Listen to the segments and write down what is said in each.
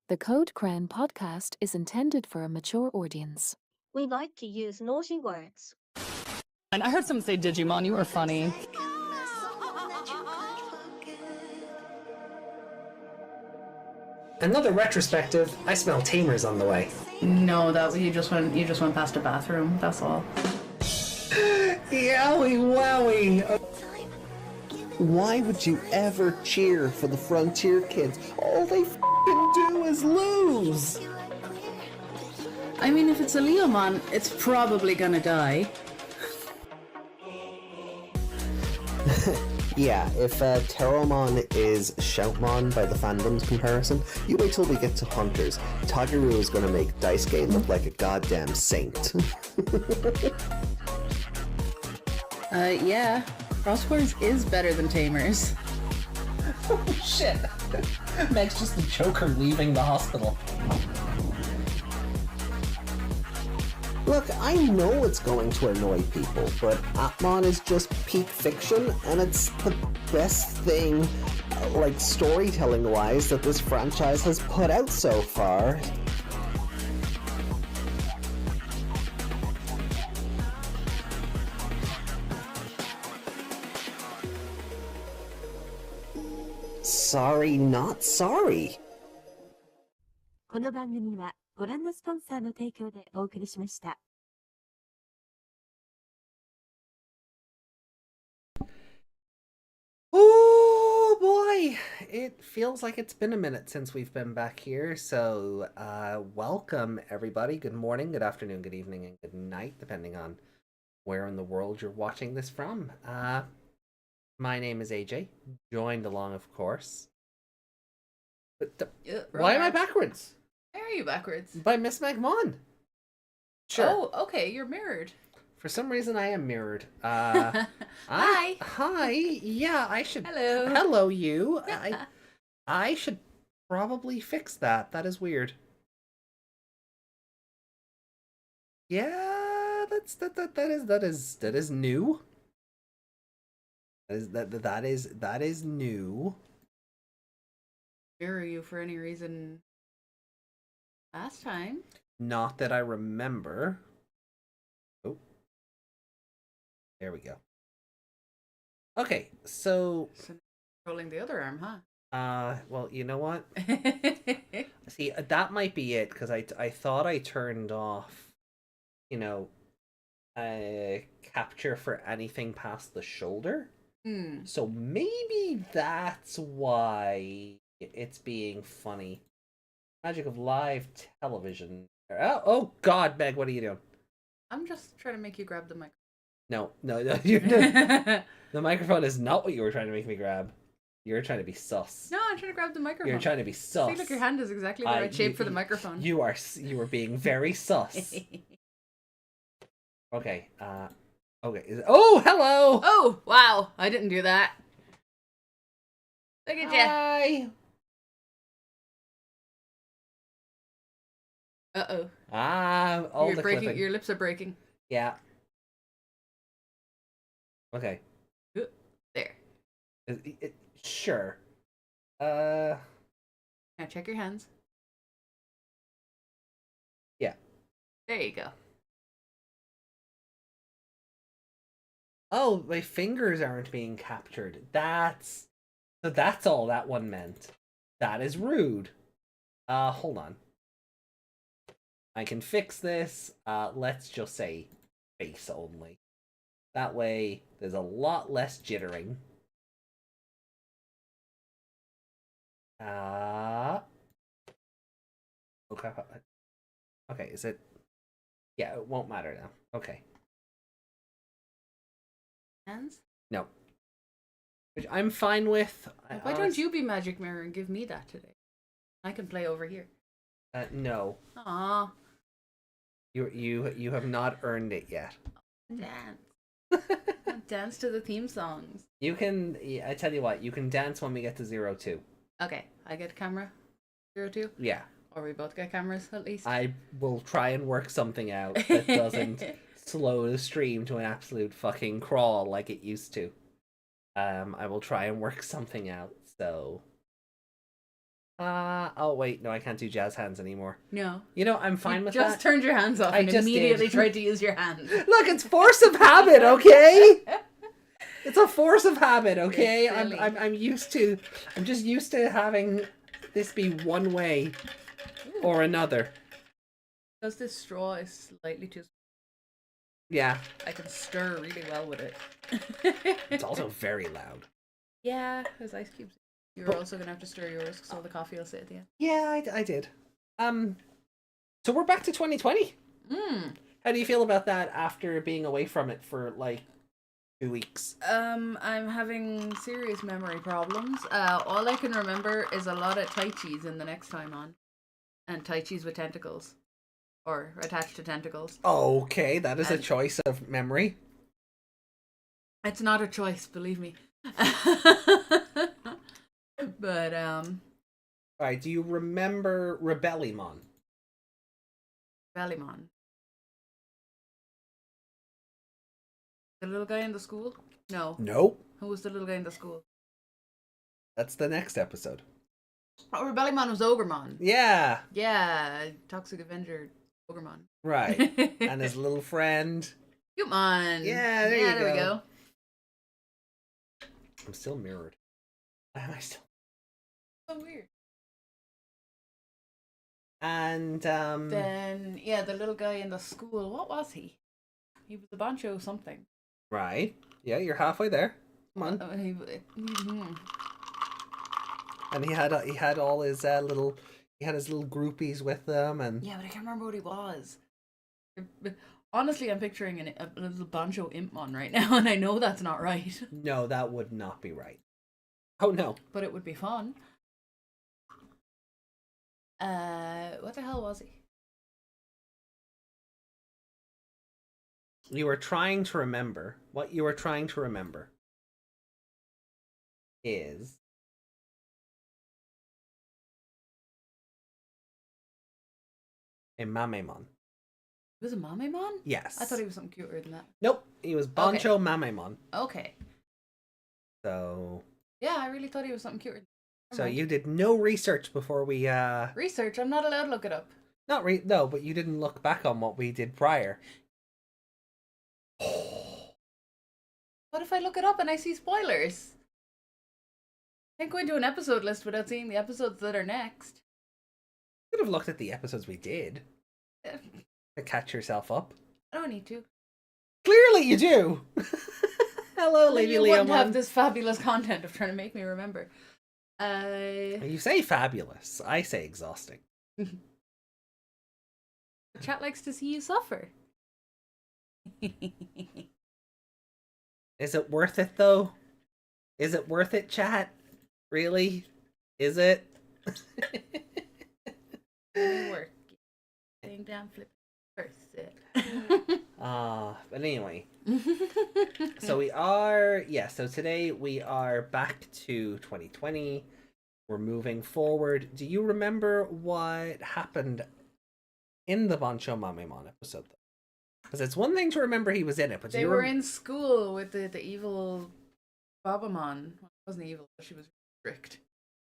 The Code Cran podcast is intended for a mature audience. We like to use naughty words. And I heard someone say Digimon, you were funny. Another retrospective, I smell Tamers on the way. No, that you just went past a bathroom, that's all. Yowie wowie! Why would you ever cheer for the Frontier kids? All they f***ing do is lose! I mean, if it's a Leomon, it's probably gonna die. Yeah, if Terromon is Shoutmon by the fandom's comparison, you wait till we get to Hunters. Tageru is gonna make Dice Game look like a goddamn saint. Yeah. Crosswords is better than Tamers. Oh shit! Meg's just the Joker leaving the hospital. Look, I know it's going to annoy people, but Atmon is just peak fiction, and it's the best thing, like storytelling-wise, that this franchise has put out so far. Sorry, not sorry. この番組はご覧のスポンサーの提供でお送りしました。Oh boy! It feels like it's been a minute since we've been back here, so welcome everybody. Good morning, good afternoon, good evening, and good night, depending on where in the world you're watching this from. My name is AJ, joined along, of course. But why am I backwards? Why are you backwards? By Miss Magmon. Sure. Oh, okay, you're mirrored. For some reason, I am mirrored. Hi. Hi. Yeah, I should. Hello. Hello, you. I should probably fix that. That is weird. Yeah, that is new. That is new. Mirror you for any reason last time? Not that I remember. Oh. There we go. Okay, so Rolling the other arm, huh? Well, you know what? See, that might be it, because I thought I turned off, capture for anything past the shoulder. So maybe that's why it's being funny. Magic of live television. Oh God, Meg, what are you doing? I'm just trying to make you grab the mic. No, you're the microphone is not what you were trying to make me grab. You're trying to be sus. No, I'm trying to grab the microphone. You're trying to be sus. See, look, your hand is exactly the right shape for the microphone. You were being very sus. Okay, okay. Oh, hello! Oh, wow, I didn't do that. Look at you. Hi! Uh-oh. All You're the breaking, clipping. your lips are breaking. Yeah. Okay. There. Sure. Now check your hands. Yeah. There you go. Oh, my fingers aren't being captured. That's all that one meant. That is rude. Hold on. I can fix this. Let's just say face only. That way, there's a lot less jittering. Okay. Okay, is it? Yeah, it won't matter now. Okay. Hands? No. Which I'm fine with. Why don't you be Magic Mirror and give me that today? I can play over here. No. Aww. You have not earned it yet. Dance. Dance to the theme songs. You can. I tell you what. You can dance when we get to 02. Okay, I get camera 02. Yeah. Or we both get cameras at least. I will try and work something out that doesn't slow the stream to an absolute fucking crawl like it used to. I will try and work something out. So Oh wait, no, I can't do jazz hands anymore. No. You know, I'm fine You with just that. turned your hands off I and just immediately did. tried to use your hands. Look, it's force of habit, okay? It's a force of habit, okay? You're silly. I'm just used to having this be one way or another. Because this straw is slightly too... Yeah. I can stir really well with it. It's also very loud. Yeah, there's ice cubes. You're also going to have to stir yours because all the coffee will sit at the end. Yeah, I did. So we're back to 2020. How do you feel about that after being away from it for like 2 weeks? I'm having serious memory problems. All I can remember is a lot of Taichis in the next time on. And Taichis with tentacles. Or attached to tentacles. Okay, that is a choice of memory. It's not a choice, believe me. But, Alright, do you remember Rebellimon? Bellymon. The little guy in the school? No. Nope. Who was the little guy in the school? That's the next episode. Oh, Rebellymon was Ogremon. Yeah. Yeah, Toxic Avenger Ogremon. Right. And his little friend. Agumon. Yeah, there you we go. I'm still mirrored. Why am I still? So weird. And Then, yeah, the little guy in the school, what was he? He was a Bancho something. right. Yeah, you're halfway there. Come on. And he had all his little groupies with them, and Yeah, but I can't remember what he was. Honestly, I'm picturing a little Bancho Impmon right now, and I know that's not right. no, that would not be right. Oh no. But it would be fun. What the hell was he? You were trying to remember. What you were trying to remember is a Mamemon. He was a Mamemon? Yes. I thought he was something cuter than that. Nope, he was Bancho Mamemon. Okay. So Yeah, I really thought he was something cuter. So you did no research before we Research? I'm not allowed to look it up. no, but you didn't look back on what we did prior. What if I look it up and I see spoilers? I can't go into an episode list without seeing the episodes that are next. You could have looked at the episodes we did to catch yourself up. I don't need to. Clearly you do. Hello, Then Lady you wouldn't have Leomon. this fabulous content of trying to make me remember. You say fabulous. I say exhausting. Chat likes to see you suffer. Is it worth it though? Is it worth it, chat? Really? Is it? Work. Sitting down, flip. First it. But anyway. So we are, so today we are back to 2020. We're moving forward. Do you remember what happened in the Bancho Mamemon episode, though? Because it's one thing to remember he was in it, but They were in school with the evil Babamon. Well, it wasn't evil, but she was strict.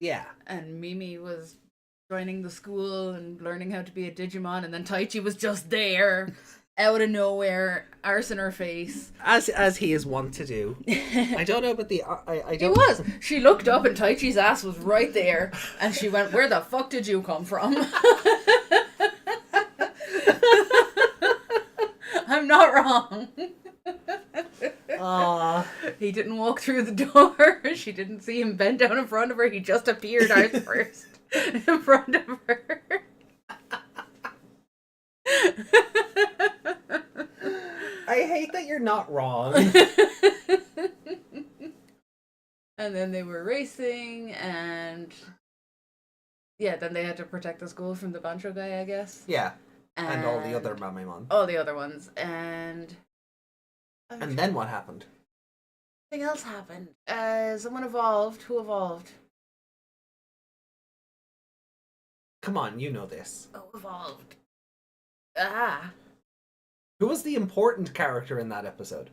Yeah. And Mimi was joining the school and learning how to be a Digimon, and then Taichi was just there, out of nowhere, arse in her face. As he is wont to do. I don't know, but I He don't. was. She looked up and Taichi's ass was right there, and she went, "Where the fuck did you come from?" I'm not wrong. He didn't walk through the door. She didn't see him bent down in front of her. He just appeared arse first in front of her. I hate that you're not wrong. And then they were racing, and yeah, then they had to protect the school from the Bancho guy, I guess. Yeah. And all the other Mamemon. All the other ones. And then what happened? something else happened. Someone evolved. Who evolved? Come on, you know this. Oh, evolved. Ah, Who was the important character in that episode?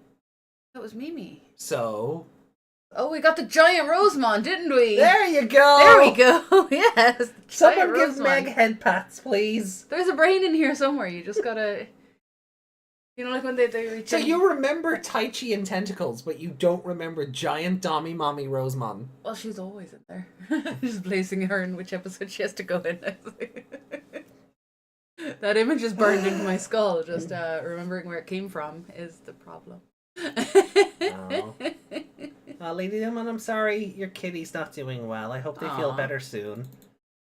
that was Mimi. So, Oh, we got the giant Rosemon, didn't we? There you go! There we go. Yes. Someone giant give Rosemon. Meg head pats, please. There's a brain in here somewhere. You just gotta... You know, like when they reach So in- you remember Taichi and Tentacles, but you don't remember giant Dommy Mommy Rosemon. Well, she's always in there. Just placing her in which episode she has to go in. That image is burned into my skull. Just remembering where it came from is the problem. Oh. Lady Demon, I'm sorry your kitty's not doing well. I hope they feel Aw. better soon.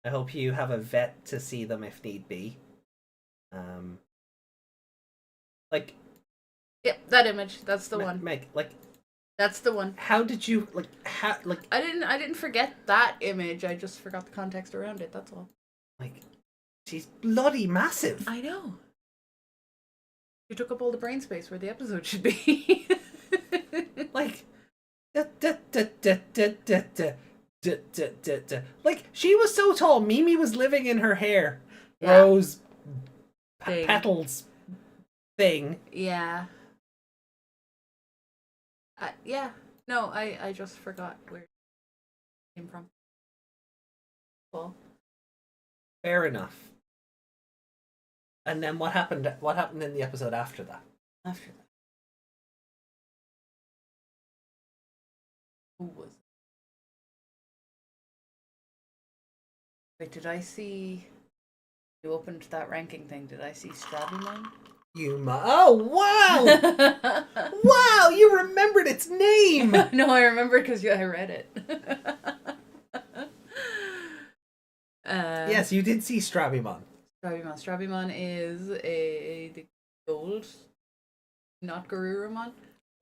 I hope you have a vet to see them if need be. Like, Yep, that image. That's the one. Meg, like, That's the one. how did you I didn't forget that image. I just forgot the context around it. That's all. like, she's bloody massive. I know. You took up all the brain space where the episode should be. Like, like, she was so tall, Mimi was living in her hair. Yeah. Rose Thing. petals thing. Yeah. Yeah. No, I just forgot where it came from. Well, Fair enough. And then what happened in the episode after that? after that. Who was it? Wait, did I see... You opened that ranking thing. Did I see SkullBaluchimon? Oh, wow! Wow, you remembered its name! No, I remember because I read it. Yes, you did see SkullBaluchimon. SkullBaluchimon. SkullBaluchimon is the gold, not Garurumon.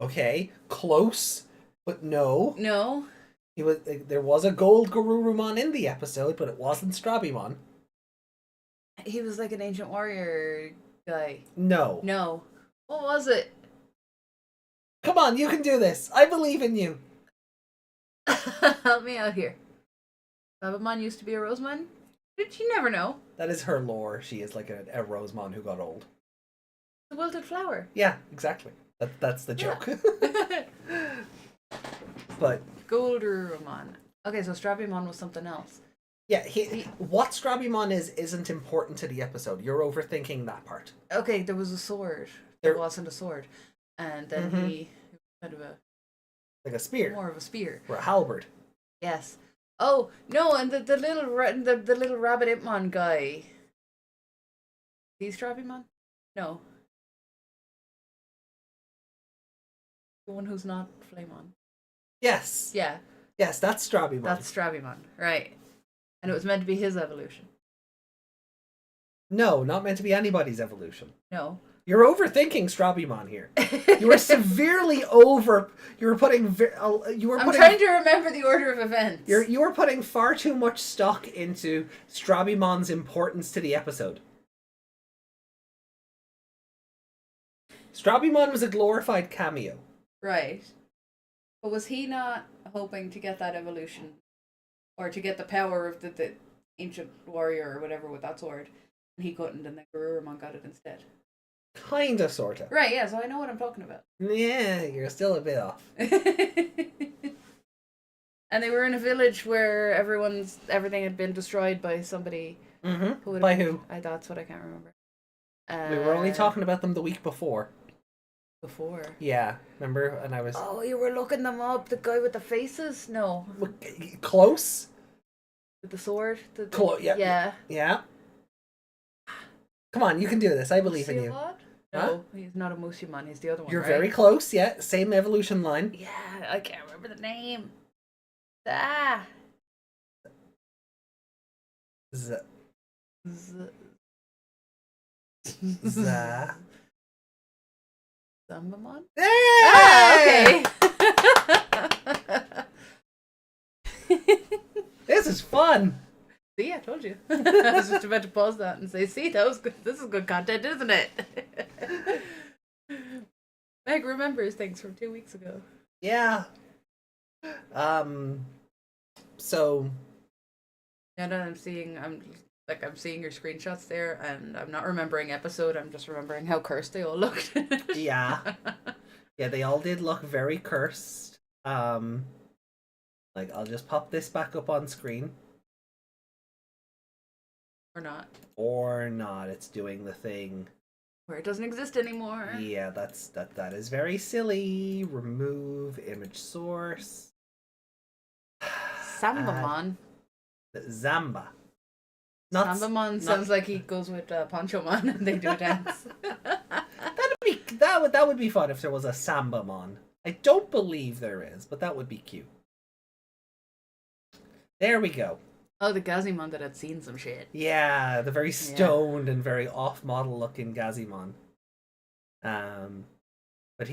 Okay, close, but no. No. There was a gold Garurumon in the episode, but it wasn't SkullBaluchimon. He was like an ancient warrior guy. No. No. What was it? Come on, you can do this. I believe in you. Help me out here. Agumon used to be a Rosemon? You never know. That is her lore. She is like a Rosemon who got old. The wilted flower. Yeah, exactly. That's the joke. But Golderumon. Okay, so SkullBaluchimon was something else. yeah, what SkullBaluchimon isn't important to the episode. You're overthinking that part. Okay, there was a sword. There wasn't a sword. And then he kind of Like a spear. more of a spear. Or a halberd. Yes. Oh no, and the little rabbit Impmon guy. He's SkullBaluchimon? No. The one who's not Flamon. Yes. Yeah, Yes, that's SkullBaluchimon. that's SkullBaluchimon, right? And it was meant to be his evolution. No, not meant to be anybody's evolution. No. You're overthinking SkullBaluchimon here. You were severely over. You were putting. I'm trying to remember the order of events. You were putting far too much stock into SkullBaluchimon's importance to the episode. SkullBaluchimon was a glorified cameo. Right. But was he not hoping to get that evolution? Or to get the power of the ancient warrior or whatever with that sword? And he couldn't, and then Garurumon got it instead. Kinda, sorta. Right, yeah, so I know what I'm talking about. Yeah, you're still a bit off. And they were in a village where everything had been destroyed by somebody. Mm-hmm. By who? That's what I can't remember. We were only talking about them the week before. Before. Yeah, remember? And I was... Oh, you were looking them up. The guy with the faces? No. Close? With the sword? Yeah. Yeah. Yeah. Come on, you can do this. I believe in you. No, Huh? he's not a Musimon. He's the other one. You're right? very close, yeah. Same evolution line. Yeah, I can't remember the name. Ah. Z- Z- Z- Agumon? Hey! Ah, okay. This is fun. See, I told you. I was just about to pause that and say, see, that was good. This is good content, isn't it? Meg remembers things from 2 weeks ago. Yeah. So And I'm seeing your screenshots there, and I'm not remembering episode. I'm just remembering how cursed they all looked. yeah. Yeah, they all did look very cursed. Like, I'll just pop this back up on screen. Or not. Or not. It's doing the thing. Where it doesn't exist anymore. Yeah, that is very silly. Remove image source. Sambamon. Zamba. Sambamon sounds like he goes with Ponchomon and they do a dance. That would be fun if there was a Sambamon. I don't believe there is, but that would be cute. There we go. Oh, the Gazimon that had seen some shit. Yeah, the very stoned and very off-model looking Gazimon. But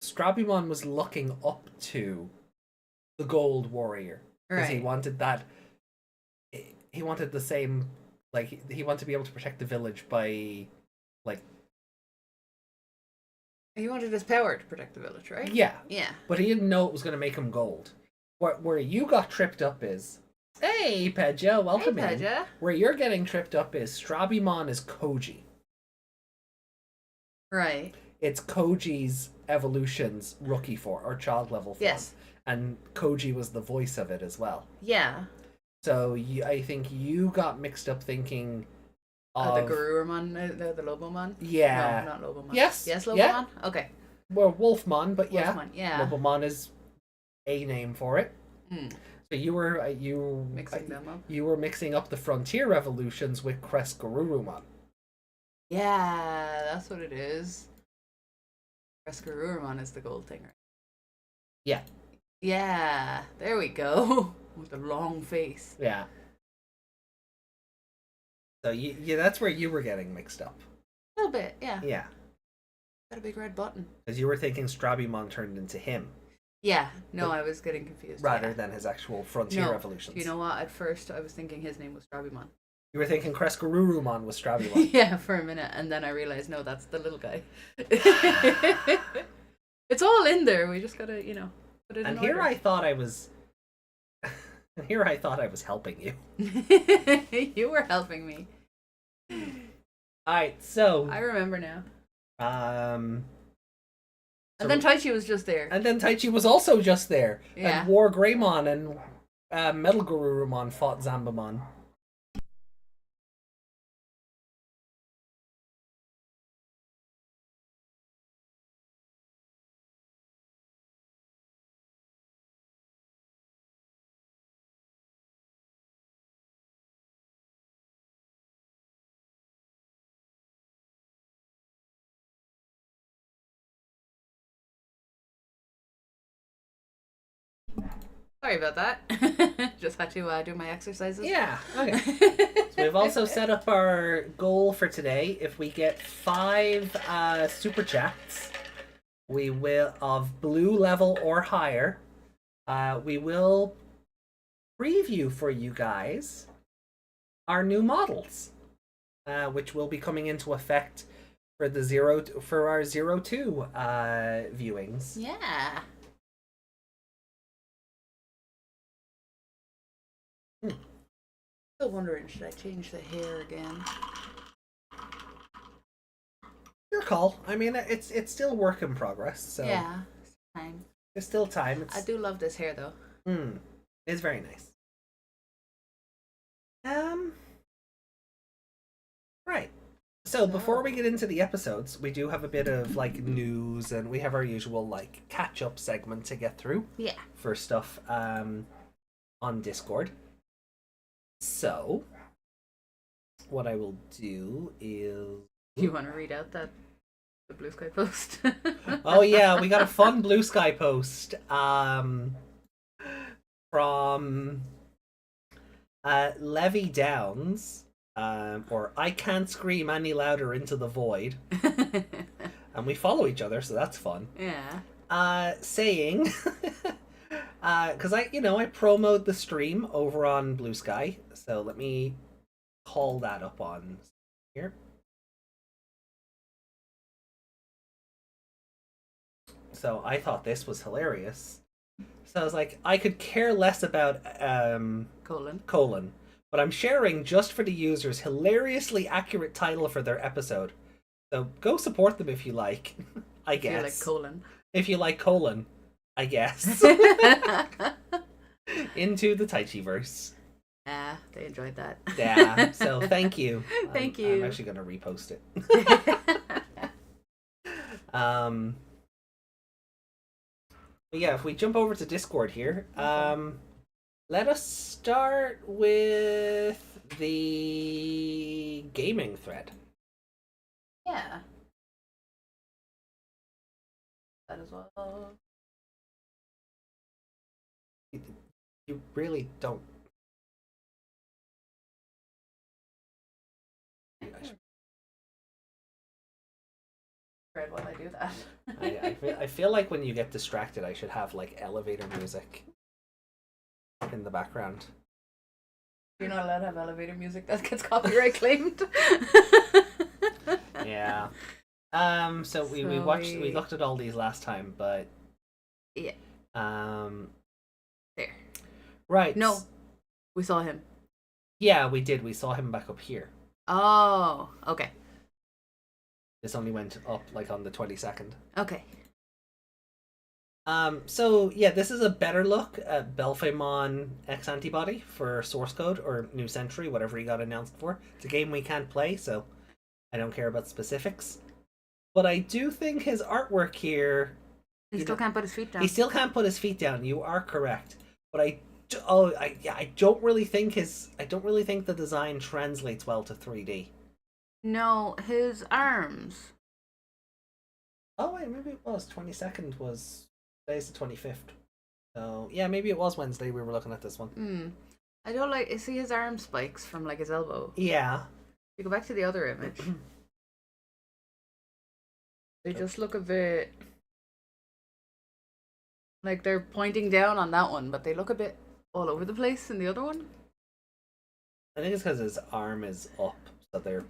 Strabimon was looking up to the Gold Warrior. Because he wanted that. He wanted the same, like, he wanted to be able to protect the village by, like. He wanted his power to protect the village, right? Yeah. Yeah. But he didn't know it was going to make him gold. Where you got tripped up is, hey Pedja, welcome in. Pedja. Where you're getting tripped up is Strabimon is Koji. Right. It's Koji's evolution's rookie form or child level form. Yes. And Koji was the voice of it as well. Yeah. So I think you got mixed up thinking of the Garurumon, the Lobomon? Yeah. No, not Lobomon. Yes. Yes, Lobomon? Yeah. Okay. Well, Wolfmon, but yeah. Wolfmon, yeah. Lobomon is a name for it. So you were mixing them up. You were mixing up the Frontier Revolutions with Kresgarurumon. Yeah, that's what it is. Kresgarurumon is the gold thing, right? Yeah. Yeah, there we go. With the long face. Yeah. So yeah, that's where you were getting mixed up. A little bit, yeah. Yeah. Got a big red button. Because you were thinking Strabimon turned into him. Yeah, no, I was getting confused. Rather than his actual Frontier Evolutions. You know what? At first, I was thinking his name was Strabimon. You were thinking Kresgarurumon was Strabimon. Yeah, for a minute, and then I realized, no, that's the little guy. It's all in there. We just gotta, put it in here order. I thought I was... Here I thought I was helping you. You were helping me. Alright, so... I remember now. So, and then Taichi was just there. And then Taichi was also just there. Yeah. And War Greymon and Metal Garurumon fought Zambamon. Sorry about that. Just had to do my exercises. Yeah, okay. So we've also set up our goal for today. If we get 5 super chats, we will of blue level or higher. We will preview for you guys our new models, which will be coming into effect for the our 02 viewings. Yeah. Still wondering, should I change the hair again? Your call. I mean, it's still work in progress. So Yeah. Time. there's still time. I do love this hair though. It's very nice. Right. So before we get into the episodes, we do have a bit of like news, and we have our usual like catch-up segment to get through. Yeah. For stuff on Discord. So what I will do is... You want to read out the Blue Sky post? Oh yeah, we got a fun Blue Sky post from Levy Downs, or I Can't Scream Any Louder Into the Void. And we follow each other, so that's fun. Yeah. Saying, because I promoted the stream over on Blue Sky, so let me call that up on here. So I thought this was hilarious. So I was like, I could care less about colon, but I'm sharing just for the users hilariously accurate title for their episode. So go support them if you like. I guess. If you like colon. If you like colon. I guess. Into the Taichiverse. Yeah, they enjoyed that. Yeah, so thank you. Thank I'm you. actually going to repost it. But yeah, if we jump over to Discord here, let us start with the gaming thread. Yeah. That as well. You really don't. Red while I do that. I feel like when you get distracted, I should have like elevator music in the background. You're not allowed to have elevator music. That gets copyright claimed. Yeah. So we looked at all these last time, but yeah. There. Right. No, we saw him. Yeah, we did. We saw him back up here. Oh, okay. This only went up like on the 22nd. Okay. So yeah, this is a better look at Belphemon X Antibody for Source Code or New Century, whatever he got announced for. It's a game we can't play, so I don't care about specifics. But I do think his artwork here. He still can't put his feet down. He still can't put his feet down. You are correct, but I don't really think the design translates well to 3D. No, his arms. Oh wait, maybe it was 22nd was today's the 25th. So yeah, maybe it was Wednesday we were looking at this one. I don't like see his arm spikes from like his elbow. Yeah. You go back to the other image. They just look a bit like they're pointing down on that one, but they look a bit all over the place in the other one. I think it's because his arm is up, so they're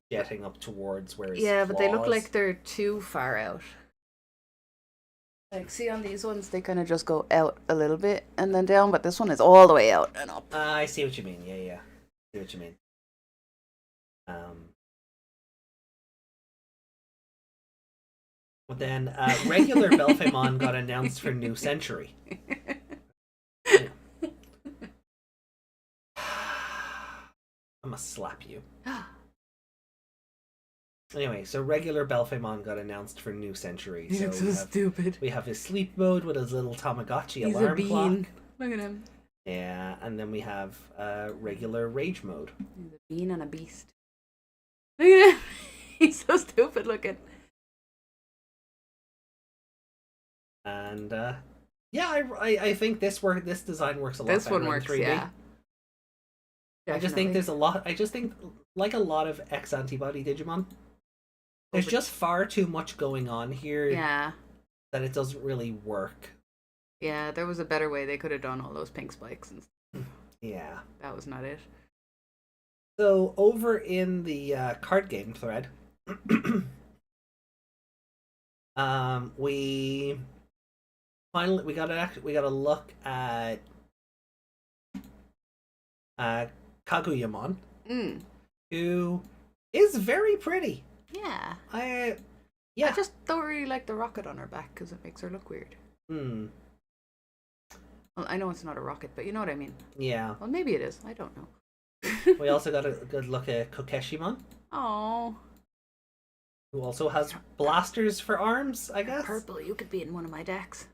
getting up towards where his but they look claws. like they're too far out. Like, see on these ones, they kind of just go out a little bit and then down, but this one is all the way out and up. I see what you mean. Yeah. I see what you mean. But then regular Belphemon got announced for New Century. I'm gonna slap you. Anyway, so regular Belphemon got announced for New Century. He looks so stupid. We have his sleep mode with his little Tamagotchi He's alarm a bean. clock. Look at him. Yeah, and then we have regular Rage mode. He's a bean and a beast. Look at him. He's so stupid looking. And I think this design works a lot This better one in works, 3D. yeah. I just think there's a lot. I just think, like a lot of X Antibody Digimon, there's just far too much going on here. Yeah. That it doesn't really work. Yeah, there was a better way they could have done all those pink spikes and stuff. Yeah. That was not it. So over in the card game thread, we got a look at Kaguyamon, who is very pretty. Yeah. I just don't really like the rocket on her back because it makes her look weird. Well, I know it's not a rocket, but you know what I mean. Yeah. Well, maybe it is. I don't know. We also got a good look at Kokeshimon. Oh. Who also has blasters for arms, I guess. Purple, you could be in one of my decks.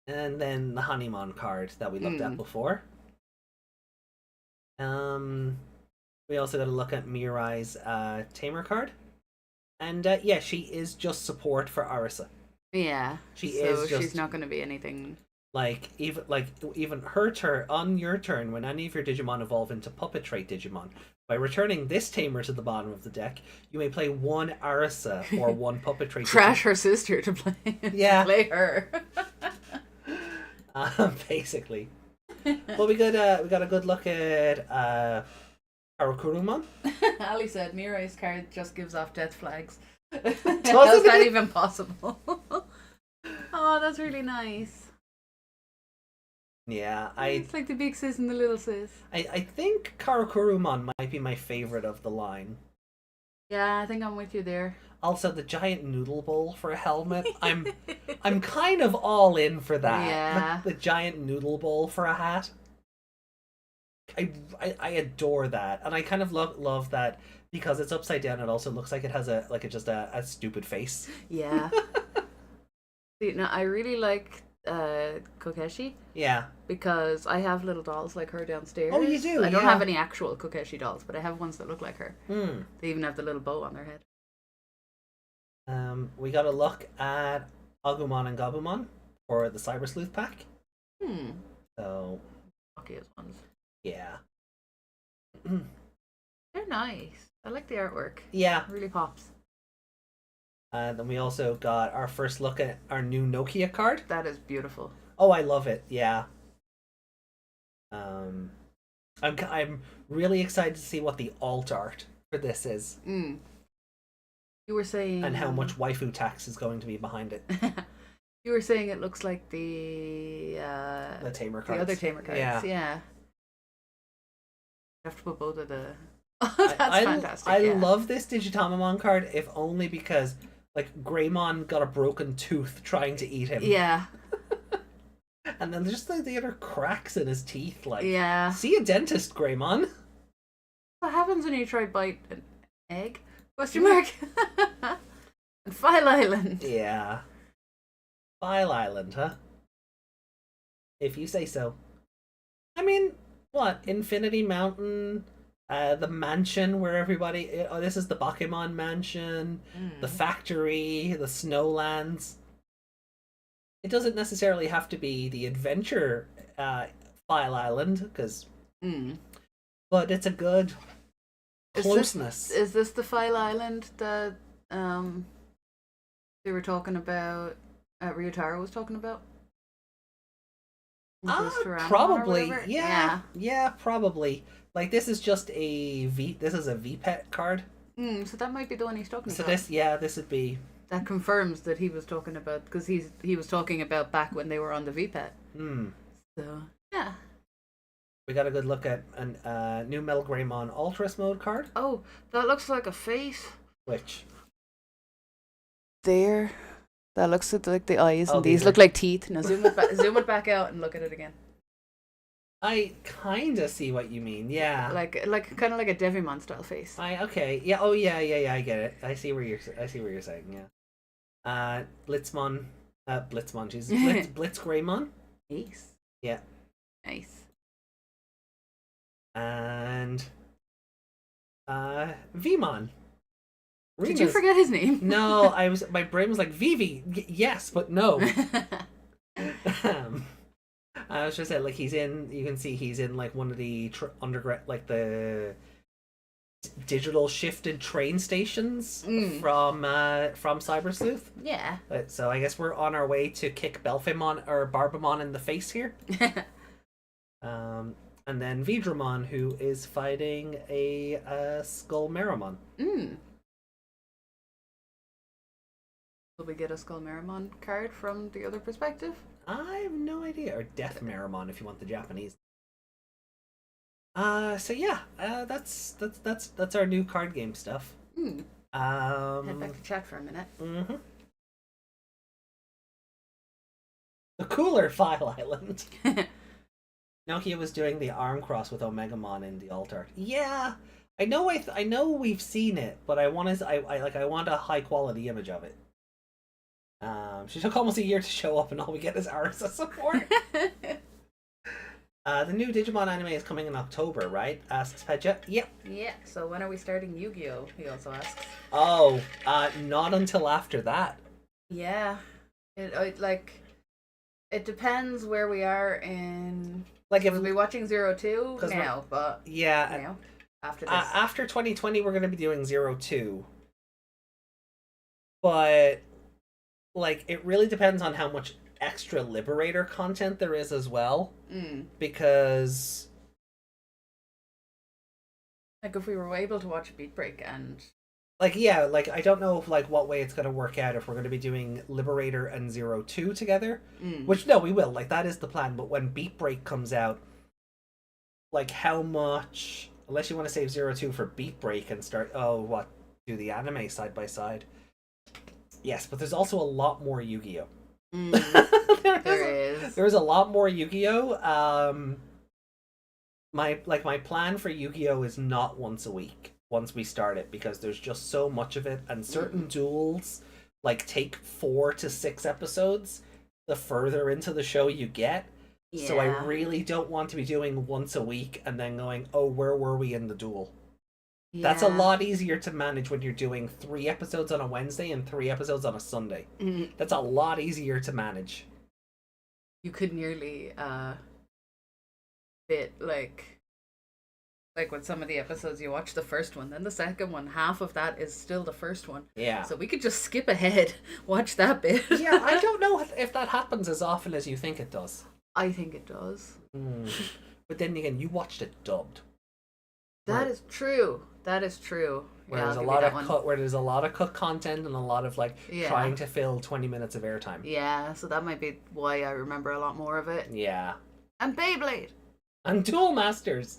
And then the Honeymon card that we looked at before. We also got a look at Mirai's Tamer card. And she is just support for Arisa. Yeah. She's not going to be anything. Even her turn, on your turn, when any of your Digimon evolve into puppet trait Digimon, by returning this Tamer to the bottom of the deck, you may play one Arisa or one puppet trait. Trash her sister to play. Yeah. Play her. Basically. Well, we got a good look at Karakurumon. Ali said Mirai's card just gives off death flags. How's that even possible? Oh, that's really nice. Yeah, it's like the big sis and the little sis. I think Karakurumon might be my favorite of the line. Yeah, I think I'm with you there. Also, the giant noodle bowl for a helmet. I'm kind of all in for that. Yeah. The giant noodle bowl for a hat. I adore that, and I kind of love that because it's upside down. It also looks like it has just a stupid face. Yeah. See, now I really like Kokeshi Yeah. because I have little dolls like her downstairs. Oh, you do? I don't Yeah. have any actual Kokeshi dolls, but I have ones that look like her. Hmm. They even have the little bow on their head. We got a look at Agumon and Gabumon for the Cyber Sleuth pack. So, Lucky as ones. yeah. They're nice. I like the artwork. Yeah. It really pops. And then we also got our first look at our new Nokia card. That is beautiful. Oh, I love it. Yeah. I'm really excited to see what the alt art for this is You were saying... and how much waifu tax is going to be behind it. You were saying it looks like the Tamer cards. the other Tamer cards. Yeah. You have to put both of the... Oh, that's fantastic. I love this Digitamamon card, if only because like Greymon got a broken tooth trying to eat him. Yeah. And then just the other cracks in his teeth. Like, Yeah. see a dentist, Greymon. What happens when you try bite an egg? Question mark. And File Island. Yeah. File Island, huh? If you say so. I mean, what? Infinity Mountain, the mansion where everybody... Oh, this is the Bakemon mansion, the factory, the snowlands. It doesn't necessarily have to be the adventure File Island, because... But it's a good closeness. Is this the File Island that they were talking about, Ryotaro was talking about? Probably. Yeah, probably. Like, this is just this is a VPET card. So that might be the one he's talking So about. this would be... That confirms that he was talking about, because he was talking about back when they were on the VPET. So, yeah. We got a good look at a new Metal Greymon Ultras mode card. Oh, that looks like a face. Which? There. That looks like the eyes, Oh, and these these are- look like teeth. Now zoom it back out and look at it again. I kind of see what you mean. Yeah. Like kind of like a Devimon style face. Okay. Yeah. Oh yeah. I get it. I see what you're saying. Yeah. Blitzmon. Jesus. Blitz Greymon. Nice. Yeah. Nice. And Vmon. Did you forget his name? No, my brain was like Vivi. Yes, but no. I was just saying, like, you can see he's in like one of the underground, like the digital shifted train stations from Cyber Sleuth. Yeah. So I guess we're on our way to kick Belphimon or Barbamon in the face here. And then Vidramon, who is fighting a SkullBaluchimon. Will we get a SkullBaluchimon card from the other perspective? I have no idea. Or Death Maramon, if you want the Japanese. So yeah, that's our new card game stuff. Head back to chat for a minute. The cooler File Island. Nokia was doing the arm cross with Omegamon in the alt art. Yeah, I know. I know we've seen it, but I want a high quality image of it. She took almost a year to show up, and all we get is Arisa support. The new Digimon anime is coming in October, right? Asks Pedja. Yep. Yeah. So when are we starting Yu-Gi-Oh? He also asks. Oh, not until after that. Yeah. It depends where we are in. Like, if we'll be watching 02 now, but yeah, now after this. After 2020, we're going to be doing 02. But like, it really depends on how much extra Liberator content there is as well. Because like, if we were able to watch Beat Break and like, yeah, like, I don't know like what way it's going to work out, if we're going to be doing Liberator and 02 together. Which, no, we will. Like, that is the plan. But when Beat Break comes out, like, how much, unless you want to save 02 for Beat Break and start, do the anime side by side. Yes, but there's also a lot more Yu-Gi-Oh. There's a lot more Yu-Gi-Oh. My plan for Yu-Gi-Oh is not once a week once we start it, because there's just so much of it, and certain duels like take 4 to 6 episodes the further into the show you get. Yeah. So I really don't want to be doing once a week and then going, oh, where were we in the duel? That's a lot easier to manage when you're doing 3 episodes on a Wednesday and 3 episodes on a Sunday. That's a lot easier to manage. You could nearly fit like with some of the episodes, you watch the first one, then the second one, half of that is still the first one. Yeah. So we could just skip ahead, watch that bit. Yeah, I don't know if that happens as often as you think it does. I think it does. But then again, you watched it dubbed. That is true. That is true. Where Yeah, there's I'll a give you lot that of one. cut, where there's a lot of cut content and a lot of Yeah. trying to fill 20 minutes of airtime. Yeah, so that might be why I remember a lot more of it. Yeah. And Beyblade. And Duel Masters.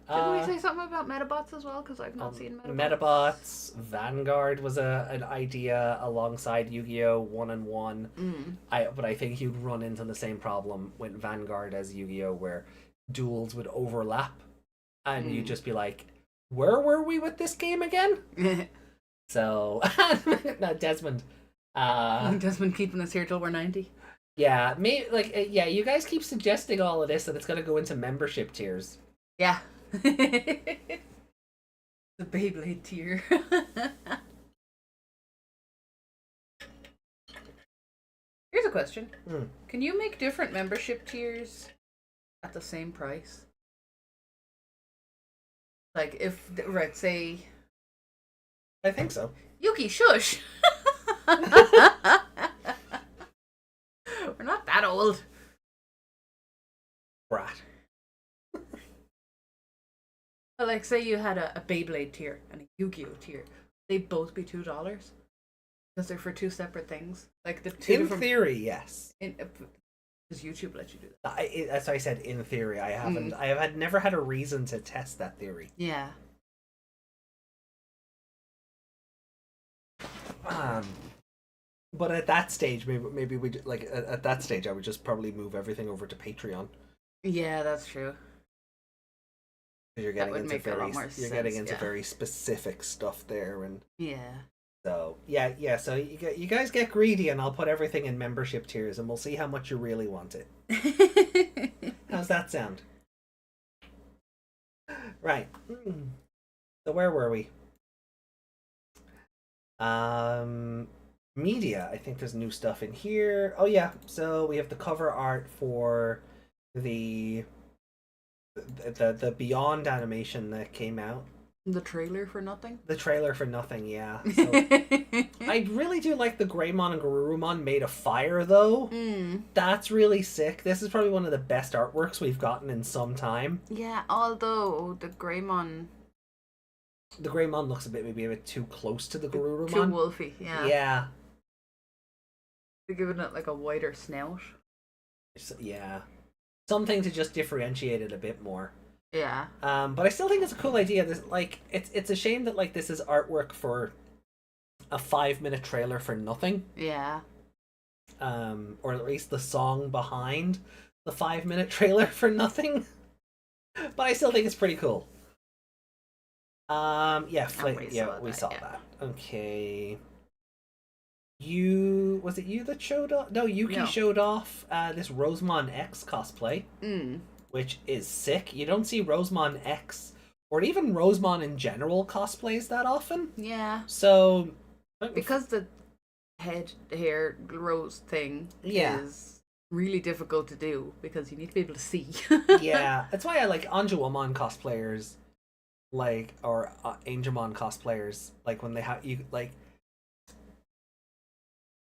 Didn't we say something about Metabots as well? Because I've not seen Metabots. Metabots, Vanguard was an idea alongside Yu-Gi-Oh! 1-1. But I think you'd run into the same problem with Vanguard as Yu-Gi-Oh! Where duels would overlap, and you'd just be like, where were we with this game again? So, no, Desmond. Desmond keeping us here till we're 90. Yeah, you guys keep suggesting all of this, and it's gonna go into membership tiers. Yeah. The Beyblade tier. Here's a question. Can you make different membership tiers at the same price? Like if, right, say... I think so. Yuki, shush! We're not that old. Brat. But like, say you had a Beyblade tier and a Yu-Gi-Oh tier. They'd both be $2. Because they're for 2 separate things. Like the two In different... theory, yes. Does YouTube let you do that? As I said, in theory, I haven't. I have never had a reason to test that theory. Yeah. But at that stage, maybe we at that stage, I would just probably move everything over to Patreon. Yeah, that's true. You're That getting would into make a lot more you're getting sense, into yeah. very specific stuff there, and Yeah. so yeah. So you guys get greedy, and I'll put everything in membership tiers, and we'll see how much you really want it. How's that sound? Right. So where were we? Media. I think there's new stuff in here. Oh yeah. So we have the cover art for the Beyond animation that came out. The trailer for nothing? The trailer for nothing, yeah. So, I really do like the Greymon and Garurumon made of fire, though. That's really sick. This is probably one of the best artworks we've gotten in some time. Yeah, although the Greymon... The Greymon looks maybe a bit too close to the Garurumon. Too wolfy, yeah. Yeah. They're giving it like a wider snout. Yeah. Something to just differentiate it a bit more. Yeah. But I still think it's a cool idea. This, it's a shame that this is artwork for a 5-minute trailer for nothing. Yeah. Or at least the song behind the 5-minute trailer for nothing. But I still think it's pretty cool. We saw that. Okay. Was it you that showed off? No, Yuki showed off this Rosemon X cosplay. Which is sick. You don't see Rosemon X, or even Rosemon in general, cosplays that often. Yeah. So... Because the hair grows thing is really difficult to do, because you need to be able to see. Yeah. That's why I like Agumon cosplayers, or Angemon cosplayers, when they have...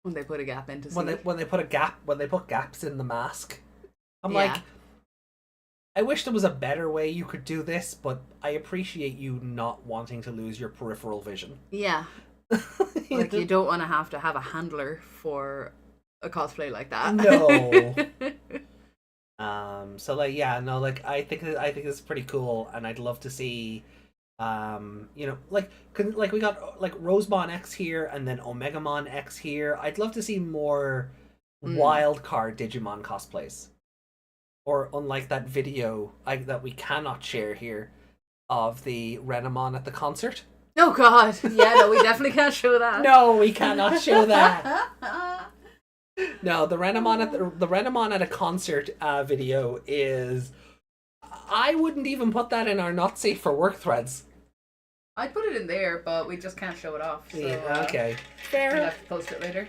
When they put a gap into when they put gaps in the mask. I'm like, I wish there was a better way you could do this, but I appreciate you not wanting to lose your peripheral vision. Yeah. You don't want to have a handler for a cosplay like that. No. I think it's pretty cool, and I'd love to see Like we got like Rosemon X here and then Omegamon X here. I'd love to see more wild card Digimon cosplays, or unlike that video that we cannot share here of the Renamon at the concert. Oh God! Yeah, no, we definitely can't show that. No, we cannot show that. No, the Renamon at a concert video is. I wouldn't even put that in our not safe for work threads. I'd put it in there, but we just can't show it off. So, yeah, okay. We'll Fair. have to post it later.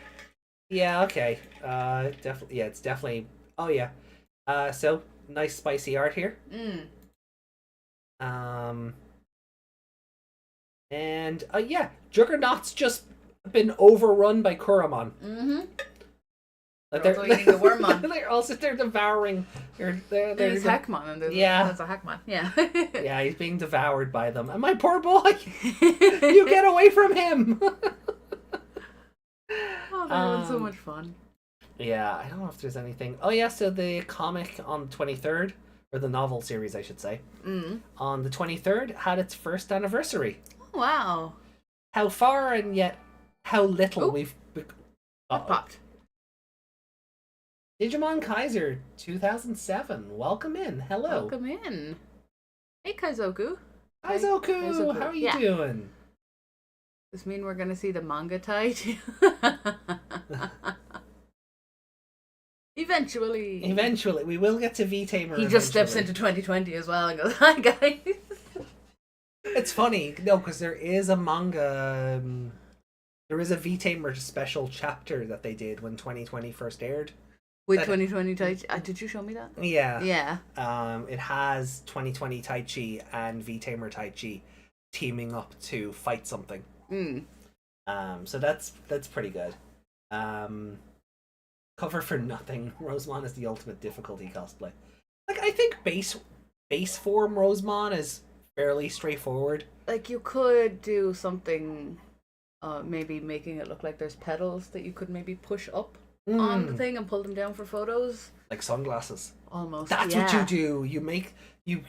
Yeah, okay. Definitely. Yeah, it's definitely. Oh yeah. So nice spicy art here. And yeah, Juggernaut's just been overrun by Kuramon. Like They're also eating the Wormmon. they're devouring. There's Hakmon, and there's a Hakmon. Yeah. Yeah, he's being devoured by them. And my poor boy, you get away from him. Oh, that was so much fun. Yeah, I don't know if there's anything. Oh yeah, so the comic on the 23rd, or the novel series, I should say, on the 23rd had its first anniversary. Wow. How far and yet how little we've. Popped. Digimon Kaiser 2007. Welcome in. Hello. Welcome in. Hey, Kaizoku. Kaizoku, how are you doing? Does this mean we're gonna see the manga tight? Eventually, we will get to V-Tamer. He just steps into 2020 as well and goes, "Hi guys." It's funny, no, because there is a manga. There is a V-Tamer special chapter that they did when 2020 first aired. With 2020 Taichi. Did you show me that? Yeah. Yeah. It has 2020 Taichi and V-Tamer Taichi teaming up to fight something. So that's pretty good. Cover for nothing. Rosemon is the ultimate difficulty cosplay. Like, I think base form Rosemon is fairly straightforward. Like, you could do something, maybe making it look like there's pedals that you could maybe push up on the thing and pull them down for photos. Like sunglasses. Almost. That's what you do. You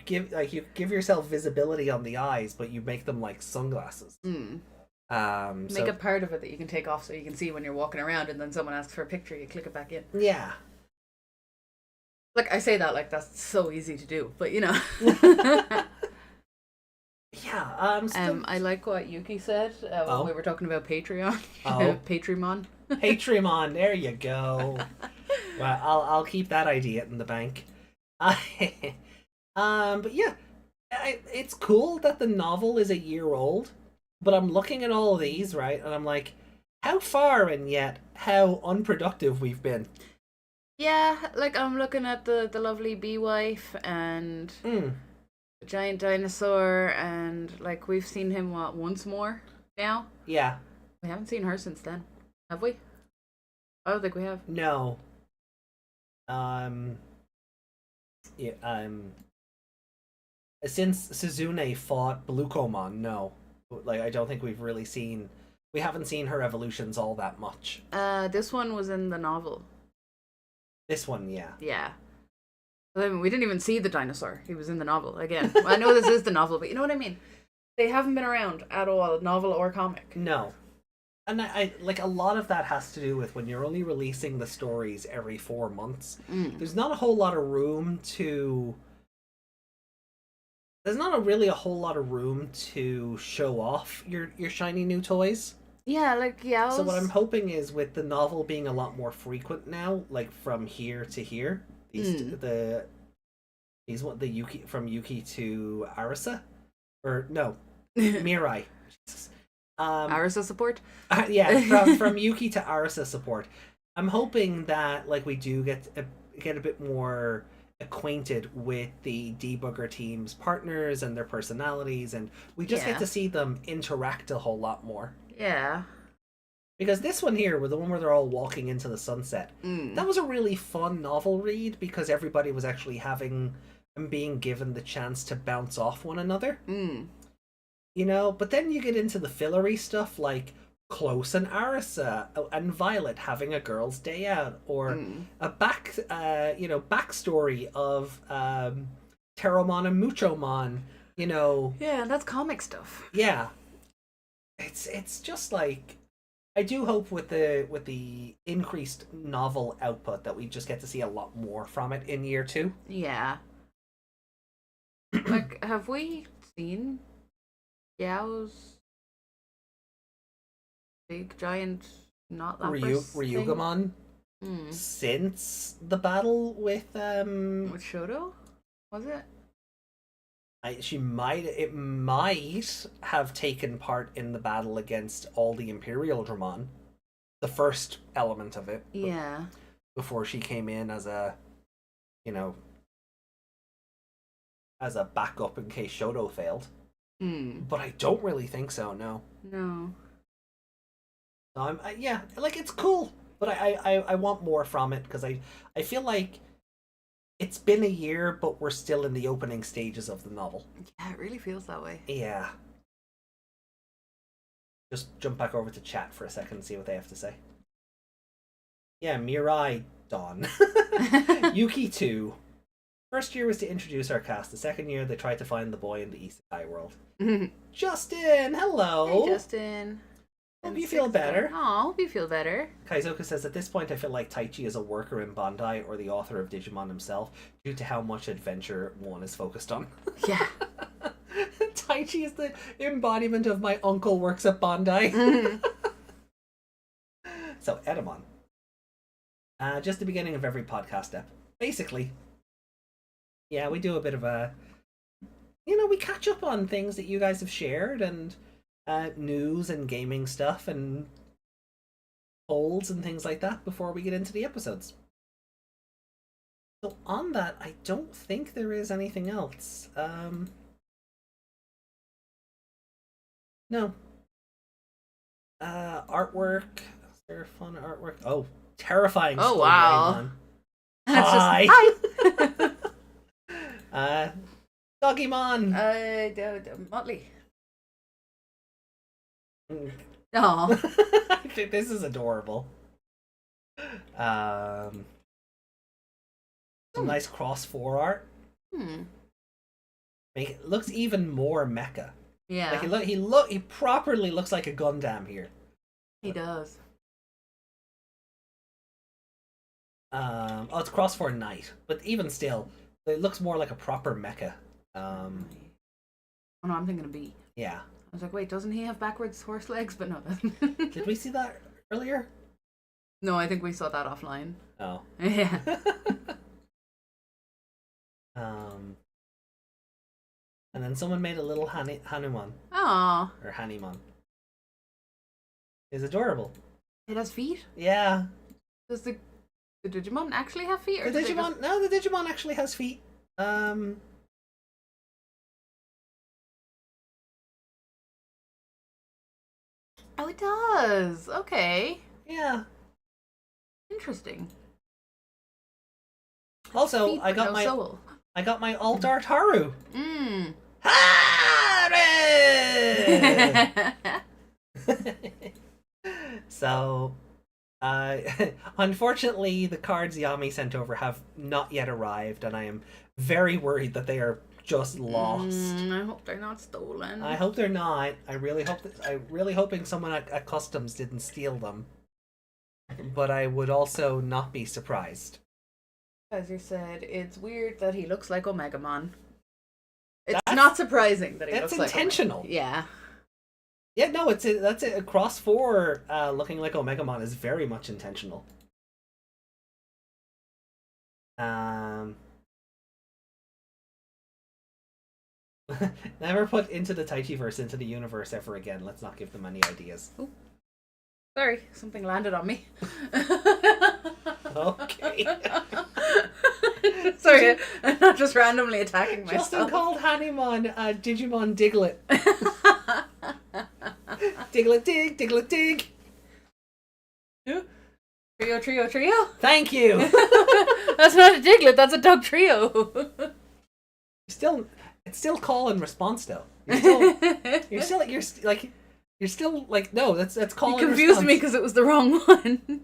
give yourself visibility on the eyes, but you make them like sunglasses. Make a part of it that you can take off so you can see when you're walking around, and then someone asks for a picture, you click it back in. Yeah. Like, I say that like that's so easy to do, but you know. Yeah. I like what Yuki said when we were talking about Patreon. Patreon. Patreon. There you go. Well, I'll keep that idea in the bank. But yeah, it's cool that the novel is a year old. But I'm looking at all of these, right, and I'm like, how far and yet how unproductive we've been. Yeah, like I'm looking at the lovely bee wife and the giant dinosaur, and like we've seen him once more now. Yeah. We haven't seen her since then, have we? I don't think we have. No. Since Suzune fought Baluchimon, no. Like, I don't think we haven't seen her evolutions all that much. This one was in the novel. This one, yeah. Yeah. I mean, we didn't even see the dinosaur. He was in the novel again. I know this is the novel, but you know what I mean? They haven't been around at all, novel or comic. No. And I like, a lot of that has to do with when you're only releasing the stories every 4 months. There's not a whole lot of room to... There's not really a whole lot of room to show off your shiny new toys. Yeah, like, yeah. So what I'm hoping is, with the novel being a lot more frequent now, like from here to here, the Yuki, from Yuki to Arisa, or no, Mirai. Jesus. Arisa support. Yeah, from Yuki to Arisa support. I'm hoping that like we do get a bit more acquainted with the debugger team's partners and their personalities, and we just get to see them interact a whole lot more. Yeah. Because this one here, with the one where they're all walking into the sunset, that was a really fun novel read because everybody was actually having and being given the chance to bounce off one another. You know, but then you get into the fillery stuff like Close and Arisa and Violet having a girl's day out, or a backstory of Terramon and Muchomon you know, Yeah, and that's comic stuff. yeah, it's just like, I do hope with the increased novel output that we just get to see a lot more from it in year 2. Yeah. Like, have we seen Yao's big giant not lapras thing? Ryugamon Hmm. since the battle with With Shoto? Was it? it might have taken part in the battle against all the Imperial Dramon, the first element of it. Yeah. Before she came in as a, you know, as a backup in case Shoto failed. Hmm. But I don't really think so. No. No. No, yeah, like, it's cool, but I want more from it, because I feel like it's been a year, but we're still in the opening stages of the novel. Yeah, it really feels that way. Yeah. Just jump back over to chat for a second and see what they have to say. Yeah, Mirai Dawn. Yuki 2. First year was to introduce our cast. The second year, they tried to find the boy in the isekai world. Justin, hello. Hey, Justin. Hope you feel better. Aw, hope you feel better. Kaizoka says, at this point I feel like Taichi is a worker in Bandai or the author of Digimon himself due to how much Adventure 1 is focused on. Yeah. Taichi is the embodiment of my uncle works at Bandai. So, Edamon. Just the beginning of every podcast step. Basically. Yeah, we do a bit of a... You know, we catch up on things that you guys have shared, and news and gaming stuff and polls and things like that before we get into the episodes. So on that, I don't think there is anything else. No. Artwork. Is there fun artwork? Oh, terrifying. Oh, wow. Hi. Hi. Dogimon. Motley. Mm. Oh. I think this is adorable. Some nice cross 4 art. It looks even more mecha. Yeah. Like he properly looks like a Gundam here. He does. Oh, it's cross 4 Knight, but even still, it looks more like a proper mecha. Oh no, I'm thinking of B. Yeah. I was like, wait, doesn't he have backwards horse legs? But no. Did we see that earlier? No, I think we saw that offline. Oh. Yeah. And then someone made a little Hanuman. Aw. Or Hanimon. It's adorable. It has feet? Yeah. Does the Digimon actually have feet? Or The do they Digimon... just... No, the Digimon actually has feet. Oh, it does. Okay. Yeah. Interesting. Also, Feet, I but got no my soul. I got my alt art Haru. Haru! So, unfortunately, the cards Yami sent over have not yet arrived, and I am very worried that they are just lost. I hope they're not stolen. I hope they're not. I'm really hoping someone at Customs didn't steal them. But I would also not be surprised. As you said, it's weird that he looks like Omegamon. It's That's- not surprising that he that's looks like intentional. Yeah. Yeah, no, that's it. Cross 4 looking like Omegamon is very much intentional. Never put Into the Taichiverse into the universe ever again. Let's not give them any ideas. Ooh. Sorry, something landed on me. Okay. Sorry, I'm not just randomly attacking Justin myself. called Hanimon Digimon Diglett. Diglett dig, Diglett dig. Trio. Thank you. That's not a Diglett, that's a dog trio. It's still call and response though. You're still like no. That's call. You and confused response. me because it was the wrong one.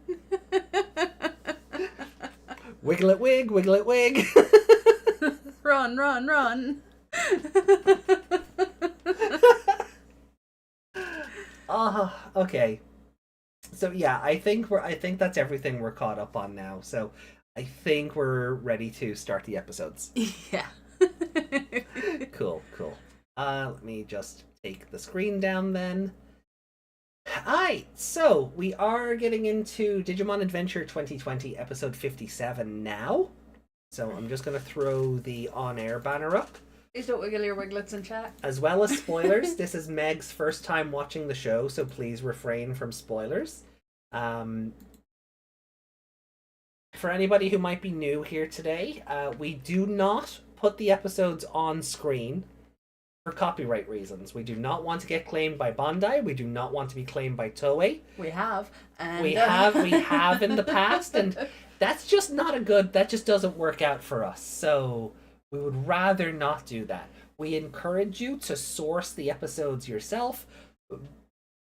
Wiggle it wig, wiggle it wig. Run. Okay. So yeah, I think that's everything we're caught up on now. So I think we're ready to start the episodes. Yeah. Cool. Let me just take the screen down then. Alright, so we are getting into Digimon Adventure 2020 episode 57 now. So I'm just going to throw the on-air banner up. Please don't wiggle your wiglets in chat. As well as spoilers, this is Meg's first time watching the show, so please refrain from spoilers. For anybody who might be new here today, we do not put the episodes on screen for copyright reasons. We do not want to get claimed by Bandai. We do not want to be claimed by Toei. We have. And, we have in the past, and that's just not a good. That just doesn't work out for us. So we would rather not do that. We encourage you to source the episodes yourself,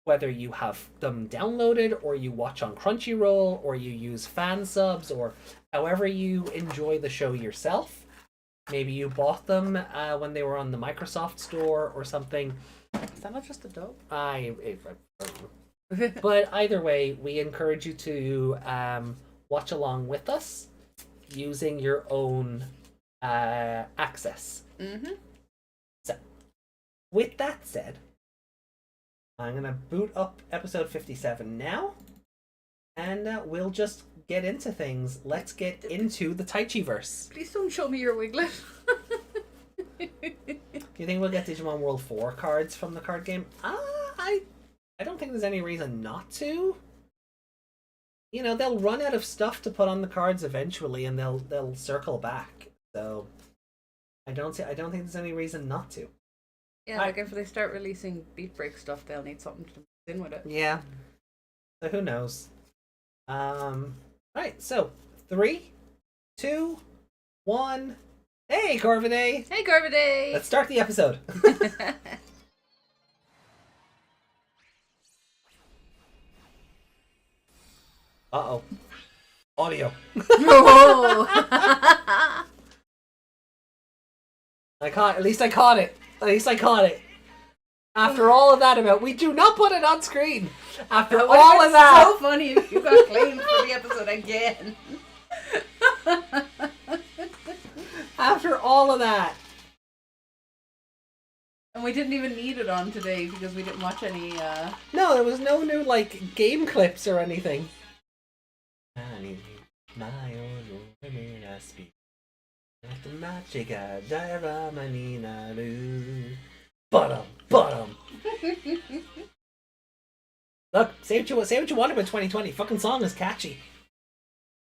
whether you have them downloaded or you watch on Crunchyroll or you use fan subs or however you enjoy the show yourself. Maybe you bought them when they were on the Microsoft Store or something. Is that not just a dog? But either way, we encourage you to watch along with us using your own access. Mm-hmm. So, with that said, I'm going to boot up episode 57 now, and we'll just get into things. Let's get into the Taichiverse. Please don't show me your wiglet. Do you think we'll get Digimon World 4 cards from the card game? I don't think there's any reason not to. You know, they'll run out of stuff to put on the cards eventually, and they'll circle back. So I don't think there's any reason not to. Yeah, like if they start releasing Beat Break stuff, they'll need something to mix in with it. Yeah. So who knows? Right, so 3, 2, 1. Hey, Corvidae! Hey, Corvidae! Let's start the episode. Uh-oh. Audio. Oh. At least I caught it. After all of that about, we do not put it on screen. After That all of that. so funny if you got claimed for the episode again. After all of that. And we didn't even need it on today because we didn't watch any, No, there was no new, like, game clips or anything. I need my own women I speak. Bottom. Look, say what you want about 2020. Fucking song is catchy.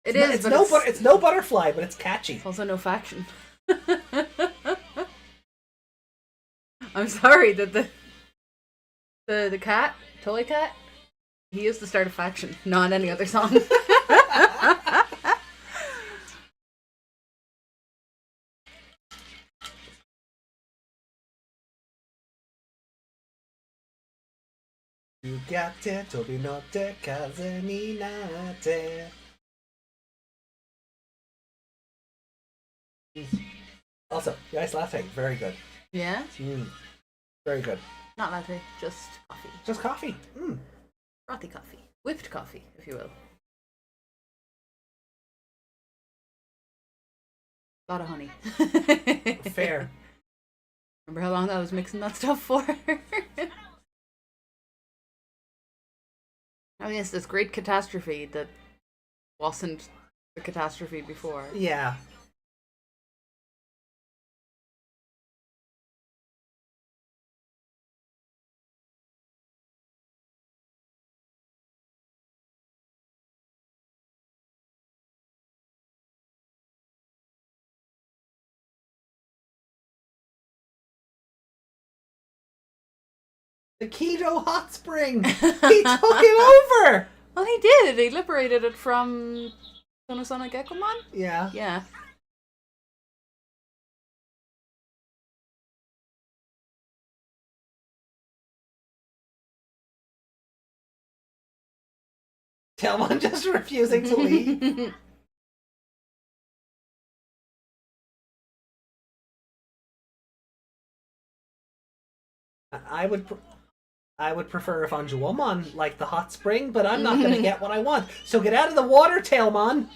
It's no butterfly, but it's catchy. It's also no faction. I'm sorry that the cat, toy cat, he used to start a faction, not any other song. You got it, Tobi no te kaze ni natte. Also, the iced latte, very good. Yeah? Very good. Not latte, just coffee. Just coffee. Frothy coffee. Whipped coffee, if you will. A lot of honey. Fair. Remember how long I was mixing that stuff for? Oh yes, this great catastrophe that wasn't the catastrophe before. Yeah. The keto hot spring! He took it over! Well, he did. He liberated it from Konosonic Agumon? Yeah. Yeah. Tentomon just refusing to leave. I would prefer if Agumon like the hot spring, but I'm not going to get what I want. So get out of the water, Tailmon.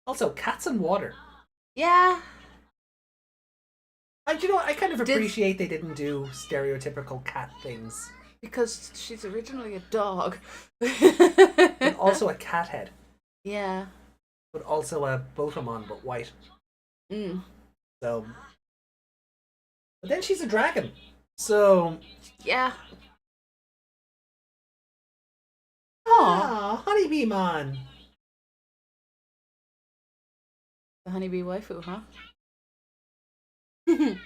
Also, cats and water. Yeah. You know what? I kind of appreciate they didn't do stereotypical cat things. Because she's originally a dog. But also a cat head. Yeah. But also a Botamon, but white. Mm. So. But then she's a dragon. So. Yeah. Aw, Honeybeemon. The honeybee waifu, huh? The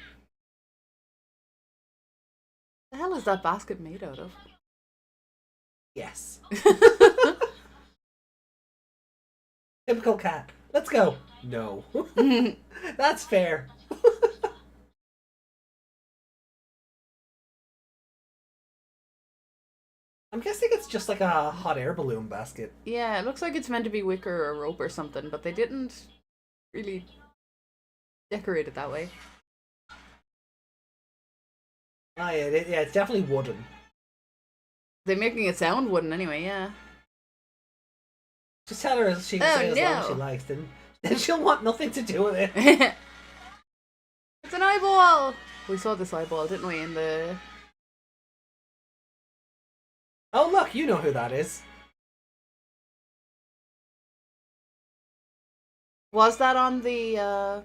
hell is that basket made out of? Yes. Typical cat. Let's go. No. That's fair. I'm guessing it's just like a hot air balloon basket. Yeah, it looks like it's meant to be wicker or rope or something, but they didn't really decorate it that way. Oh, yeah, it's definitely wooden. They're making it sound wooden anyway, yeah. Just tell her she can say as long as she likes, then she'll want nothing to do with it. It's an eyeball! We saw this eyeball, didn't we, in the... Oh, look, you know who that is. Was that on the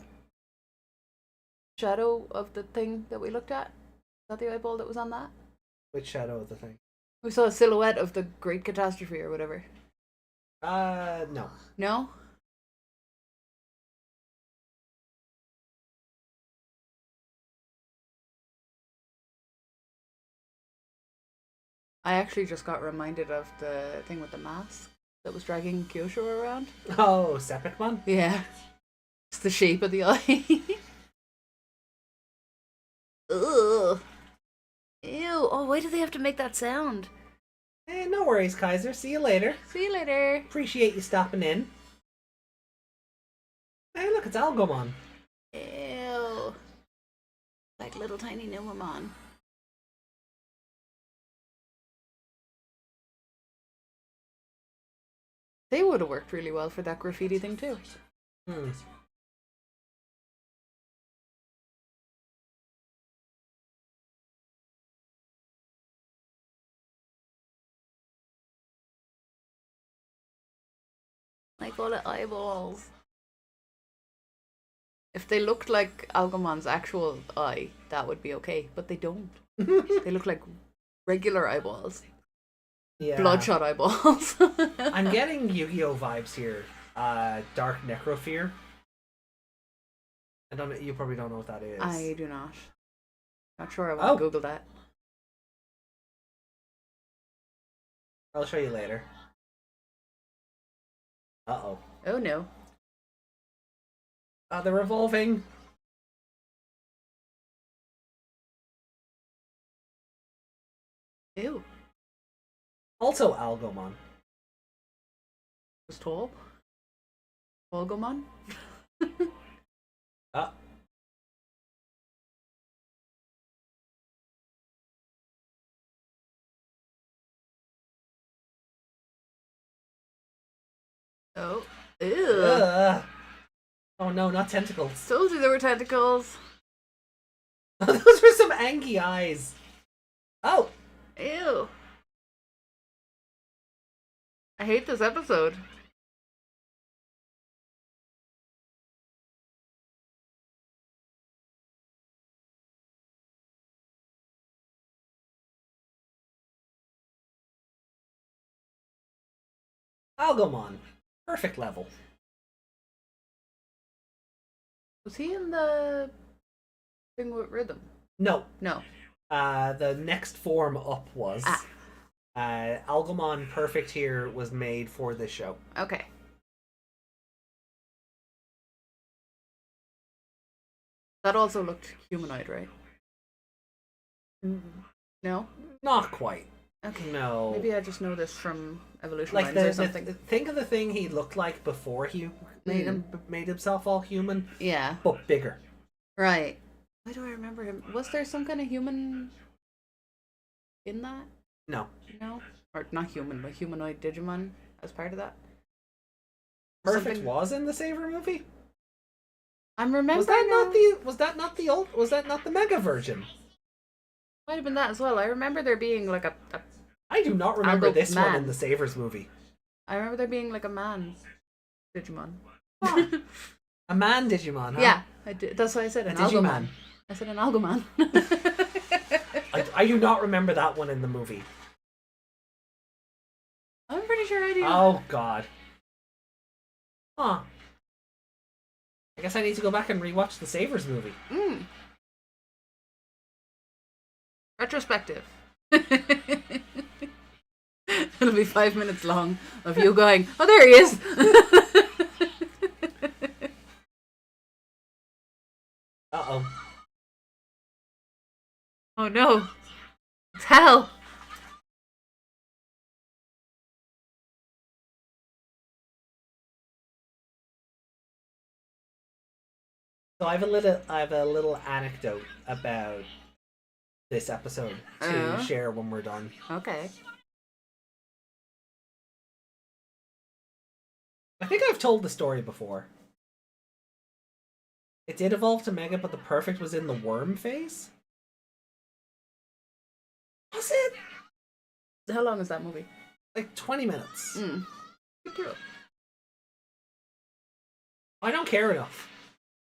shadow of the thing that we looked at? Is that the eyeball that was on that? Which shadow of the thing? We saw a silhouette of the Great Catastrophe or whatever. No. No? I actually just got reminded of the thing with the mask that was dragging Koushirou around. Oh, Sepicmon? Yeah. It's the shape of the eye. Ugh. Ew. Oh, why do they have to make that sound? Hey, no worries, Kaiser. See you later. See you later. Appreciate you stopping in. Hey, look, it's Algomon. Ew. Like little tiny Nomomon. They would have worked really well for that graffiti thing too. Hmm. Like all the eyeballs. If they looked like Algomon's actual eye, that would be okay, but they don't. They look like regular eyeballs. Yeah. Bloodshot eyeballs. I'm getting Yu-Gi-Oh vibes here. Dark Necrofear. I don't know. You probably don't know what that is. I do not. Not sure. I want to Google that. I'll show you later. Uh-oh. Oh no. They're revolving. Ew. Also Algomon. Was tall. Algomon. Ah. Oh. Ew. Oh no, not tentacles. Told you there were tentacles. Those were some angry eyes. Oh. Ew. I hate this episode. Algomon. Perfect level. Was he in the thing with rhythm? No. No. The next form up was. Ah. Algomon Perfect here was made for this show. Okay. That also looked humanoid, right? No? Not quite. Okay. No. Maybe I just know this from Evolution Like Lines or something. think of the thing he looked like before he made himself all human, Yeah. but bigger. Right. Why do I remember him? Was there some kind of human in that? No. No? Or not human, but humanoid Digimon as part of that? Perfect Something- was in the Saver movie? I'm remembering. Was that not the Mega version? Might have been that as well. I remember there being like a I do not remember this one in man. the Savers movie. I remember there being like a man Digimon. A man Digimon, huh? Yeah, I did. That's why I said A an Digiman. Algomon. I said an Algomon. I do not remember that one in the movie. I'm pretty sure I do. Oh, God. Huh. I guess I need to go back and rewatch the Savers movie. Retrospective. It'll be 5 minutes long of you going, oh, there he is. Uh-oh. Oh no. It's hell. So I have a little anecdote about this episode to share when we're done. Okay. I think I've told the story before. It did evolve to Mega, but the perfect was in the worm phase. Was it? How long is that movie? Like 20 minutes. Good deal. I don't care enough.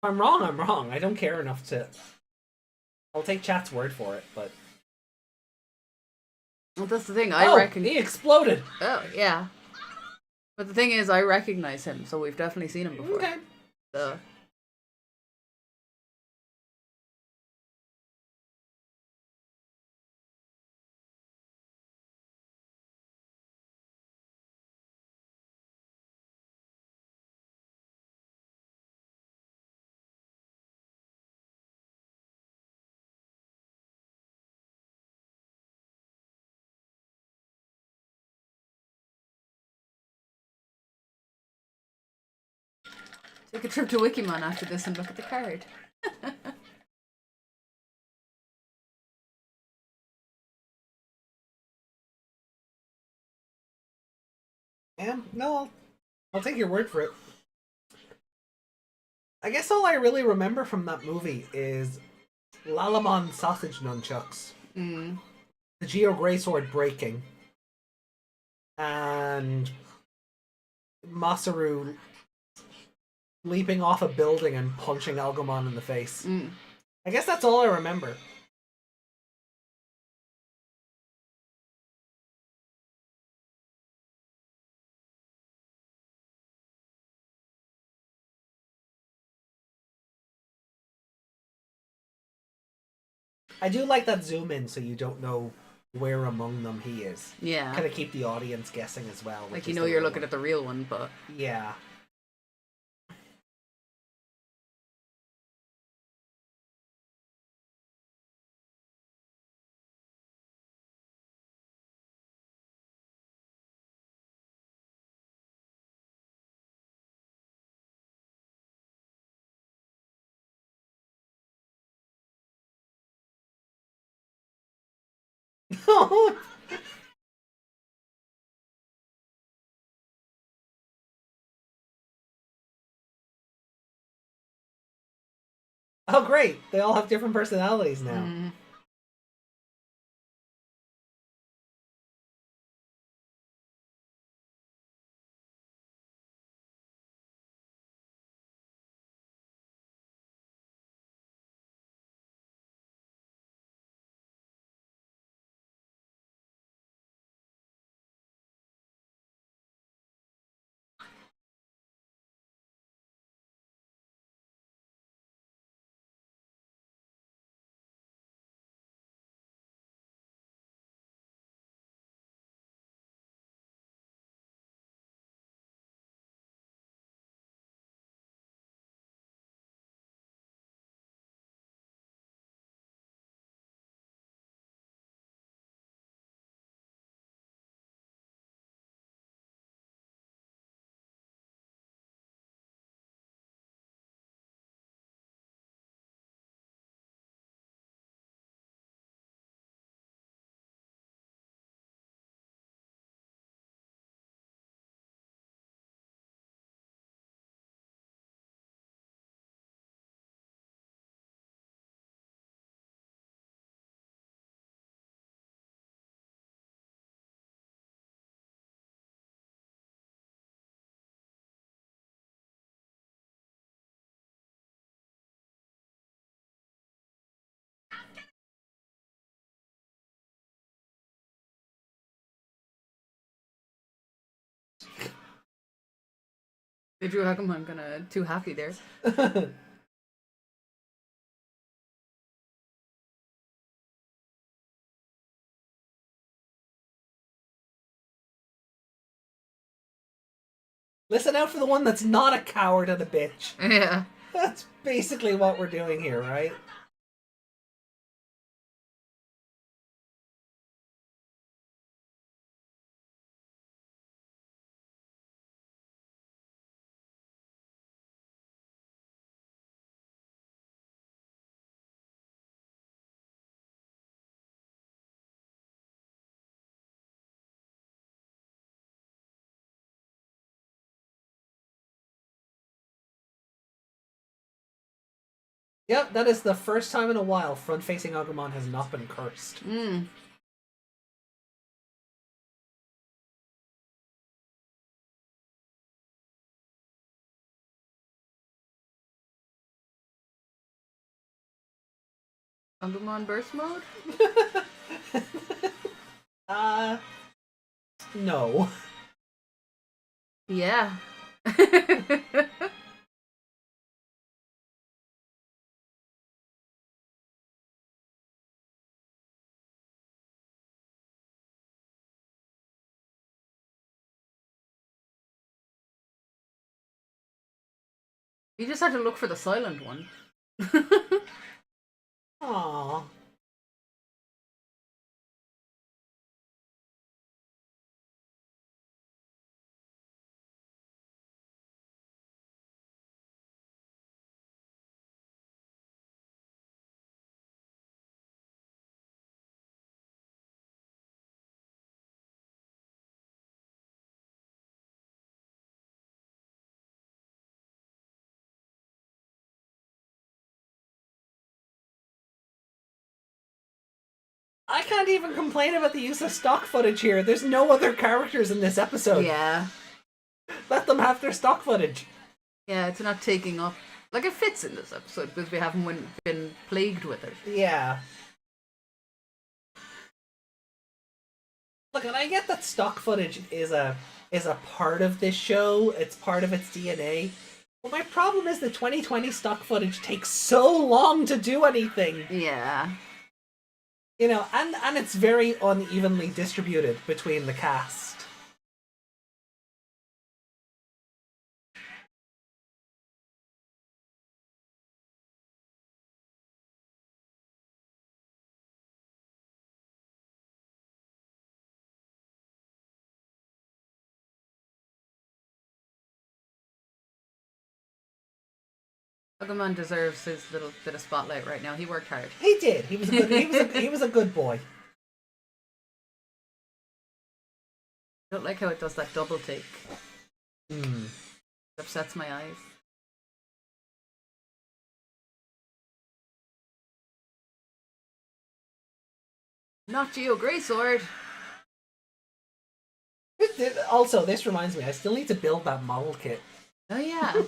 If I'm wrong, I'm wrong. I don't care enough to... I'll take chat's word for it, but... Well, that's the thing. I reckon. He exploded! Oh, yeah. But the thing is, I recognize him, so we've definitely seen him before. Okay. So. Take a trip to Wikimon after this and look at the card. No, I'll take your word for it. I guess all I really remember from that movie is Lalamon sausage nunchucks, the Geo Greysword breaking, and Masaru leaping off a building and punching Algomon in the face. I guess that's all I remember. I do like that zoom in so you don't know where among them he is. Yeah. Kind of keep the audience guessing as well. Like, you know you're looking at the real one, but... Yeah. Oh, great. They all have different personalities now. They drew Agumon kind of too happy there. Listen out for the one that's not a coward and a bitch. Yeah. That's basically what we're doing here, right? Yep, that is the first time in a while front-facing Agumon has not been cursed. Mm. Agumon burst mode? No. Yeah. You just had to look for the silent one. Aww. I can't even complain about the use of stock footage here. There's no other characters in this episode. Yeah. Let them have their stock footage. Yeah, it's not taking up. Like, it fits in this episode because we haven't been plagued with it. Yeah. Look, and I get that stock footage is a part of this show. It's part of its DNA. But my problem is the 2020 stock footage takes so long to do anything. Yeah. You know, and it's very unevenly distributed between the cast. Agumon deserves his little bit of spotlight right now. He worked hard. He did. He was a good, he was a good boy. I don't like how it does that double take. Hmm. It upsets my eyes. Not Geo Greysword. Also, this reminds me, I still need to build that model kit. Oh yeah.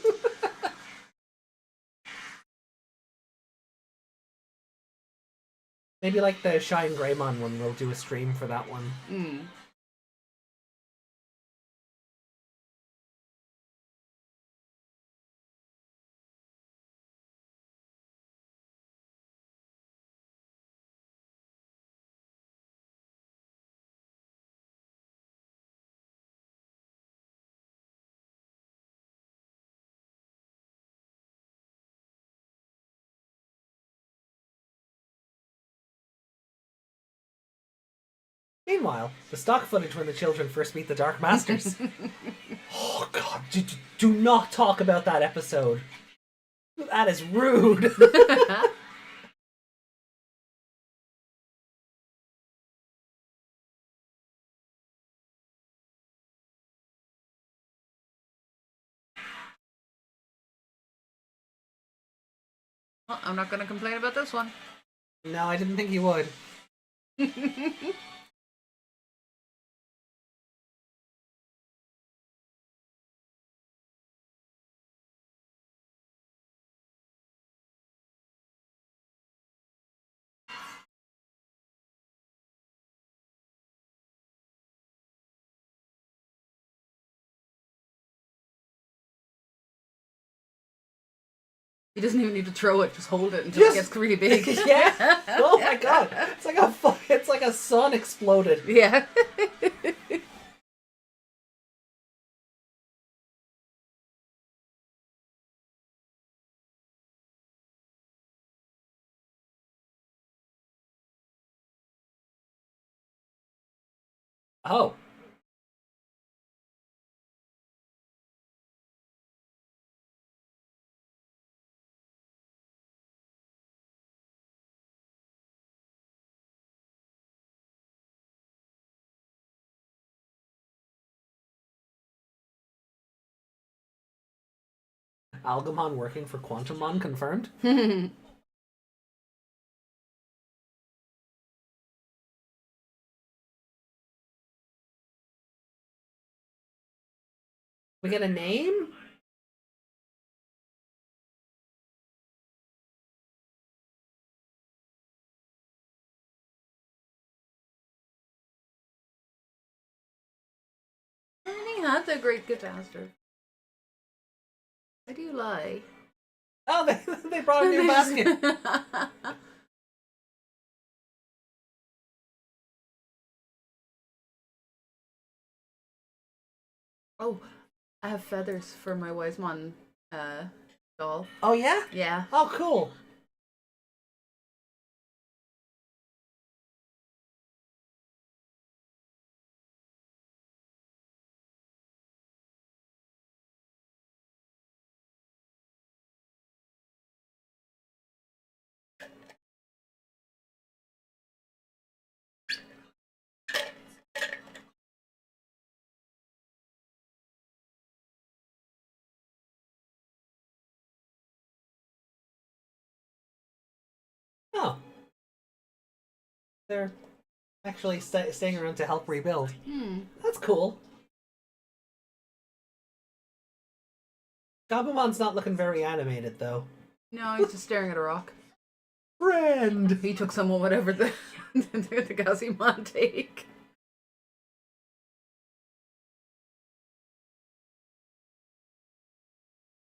Maybe like the Shine Greymon one, we'll do a stream for that one. Mm. Meanwhile, the stock footage when the children first meet the Dark Masters. Oh god, do not talk about that episode. That is rude. Well, I'm not going to complain about this one. No, I didn't think you would. He doesn't even need to throw it; just hold it until it gets really big. Yeah. Oh my god! It's like a sun exploded. Yeah. Oh. Algomon working for Quantumon confirmed? We get a name? And he had the great catastrophe. Why do you lie? Oh, they brought a new basket. Oh, I have feathers for my Wisemon doll. Oh, yeah? Yeah. Oh, cool. Oh. They're actually staying around to help rebuild. That's cool. Gabumon's not looking very animated, though. No, he's just staring at a rock. Friend! He took someone whatever the Gazimon take.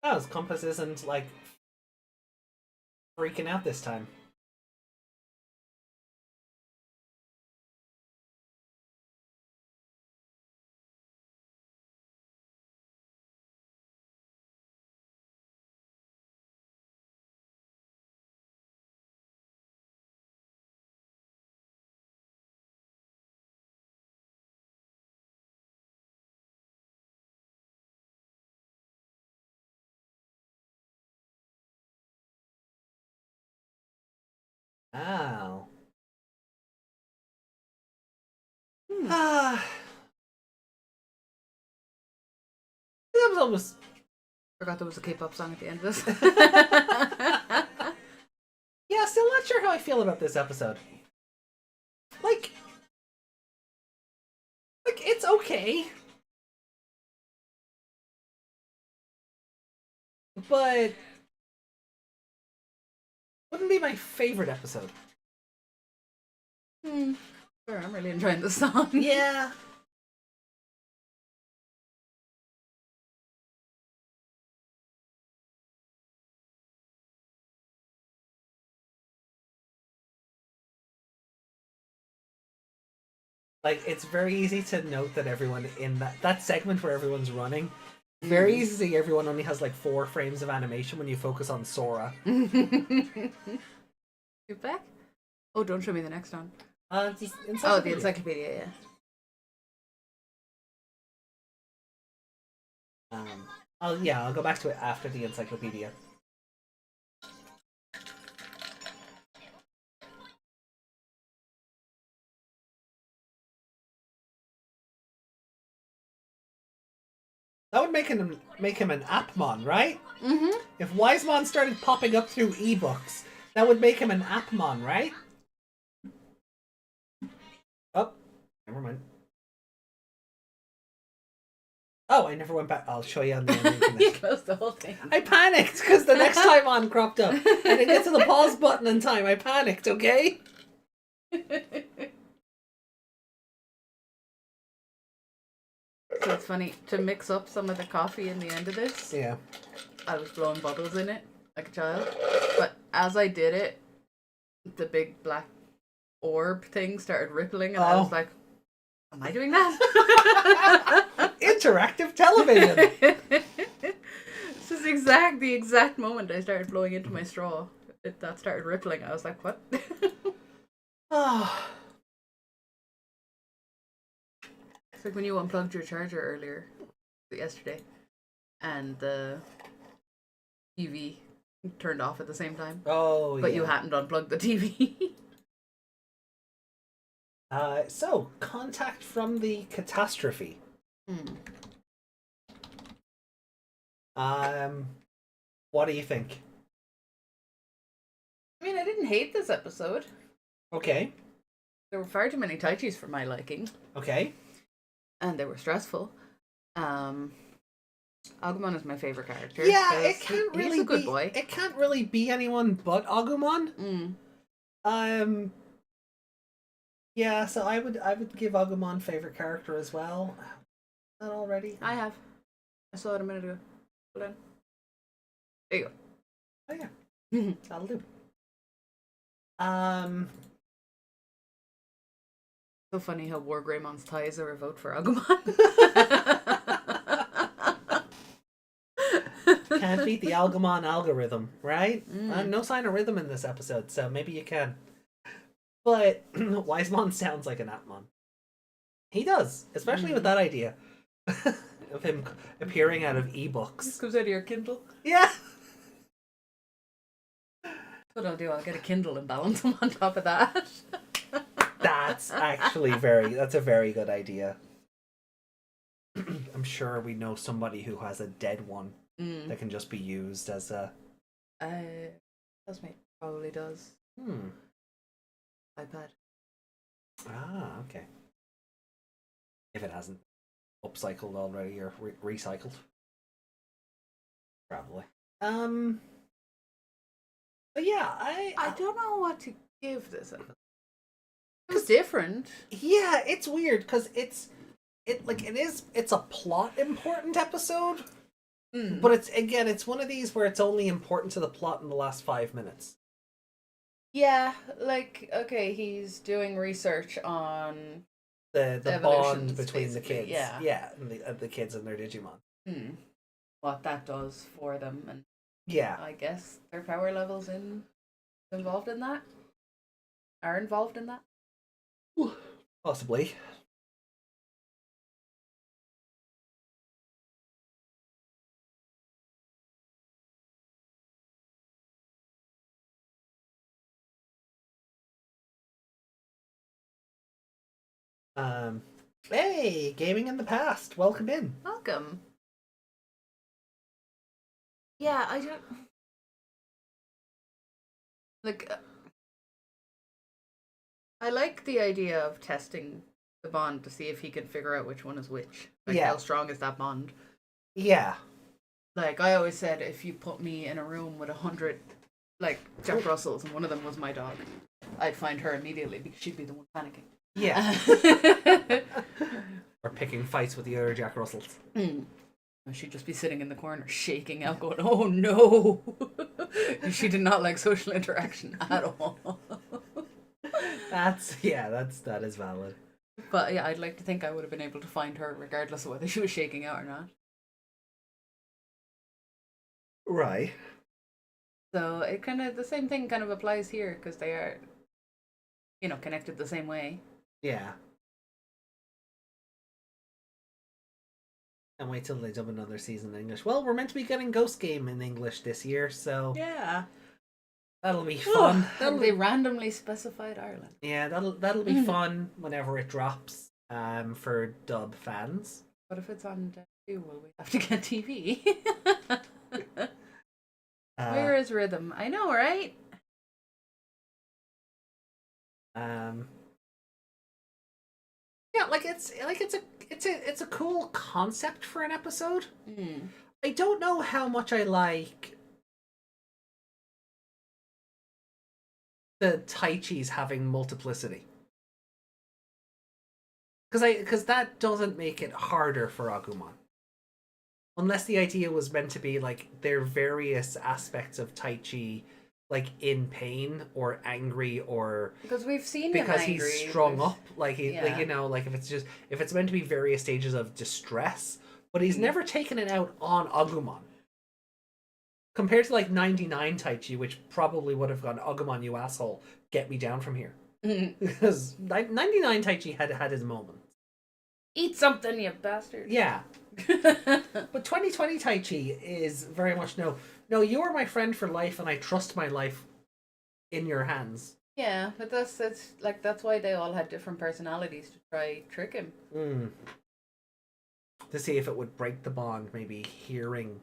Oh, his compass isn't, like, freaking out this time. Oh. Ah. This episode was... Forgot there was a K-pop song at the end of this. Yeah, still not sure how I feel about this episode. Like, it's okay. But wouldn't be my favorite episode. Sure, I'm really enjoying the song. Yeah. Like, it's very easy to note that everyone in that segment where everyone's running, very easy to see everyone only has like 4 frames of animation when you focus on Sora. You back? Oh, don't show me the next one. The The encyclopedia, yeah. I'll go back to it after the encyclopedia. That would make him an Appmon, right? Mm-hmm. If Wisemon started popping up through ebooks, that would make him an Appmon, right? Oh, never mind. Oh, I never went back. I'll show you on the ending. You closed the whole thing. I panicked because the next time on cropped up. I didn't get to the pause button in time. I panicked, okay? So it's funny, to mix up some of the coffee in the end of this, Yeah. I was blowing bubbles in it. like a child. But as I did it, the big black orb thing started rippling, and I was like, am I doing that? Interactive television! This is the exact moment I started blowing into my straw. That started rippling. I was like, what? Oh. It's like when you unplugged your charger yesterday, and the TV turned off at the same time. Oh, But you hadn't unplugged the TV. So, contact from the catastrophe. What do you think? I mean, I didn't hate this episode. Okay. There were far too many Taichis for my liking. Okay. And they were stressful. Agumon is my favorite character. Yeah, it can't really he's a good be, boy. It can't really be anyone but Agumon. Yeah, so I would give Agumon favorite character as well. Not already? I have. I saw it a minute ago. Hold on. There you go. Oh yeah. That'll do. So funny how War Greymon's ties are a vote for Agumon. Can't beat the Algomon algorithm, right? No sign of rhythm in this episode, so maybe you can. But Wisemon sounds like an Atmon. He does, especially with that idea of him appearing out of ebooks. This comes out of your Kindle. Yeah. That's what I'll do. I'll get a Kindle and balance them on top of that. That's actually that's a very good idea. I'm sure we know somebody who has a dead one that can just be used as a... Housemate probably does. iPad. Ah, okay. If it hasn't upcycled already or recycled. Probably. But yeah, I don't know what to give this episode. It was different. Yeah, it's weird because it's a plot important episode, but it's one of these where it's only important to the plot in the last 5 minutes. Yeah, like, okay, he's doing research on the bond evolutions, between the basically, kids, yeah, and the kids and their Digimon. What that does for them, and yeah, I guess their power levels involved in that. Possibly. Hey, gaming in the past. Welcome in. Welcome. Yeah, I don't like. I like the idea of testing the bond to see if he can figure out which one is which. Like, how strong is that bond? Yeah. Like, I always said, if you put me in a room with 100, like, Jack Russells, and one of them was my dog, I'd find her immediately because she'd be the one panicking. Yeah. Or picking fights with the other Jack Russells. She'd just be sitting in the corner, shaking out, going, "Oh no!" She did not like social interaction at all. That is valid. But yeah, I'd like to think I would have been able to find her regardless of whether she was shaking out or not. Right. So it the same thing kind of applies here because they are, connected the same way. Yeah. And wait till they dub another season in English. Well, we're meant to be getting Ghost Game in English this year, so yeah, that'll be fun. They randomly specified Ireland. Yeah, that'll be fun whenever it drops. For dub fans. But if it's on too, will we have to get TV? Where is Rhythm? I know, right? Yeah, it's a cool concept for an episode. I don't know how much I like the Taichis having multiplicity. Because that doesn't make it harder for Agumon. Unless the idea was meant to be like there are various aspects of Taichi, like in pain or angry or Because we've seen because him angry. he's strung We've- up, like he, like Yeah. like if it's meant to be various stages of distress, but he's Mhm. never taken it out on Agumon. Compared to like 99 Taichi, which probably would have gone, Agumon, you asshole, get me down from here. Because 99 Taichi had his moment. Eat something, you bastard. Yeah. But 2020 Taichi is very much no, you are my friend for life and I trust my life in your hands. Yeah, but that's why they all had different personalities to try trick him. To see if it would break the bond, maybe hearing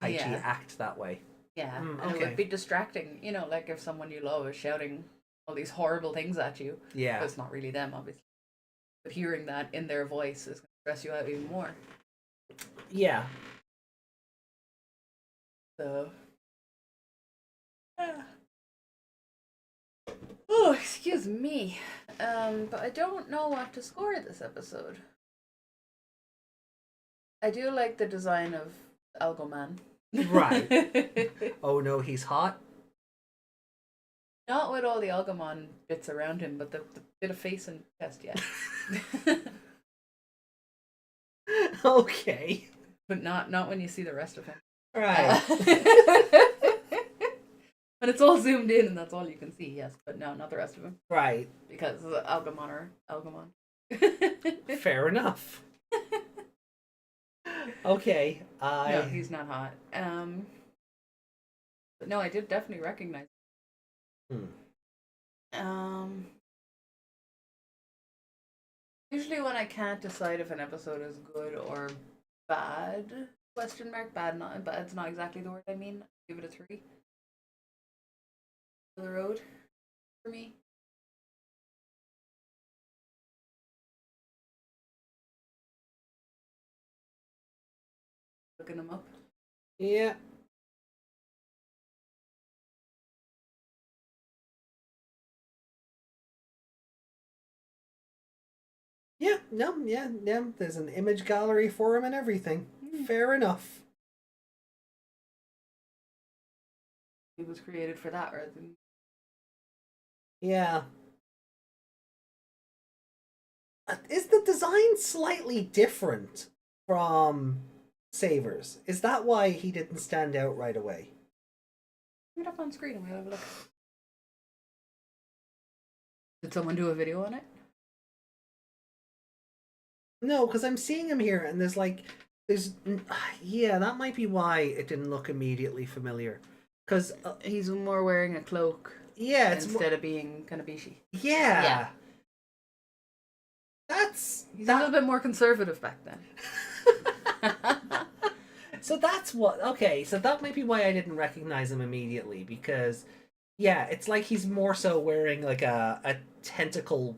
Taichi Yeah. act that way. Yeah, and okay. it would be distracting. You know, like if someone you love is shouting all these horrible things at you. Yeah. But it's not really them, obviously. But hearing that in their voice is going to stress you out even more. Yeah. So. Oh, excuse me. But I don't know what to score this episode. I do like the design of Algomon. Right. Oh no, he's hot. Not with all the Algomon bits around him, but the bit of face and chest, yeah. Okay. But not when you see the rest of him. Right. When it's all zoomed in and that's all you can see, yes. But no, not the rest of him. Right. Because the Algomon are Algomon. Fair enough. Okay. No, he's not hot. But no, I did definitely recognize usually when I can't decide if an episode is good or bad, bad's not exactly the word I mean. Give it a 3. For the road for me. Looking them up. Yeah. Yeah, no, yeah. There's an image gallery for him and everything. Fair enough. It was created for that rather than. Yeah. Is the design slightly different from Savers? Is that why he didn't stand out right away? Put it up on screen and we'll have a look. Did someone do a video on it? No, because I'm seeing him here, and yeah, that might be why it didn't look immediately familiar. Because He's more wearing a cloak yeah, instead of being kind of bishy. Yeah. Yeah. He's a little bit more conservative back then. So that's what. Okay, so that might be why I didn't recognize him immediately, because yeah, it's like he's more so wearing like a tentacle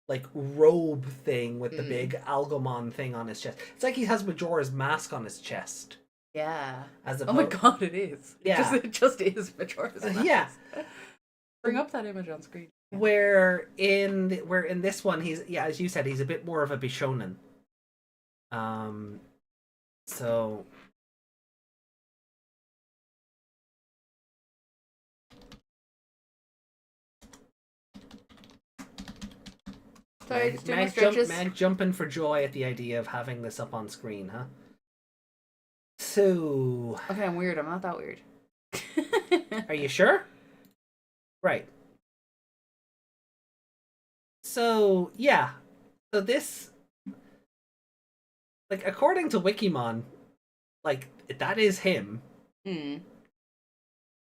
like robe thing with the big Algomon thing on his chest. It's like he has Majora's mask on his chest. Yeah. As Oh my god, it is. Yeah. It just is Majora's Mask. Yeah. Bring up that image on screen. Where in this one he's, yeah, as you said, he's a bit more of a Bishonen. So Sorry, just doing stretches. Mag jumping for joy at the idea of having this up on screen, huh? So Okay, I'm weird. I'm not that weird. are you sure? Right. So yeah. So this, like, according to Wikimon, like, that is him. Hmm.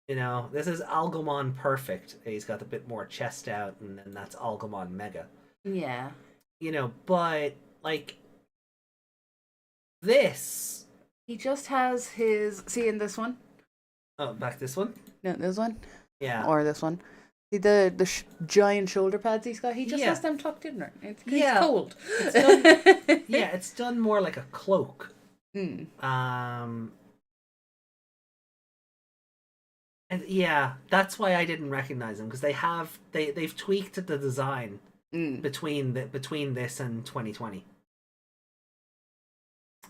You know, this is Algomon perfect. He's got a bit more chest out, and then that's Algomon Mega. Yeah. You know, but like this. He just has his. See in this one? Oh, back this one. No, this one. Yeah. Or this one. See the giant shoulder pads he's got. He just has them tucked in there. It's cold. It's done, yeah, it's done more like a cloak. Hmm. And yeah, that's why I didn't recognize him, because they've tweaked the design between this and 2020.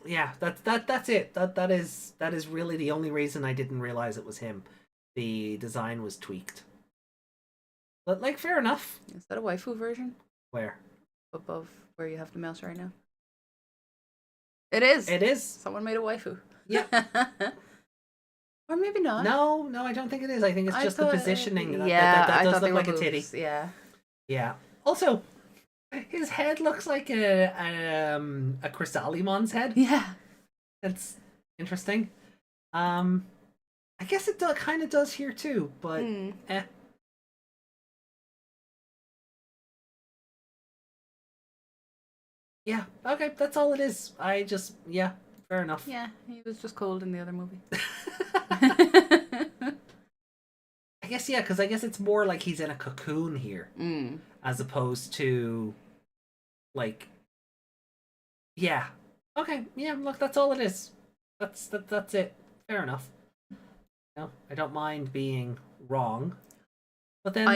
yeah, that's it. That is really the only reason I didn't realize it was him. The design was tweaked. But like, fair enough. Is that a waifu version? Where? Above where you have the mouse right now. It is. It is. Someone made a waifu. Yeah. Or maybe not. No, I don't think it is. I think it's just the positioning. Yeah, that I does thought look they like were a titty. boobs, yeah. Yeah. Also, his head looks like a Chrysalimon's head. Yeah. That's interesting. I guess it kind of does here too, but eh. Yeah. Okay, that's all it is. Yeah, fair enough. Yeah, he was just cold in the other movie. I guess, yeah, because I guess it's more like he's in a cocoon here, as opposed to, like, yeah. Okay, yeah, look, that's all it is. That's it. Fair enough. No, I don't mind being wrong. But then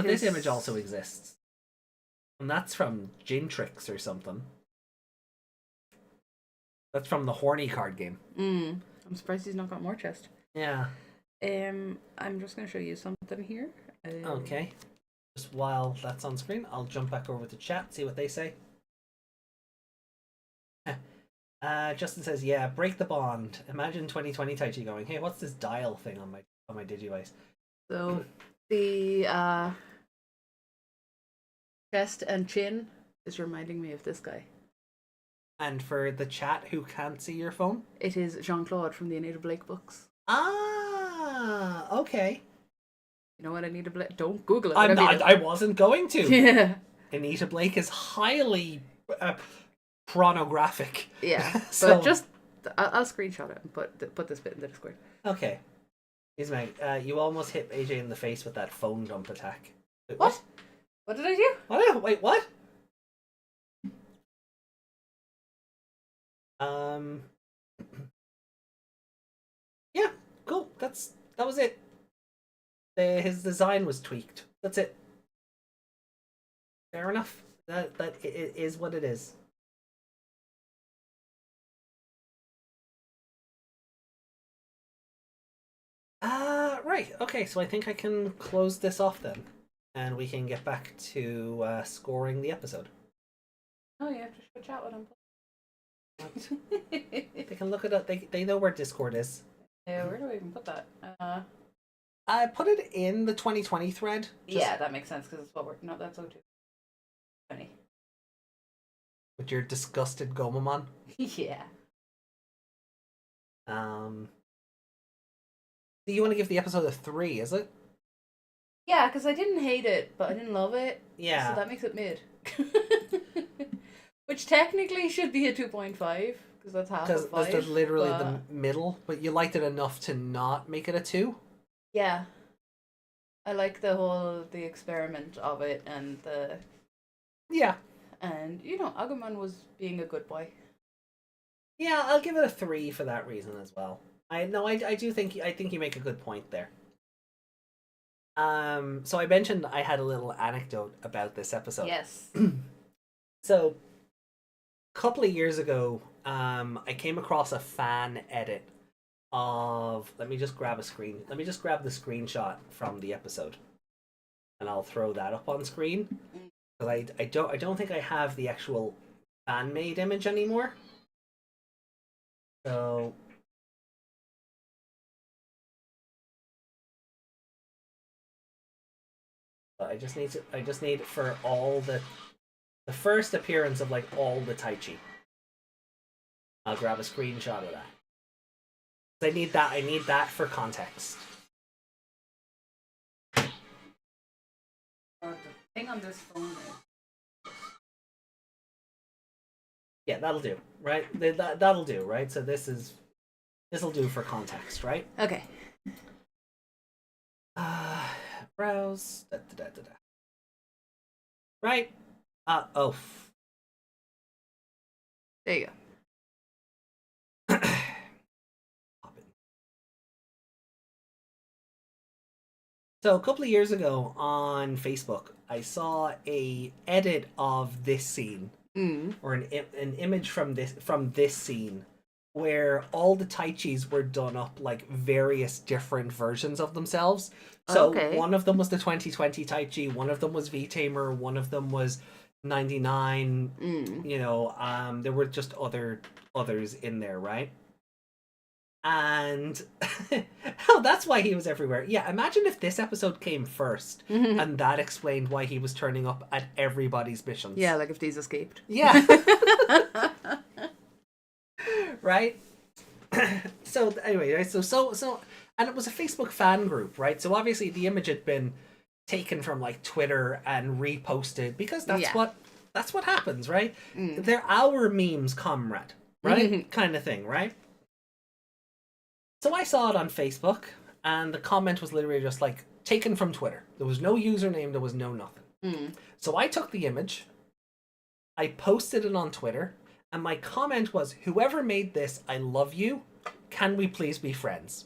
this image also exists. And that's from Gintrix or something. That's from the Horny card game. I'm surprised he's not got more chest. Yeah. I'm just going to show you something here. Okay. Just while that's on screen, I'll jump back over to chat, see what they say. Justin says, yeah, break the bond. Imagine 2020 Taichi going, hey, what's this dial thing on my Digivice? So, the chest and chin is reminding me of this guy. And for the chat who can't see your phone? It is Jean-Claude from the Anita Blake books. Ah, okay. You know what Anita Blake? Don't Google it. I wasn't going to. Yeah. Anita Blake is highly pornographic. Yeah, So- but just I'll screenshot it and put this bit in the Discord. Okay. Here's Meg. You almost hit AJ in the face with that phone dump attack. Wait, What? What did I do? What? Wait, what? Yeah, cool. That was it. His design was tweaked. That's it. Fair enough. That it is what it is. Right. Okay, so I think I can close this off then, and we can get back to scoring the episode. Oh, you have to show chat what I'm playing. They can look it up. They know where Discord is. Yeah, where do I even put that? I put it in the 2020 thread. Yeah, that makes sense because it's what we're. No, that's O2. Funny. With your disgusted Gomamon. Yeah. Do you want to give the episode a 3, is it? Yeah, because I didn't hate it, but I didn't love it. Yeah. So that makes it mid. Which technically should be a 2.5, because that's half of 5. Because that's literally but... the middle, but you liked it enough to not make it a 2? Yeah. I like the experiment of it and the... Yeah. And, Agumon was being a good boy. Yeah, I'll give it a 3 for that reason as well. I think you make a good point there. So I mentioned I had a little anecdote about this episode. Yes. So, a couple of years ago, I came across a fan edit of. Let me just grab the screenshot from the episode, and I'll throw that up on screen. Because I don't think I have the actual fan made image anymore. So. I just need for all the first appearance of like all the Taichi. I'll grab a screenshot of that. I need that for context. The thing on this phone is... Yeah, that'll do, right? That'll do, right? So this'll do for context, right? Okay. Browse. Right. Oh. There you go. So a couple of years ago on Facebook, I saw a edit of this scene or an image from this scene where all the Taichis were done up like various different versions of themselves. So Okay. one of them was the 2020 Taichi, one of them was V-Tamer, one of them was 99. You know, there were just others in there, right? And oh, that's why he was everywhere. Yeah, imagine if this episode came first and that explained why he was turning up at everybody's missions. Yeah, like if these escaped. Yeah. Right? So anyway, right? So and it was a Facebook fan group, right? So obviously the image had been taken from like Twitter and reposted because that's what happens, right? They're our memes, comrade, right? Kind of thing, right? So I saw it on Facebook, and the comment was literally just like taken from Twitter. There was no username, there was no nothing. So I took the image, I posted it on Twitter, and my comment was, whoever made this, I love you. Can we please be friends?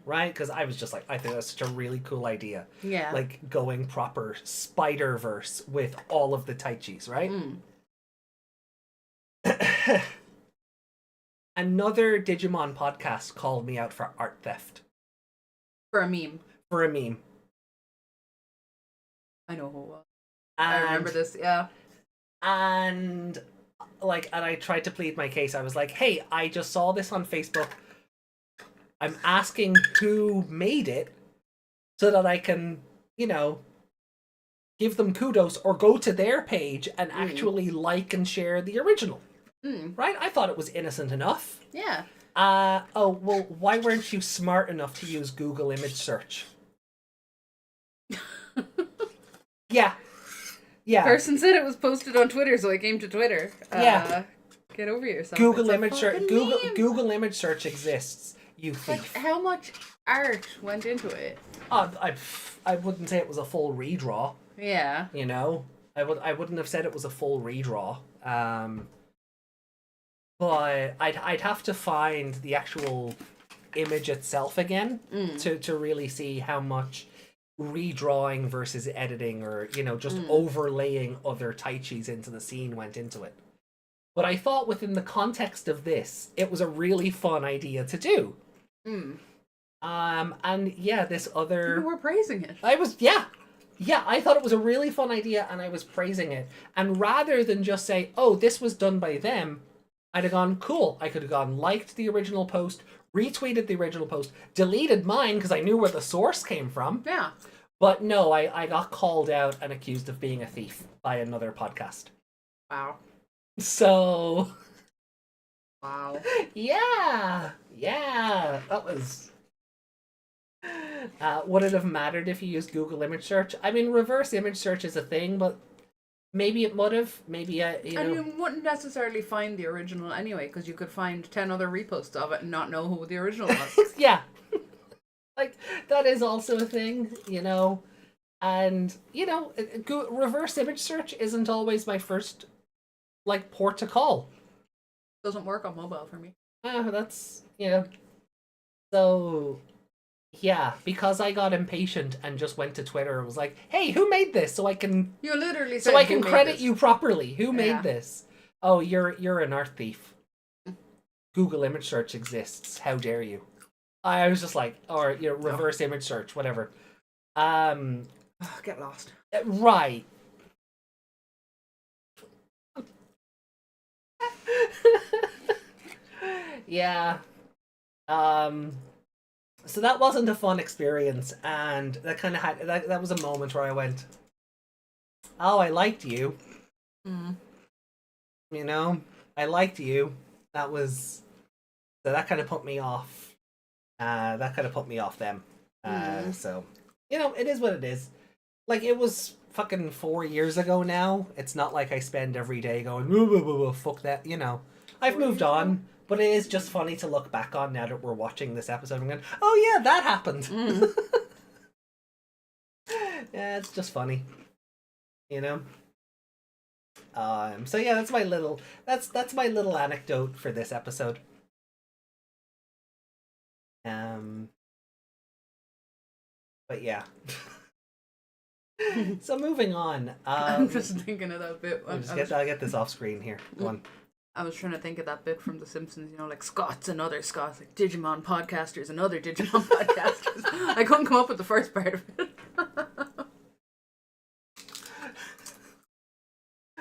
Right? Because I was just like, I think that's such a really cool idea. Yeah. Like going proper Spider-Verse with all of the Taichis, right? Another Digimon podcast called me out for art theft. For a meme. For a meme. I know who it was. And, I remember this, yeah. And I tried to plead my case. I was like, hey, I just saw this on Facebook. I'm asking who made it so that I can, you know, give them kudos or go to their page and actually like and share the original. Right? I thought it was innocent enough. Yeah. Oh, well, why weren't you smart enough to use Google image search? Yeah. Yeah. Person said it was posted on Twitter, so I came to Twitter. Yeah. Get over yourself. Google It's a image search. fucking Google meme. Google image search exists. You Like, thief. how much art went into it? I wouldn't say it was a full redraw. Yeah. You know, I wouldn't have said it was a full redraw. But I'd have to find the actual image itself again to really see how much redrawing versus editing or, you know, just overlaying other Taichis into the scene went into it. But I thought within the context of this, it was a really fun idea to do. And yeah, this other... You were praising it. Yeah, I thought it was a really fun idea and I was praising it. And rather than just say, oh, this was done by them, I'd have gone, cool. I could have gone, liked the original post, retweeted the original post, deleted mine because I knew where the source came from. Yeah. But no, I got called out and accused of being a thief by another podcast. Wow. So... Wow. Yeah, that was... would it have mattered if you used Google image search? I mean, reverse image search is a thing, but maybe it would have. Maybe, you know... And you wouldn't necessarily find the original anyway, because you could find 10 other reposts of it and not know who the original was. Yeah. Like, that is also a thing, you know? And, you know, reverse image search isn't always my first, like, port to call. Doesn't work on mobile for me. That's, you know... So... Yeah, because I got impatient and just went to Twitter and was like, "Hey, who made this?" So I can You literally said so I who can made credit this. you properly. Who made Yeah. this? Oh, you're an art thief. Google image search exists. How dare you? I was just like, or you know, reverse image search, whatever. Get lost. Right. Yeah. So that wasn't a fun experience, and that kind of had that was a moment where I went, "Oh, I liked you." You know, I liked you. That was so that kind of put me off. That kind of put me off them. So you know, it is what it is. Like it was fucking 4 years ago now. It's not like I spend every day going, "Woo, woo, woo, woo, fuck that." You know, I've moved on. But it is just funny to look back on now that we're watching this episode and going, oh yeah, that happened. Yeah, it's just funny. You know? So yeah, that's my little anecdote for this episode. But yeah. So moving on. I'm just thinking of that bit. I'll get this off screen here. Go on. I was trying to think of that bit from The Simpsons, like Scots and other Scots, like Digimon podcasters and other Digimon podcasters. I couldn't come up with the first part of it.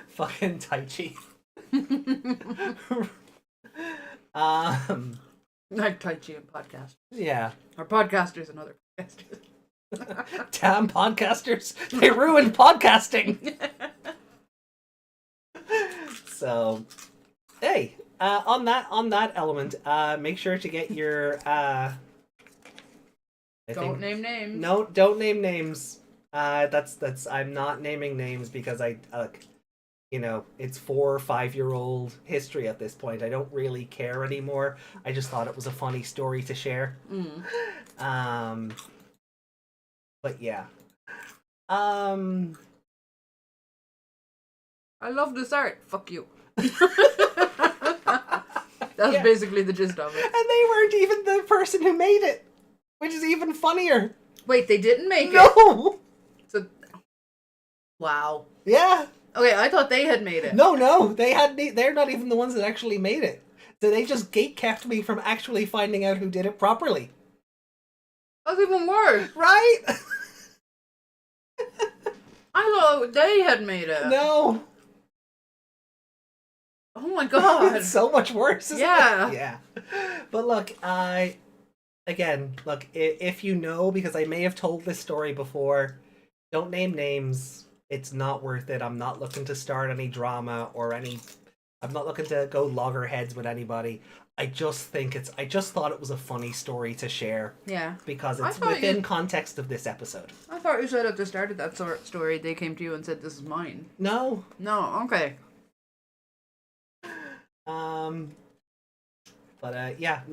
Fucking Taichi. Like Taichi and podcast. Yeah. Or podcasters and other podcasters. Damn podcasters. They ruined podcasting. So, hey, on that element, make sure to get your Don't name names. No, don't name names. That's I'm not naming names because it's 4 or 5-year-old history at this point. I don't really care anymore. I just thought it was a funny story to share. But yeah. I love this art. Fuck you. That's basically the gist of it. And they weren't even the person who made it, which is even funnier. Wait, they didn't make it? No. So, wow. Yeah. Okay, I thought they had made it. No, they're not even the ones that actually made it. So they just gatekept me from actually finding out who did it properly. That's even worse. Right? I thought they had made it. No. Oh my god. It's so much worse, isn't Yeah. it? Yeah. But look, if you know, because I may have told this story before, don't name names. It's not worth it. I'm not looking to start any drama I'm not looking to go loggerheads with anybody. I just thought it was a funny story to share. Yeah. Because it's within context of this episode. I thought you said at the start of that story they came to you and said, this is mine. No. No, okay.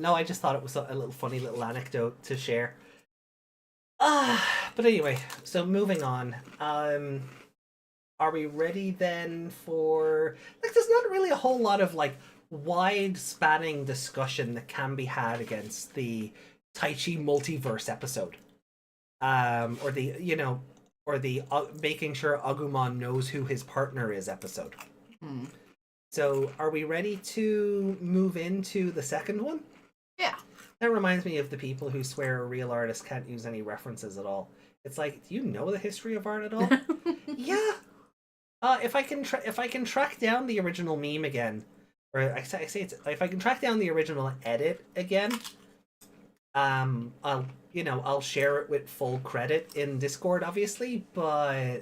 I just thought it was a little funny little anecdote to share. But anyway, so moving on. Are we ready then for there's not really a whole lot of wide spanning discussion that can be had against the Taichi multiverse episode. Or the making sure Agumon knows who his partner is episode. So, are we ready to move into the second one? Yeah. That reminds me of the people who swear a real artist can't use any references at all. It's like, do you know the history of art at all? Yeah. If I can track down the original meme again, or if I can track down the original edit again, I'll share it with full credit in Discord, obviously, but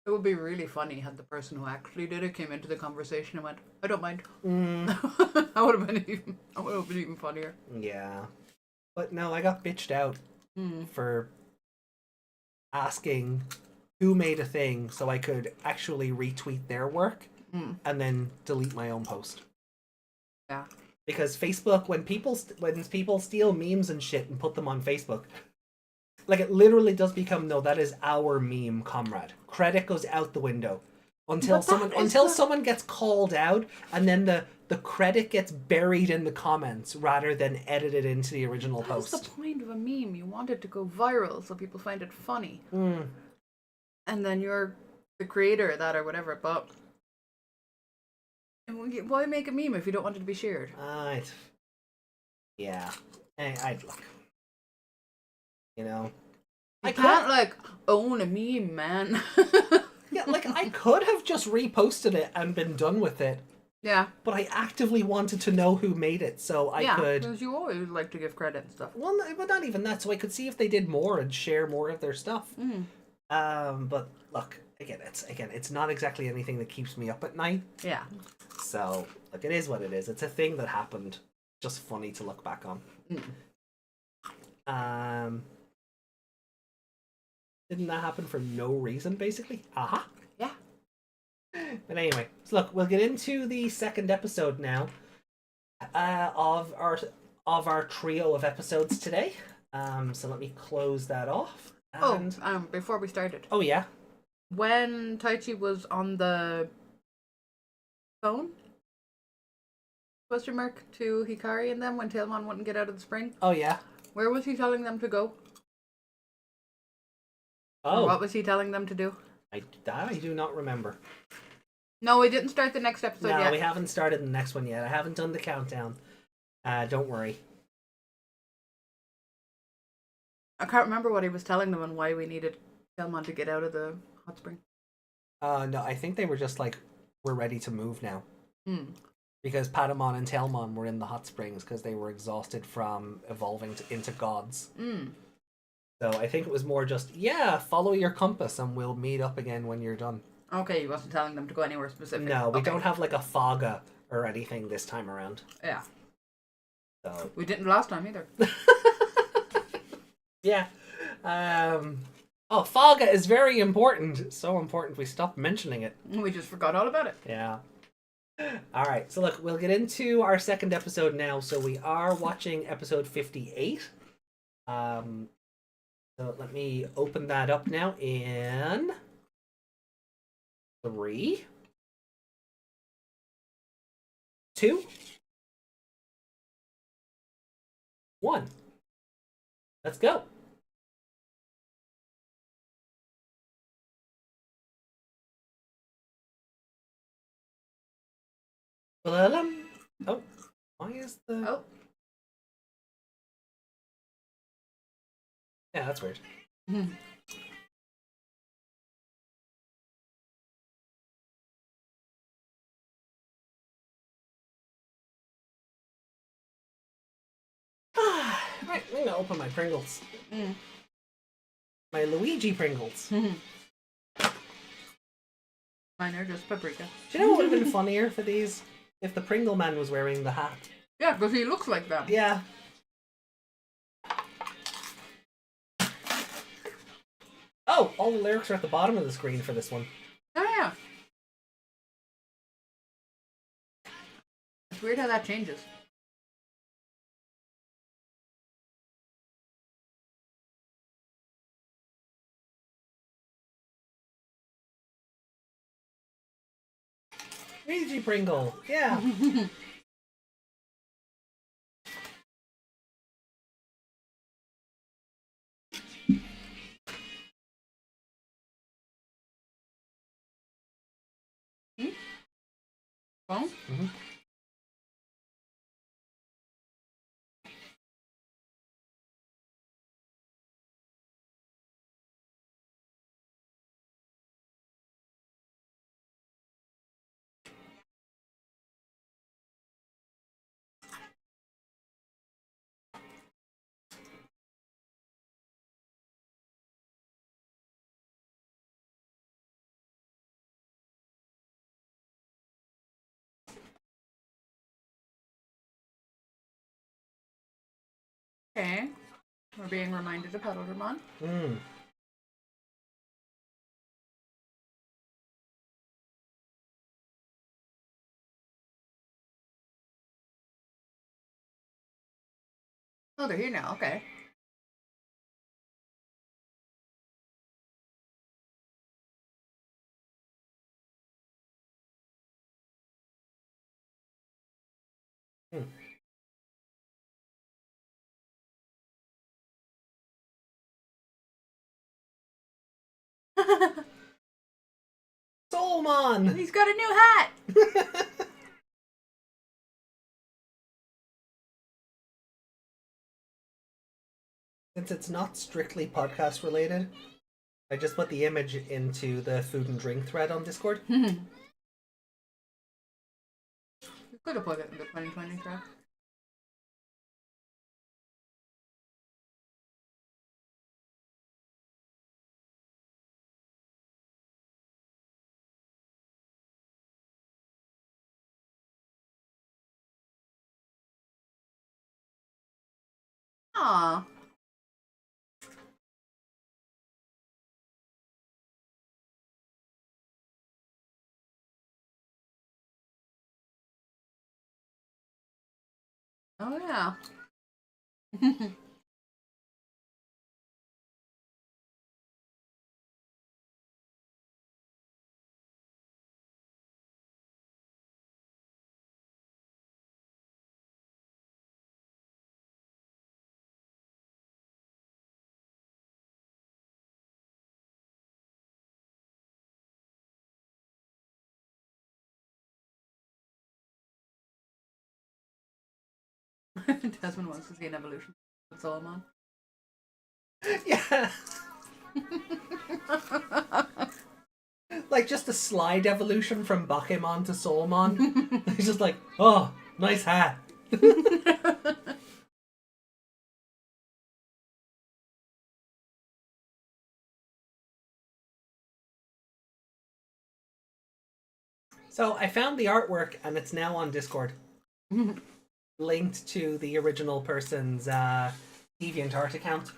it would be really funny had the person who actually did it came into the conversation and went, I don't mind. That would have been even funnier. Yeah. But no, I got bitched out for asking who made a thing so I could actually retweet their work and then delete my own post. Yeah. Because Facebook, when people steal memes and shit and put them on Facebook, it literally does become, no, that is our meme, comrade. Credit goes out the window until someone gets called out, and then the credit gets buried in the comments rather than edited into the original post. That's the point of a meme. You want it to go viral so people find it funny. And then you're the creator of that or whatever, but why make a meme if you don't want it to be shared? Yeah. I'd look. I can't own a meme, man. Yeah, I could have just reposted it and been done with it. Yeah. But I actively wanted to know who made it, so I could. Because you always like to give credit and stuff. Well, but not even that, so I could see if they did more and share more of their stuff. But look, it's not exactly anything that keeps me up at night. Yeah. So, it is what it is. It's a thing that happened. Just funny to look back on. Didn't that happen for no reason, basically? Aha. Yeah. But anyway, so look, we'll get into the second episode now of our trio of episodes today. So let me close that off. And... before we started. Oh, yeah? When Taichi was on the phone, question mark, to Hikari and them when Tailmon wouldn't get out of the spring. Oh, yeah? Where was he telling them to go? Or Oh, what was he telling them to do? I do not remember. No, we didn't start the next episode No, yet. we haven't started the next one yet. I haven't done the countdown. Don't worry. I can't remember what he was telling them and why we needed Delmon to get out of the hot spring. No, I think they were just like, we're ready to move now. Because Patamon and Telmon were in the hot springs because they were exhausted from evolving into gods. So I think it was more just, yeah, follow your compass and we'll meet up again when you're done. Okay, he wasn't telling them to go anywhere specific. No, we Okay. don't have like a Faga or anything this time around. Yeah. So We didn't last time either. yeah. Oh, Faga is very important. So important we stopped mentioning it. We just forgot all about it. Yeah. All right. So look, we'll get into our second episode now. So we are watching episode 58. So let me open that up now in 3, 2, 1. Let's go. Oh, why is the... Oh. Yeah, that's weird. Right, I'm gonna open my Pringles. My Luigi Pringles. Mine are just paprika. Do you know what would have been funnier for these? If the Pringle Man was wearing the hat. Yeah, because he looks like that. Yeah. Oh, all the lyrics are at the bottom of the screen for this one. Oh, yeah. It's weird how that changes. Luigi Pringle, yeah. Phone? Okay. We're being reminded of Agumon. Oh, they're here now. Okay. Soulmon! He's got a new hat! Since it's not strictly podcast related, I just put the image into the food and drink thread on Discord. You could have put it in the 2020 track. Aww. Oh, yeah. Desmond wants to see an evolution with Solomon. Yeah. Like just a slide evolution from Bakemon to Solomon. He's just like, oh, nice hat. So I found the artwork and it's now on Discord. Linked to the original person's DeviantArt account.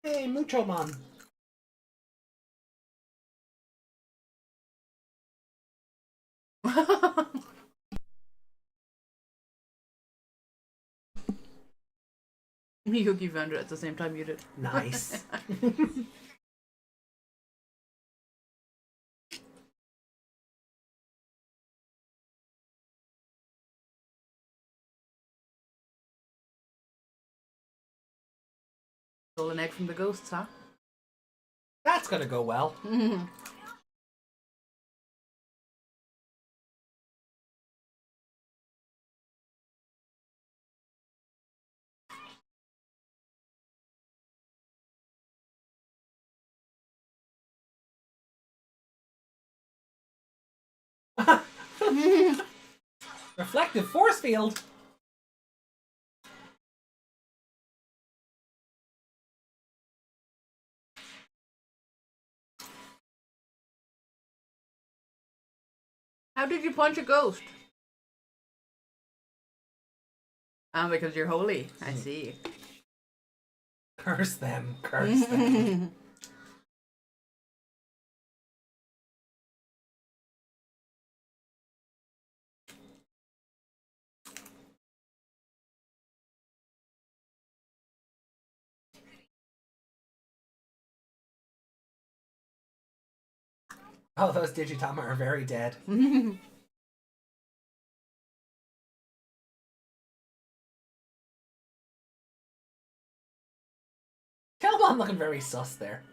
Hey, Muchomon. Yuki found it at the same time you did. Nice. Stole an egg from the ghosts, huh? That's gonna go well. Reflective force field. How did you punch a ghost? Because you're holy. I see. Curse them. Curse them. Oh, those Digitama are very dead. Calmon looking very sus there.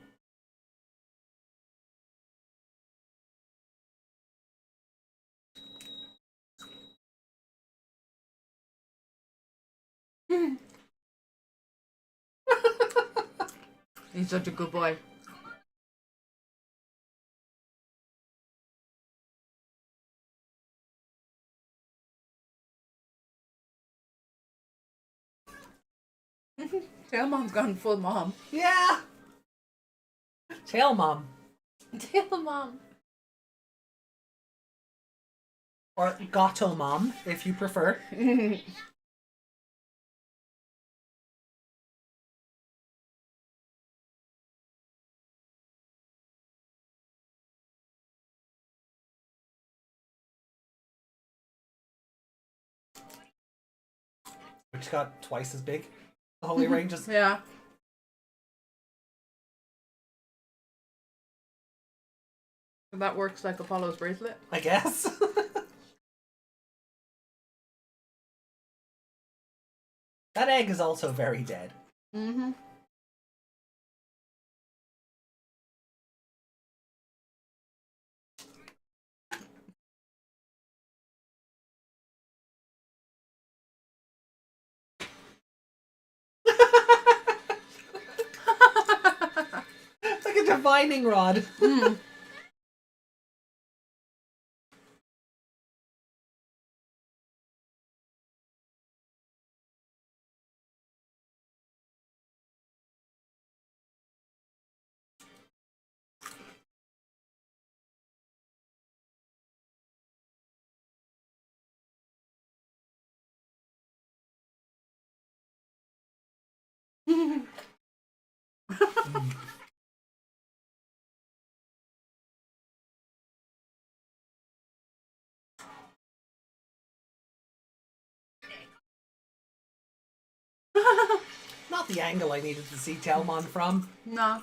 He's such a good boy. Tailmon's gone full mom. Yeah! Tail Mom. Tail mom. Or Gato Mom, if you prefer. Which got twice as big. The Holy Ranges. Yeah. That works like Apollo's bracelet. I guess. That egg is also very dead. Mm-hmm. It's like a divining rod. Mm. not the angle I needed to see Telmon from. No.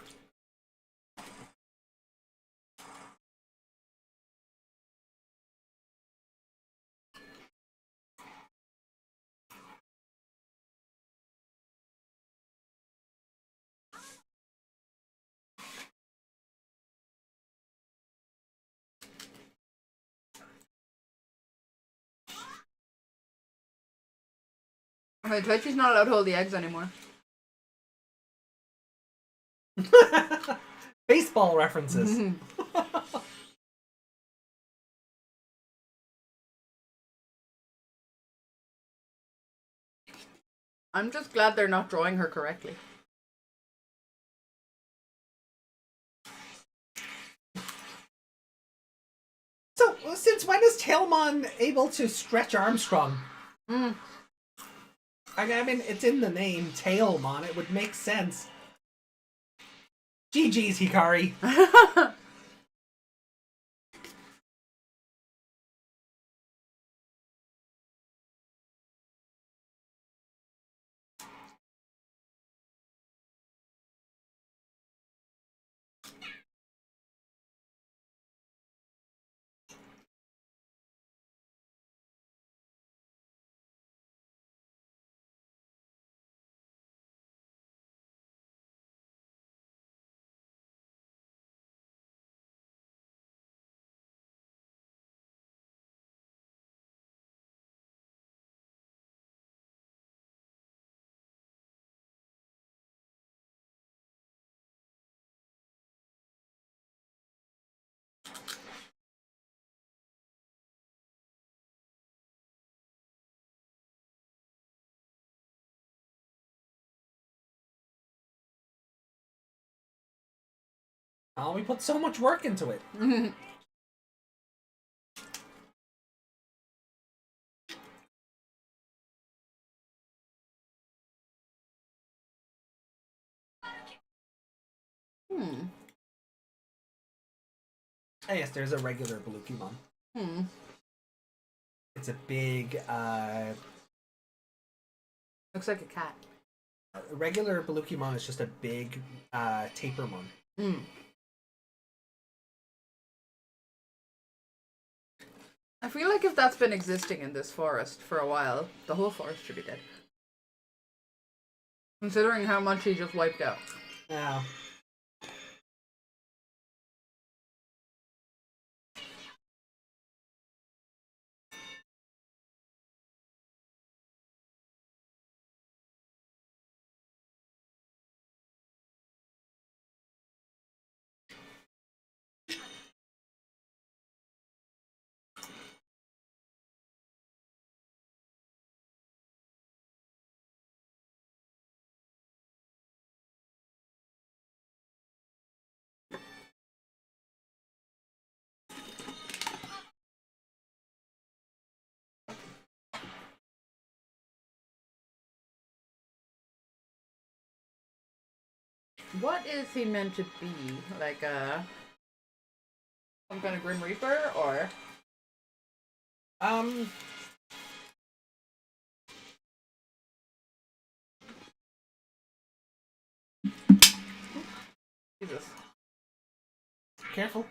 Okay, Taichi's not allowed to hold the eggs anymore. Baseball references. I'm just glad they're not drawing her correctly. So, since when is Telmon able to stretch Armstrong? I mean, it's in the name, Tailmon. It would make sense. GG's, Hikari. Oh, we put so much work into it. Oh, yes, there's a regular Baluchimon. It's a big, Looks like a cat. regular Baluchimon is just a big, Tapermon. I feel like if that's been existing in this forest for a while, the whole forest should be dead. Considering how much he just wiped out. Yeah. What is he meant to be? Like some kind of Grim Reaper, or? Jesus. Careful.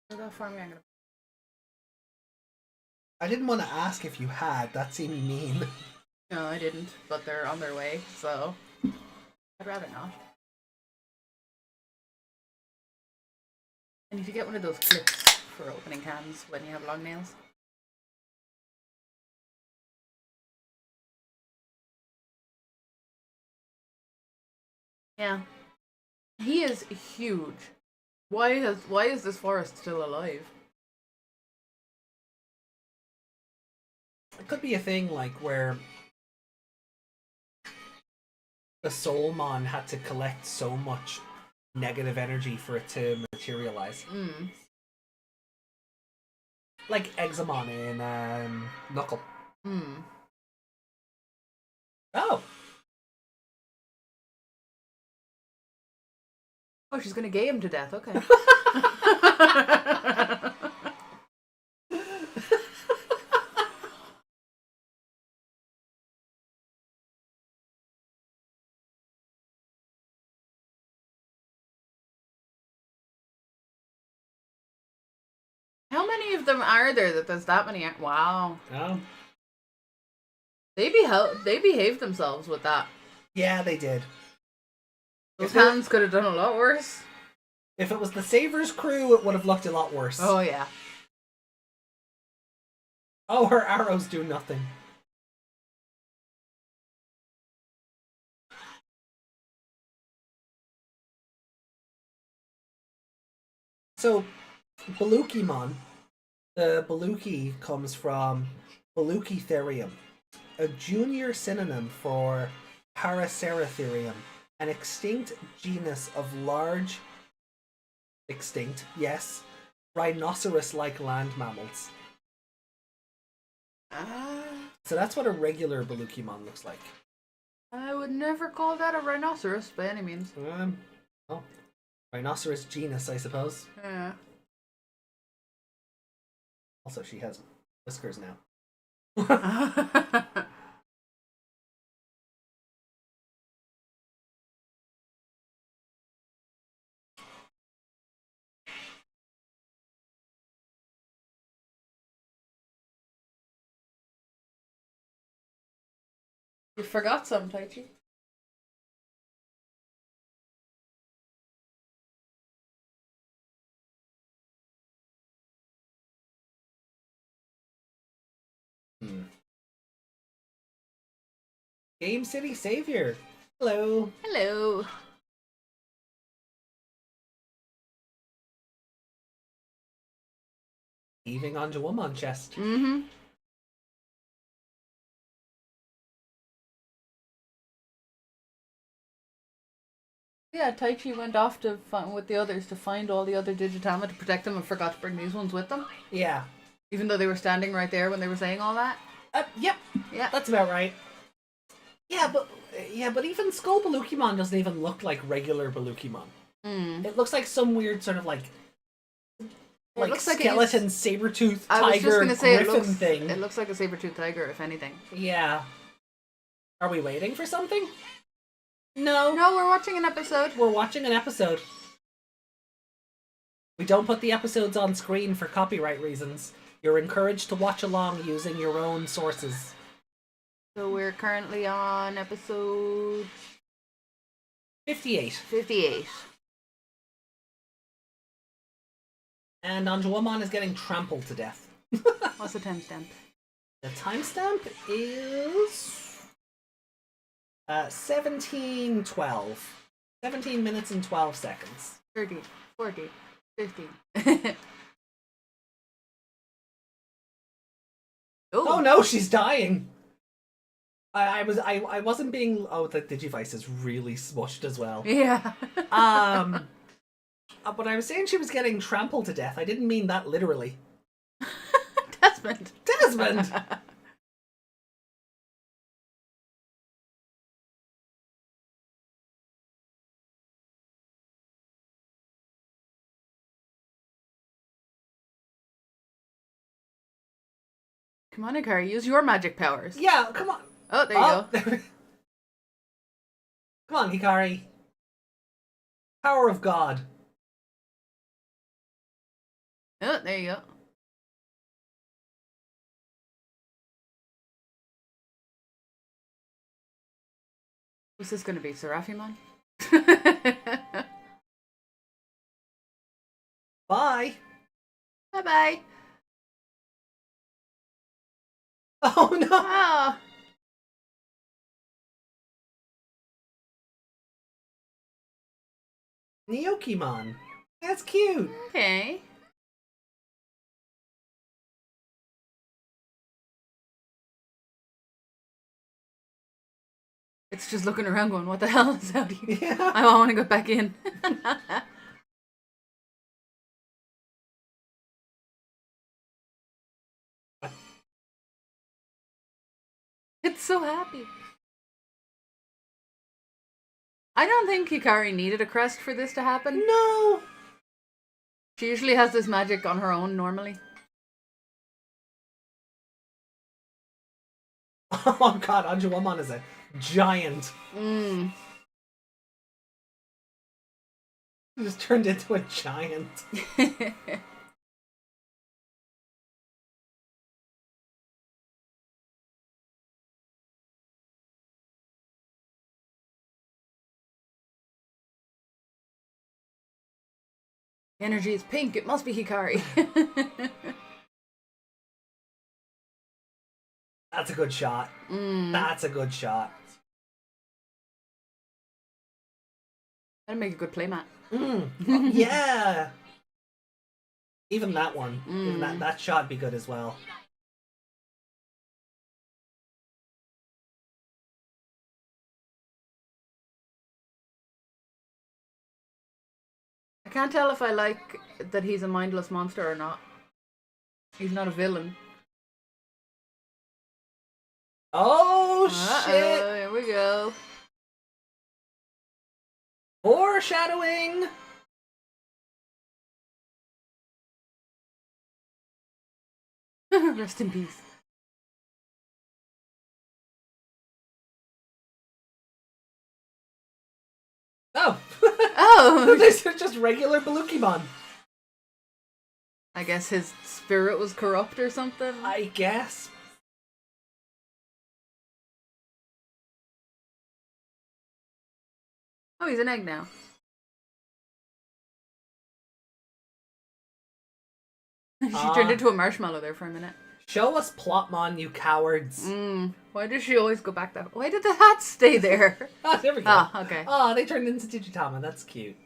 That for me, I'm gonna... I didn't want to ask if you had. That seemed mean. No, I didn't, but they're on their way, so I'd rather not. I need to get one of those clips for opening cans when you have long nails. Yeah. He is huge. Why is this forest still alive? It could be a thing like where the Soulmon had to collect so much negative energy for it to materialize. Like Agumon in Knuckle. Oh! Oh, she's gonna gay him to death. Okay. How many of them are there that there's that many? Wow. Oh. They behaved themselves with that. Yeah, they did. Those hands could have done a lot worse. If it was the Savers crew, it would have looked a lot worse. Oh, yeah. Oh, her arrows do nothing. So, Baluchimon, the Baluchi comes from Baluchitherium, a junior synonym for Paraceratherium, an extinct genus of large, rhinoceros-like land mammals. So that's what a regular Baluchimon looks like. I would never call that a rhinoceros by any means. Oh, rhinoceros genus, I suppose. Yeah. Also, she has whiskers now. You forgot some, Taichi. Game City Savior. Hello. Hello. Heaving onto Agumon chest. Mm-hmm. Yeah, Taichi went off to with the others to find all the other Digitama to protect them and forgot to bring these ones with them. Yeah. Even though they were standing right there when they were saying all that. Yep. Yeah. That's about right. Yeah, but even SkullBaluchimon doesn't even look like regular Baluchimon. It looks like some weird sort of like skeleton, saber-toothed tiger, griffin thing. It looks like a saber-toothed tiger, if anything. Yeah. Are we waiting for something? No. No, we're watching an episode. We're watching an episode. We don't put the episodes on screen for copyright reasons. You're encouraged to watch along using your own sources. So we're currently on episode 58. 58. And Agumon is getting trampled to death. What's the timestamp? The timestamp is 17:12. 17 minutes and 12 seconds. 30, 40, 50. Oh no, she's dying. I wasn't being. Oh, the Digivice is really smushed as well. Yeah. But I was saying she was getting trampled to death. I didn't mean that literally. Desmond. Come on, Hikari, use your magic powers. Yeah, come on. Oh, there you go. Come on, Hikari. Power of God. Oh, there you go. What's this going to be, Seraphimon? Bye. Bye-bye. Oh no. Oh. Neokimon. That's cute. Okay. It's just looking around going, what the hell is out here? Yeah. I want to go back in. It's so happy. I don't think Hikari needed a crest for this to happen. No. She usually has this magic on her own normally. Oh god, Agumon is a giant. Mm. He just turned into a giant. Energy is pink. It must be Hikari. That's a good shot. That's a good shot. That'd make a good playmat. Yeah. Even that one. Even that shot'd be good as well. I can't tell if I like that he's a mindless monster or not. He's not a villain. Oh shit! Here we go. Foreshadowing! Rest in peace. Oh! Oh! These are just regular Baluchimon. I guess his spirit was corrupt or something. I guess. Oh, he's an egg now. She turned into a marshmallow there for a minute. Show us Plotmon, you cowards. Why does she always go back that? Why did the hat stay there? Oh, there we go. Ah, okay. Oh, they turned into Digitama. That's cute.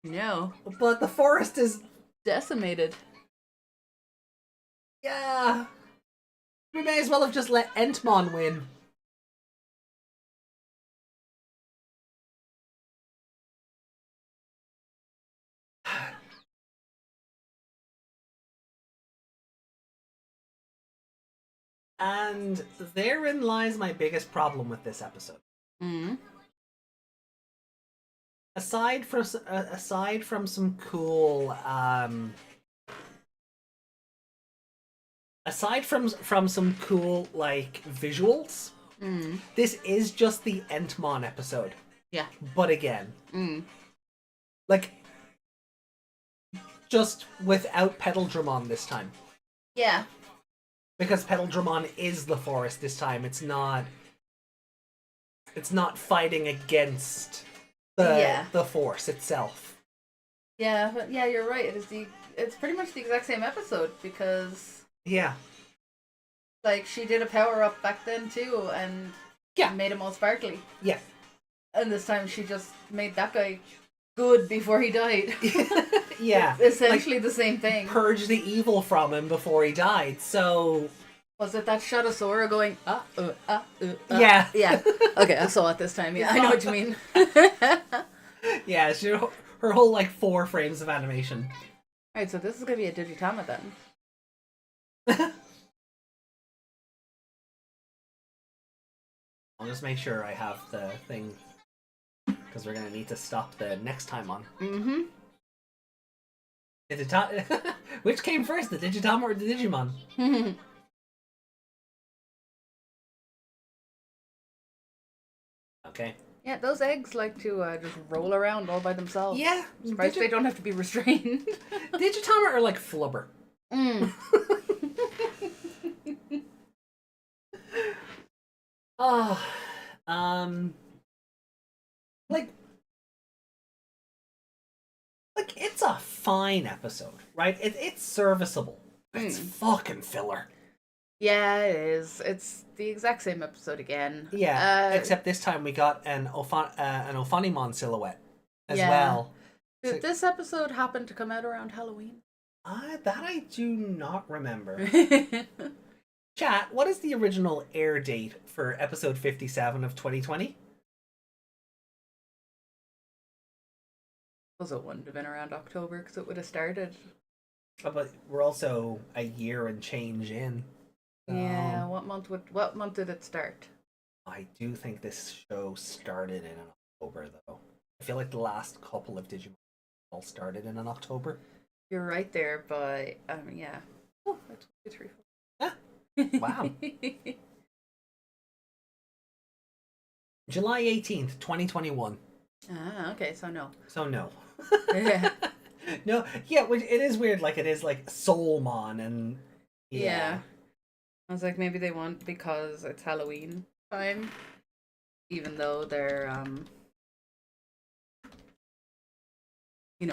No. But the forest is... Decimated. Yeah. We may as well have just let Entmon win. And therein lies my biggest problem with this episode. Aside from some cool, aside from some cool like visuals, this is just the Entmon episode. Yeah. But again, like just without Petal-Dramon this time. Yeah. Because Petal-Dramon is the forest this time. It's not fighting against the force itself. Yeah, but yeah, you're right. It's pretty much the exact same episode because like she did a power up back then too and made him all sparkly. Yeah. And this time she just made that guy good before he died. Yeah. It's essentially the same thing. Purge the evil from him before he died. So was it that shot of Sora going Yeah. Yeah. Okay, I saw it this time. Yeah, I know what you mean. Yeah, her whole like 4 frames of animation. Alright, so this is gonna be a Digitama then. I'll just make sure I have the thing because we're gonna need to stop the next time on. Which came first, the Digitama or the Digimon? Okay. Yeah, those eggs like to just roll around all by themselves. Yeah. Surprised they don't have to be restrained. Digitama are like flubber. Oh, like it's a fine episode, right? It's serviceable. It's fucking filler. Yeah, it is. It's the exact same episode again. Yeah, except this time we got an Ophanimon silhouette as well. Did this episode happen to come out around Halloween? That I do not remember. Chat, what is the original air date for episode 57 of 2020? Well, it wouldn't have been around October because it would have started. Oh, but we're also a year and change in. Yeah, what month did it start? I do think this show started in October, though. I feel like the last couple of Digimon all started in an October. You're right there, but yeah. Oh, that's 2, 3, 4. Ah, wow. July 18th, 2021. Ah, okay, so no. So no. Yeah. No, yeah, which it is weird, like it is like Soulmon and Yeah. I was like, maybe they want because it's Halloween time, even though they're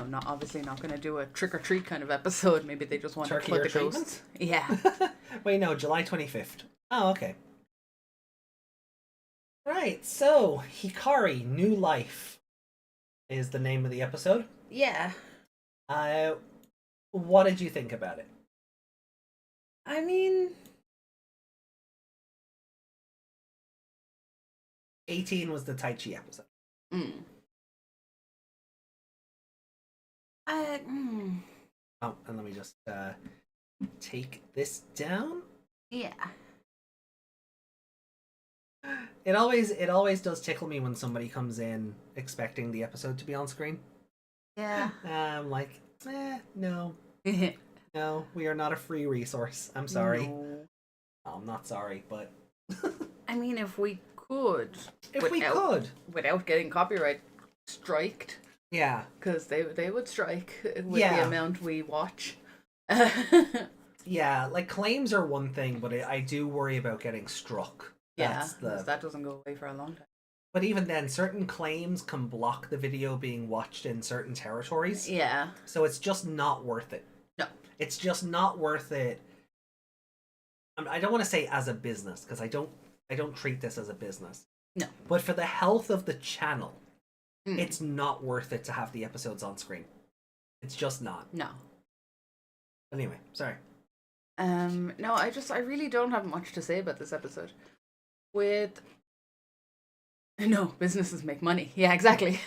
not obviously not going to do a trick or treat kind of episode. Maybe they just want Turkey to or put the treatment? ghosts. Yeah. Wait, no, July 25th. Oh, okay. Right, so Hikari, New Life is the name of the episode. Yeah. What did you think about it? I mean, 18 was the Taichi episode. Oh, and let me just take this down. Yeah. It always does tickle me when somebody comes in expecting the episode to be on screen. Yeah. I'm like, no, no, we are not a free resource. I'm sorry. No. I'm not sorry, but I mean, if we could, without getting copyright striked, yeah, because they would strike with the Yeah. amount we watch. yeah, like claims are one thing, but I do worry about getting struck. Yeah, That's 'cause that doesn't go away for a long time. But even then, certain claims can block the video being watched in certain territories. Yeah. So it's just not worth it. No. It's just not worth it. I don't want to say as a business, because I don't treat this as a business. No. But for the health of the channel, it's not worth it to have the episodes on screen. It's just not. No. Anyway, sorry. No, I really don't have much to say about this episode. No, businesses make money. Yeah, exactly.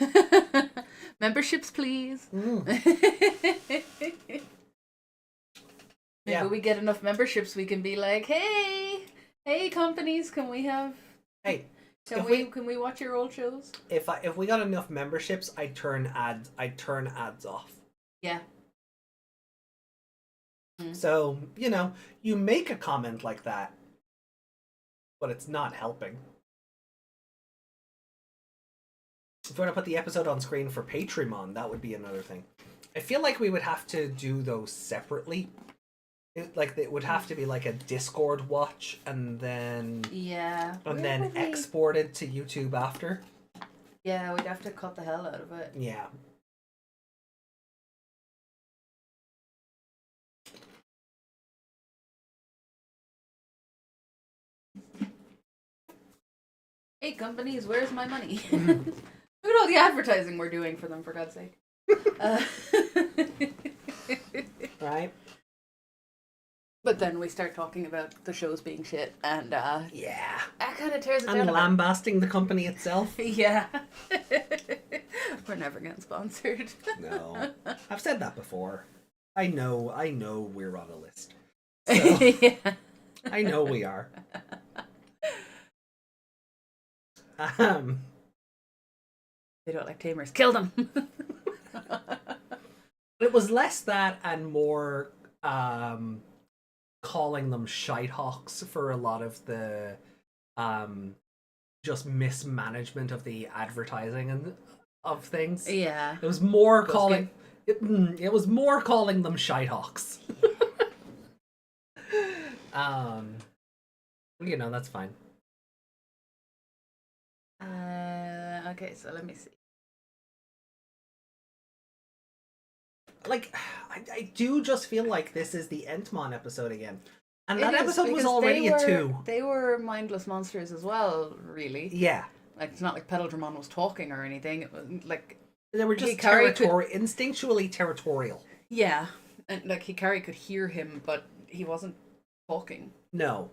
Memberships, please. Maybe Yeah. we get enough memberships, we can be like, hey, companies, can we have? Hey, Can we watch your old shows? if we got enough memberships, I'd turn ads off. Yeah. So, you make a comment like that, but it's not helping. If you want to put the episode on screen for Patreon, that would be another thing. I feel like we would have to do those separately. It would have to be like a Discord watch and then exported to YouTube after. Yeah, we'd have to cut the hell out of it. Yeah. Hey, companies, where's my money? Look at all the advertising we're doing for them, for God's sake. Right? But then we start talking about the shows being shit, and Yeah. that kind of tears it And down. lambasting the company itself. Yeah. We're never getting sponsored. No. I've said that before. I know we're on a list. So, Yeah. I know we are. They don't like tamers. Kill them. It was less that and more calling them shitehawks for a lot of the just mismanagement of the advertising and of things. Yeah. It was more calling it was more calling them shitehawks. That's fine. Okay, so let me see. Like, I do just feel like this is the Entmon episode again. And that It is, episode was because already a 2. They were mindless monsters as well, really. Yeah. Like, it's not like Pedaldramon was talking or anything. It was like... They were just Hikari instinctually territorial. Yeah. And, like, Hikari could hear him, but he wasn't talking. No.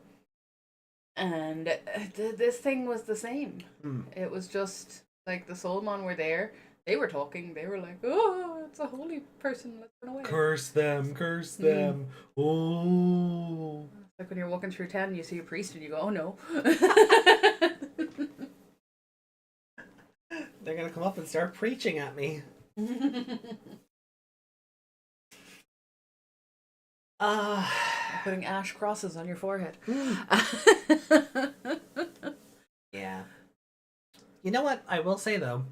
And this thing was the same. Mm. It was just, like, the Soulmon were there. They were talking. They were like, oh, it's a holy person. Let's run away. Curse them. Oh. Like when you're walking through town and you see a priest and you go, oh no. They're gonna come up and start preaching at me. Putting ash crosses on your forehead. Yeah. You know what? I will say though,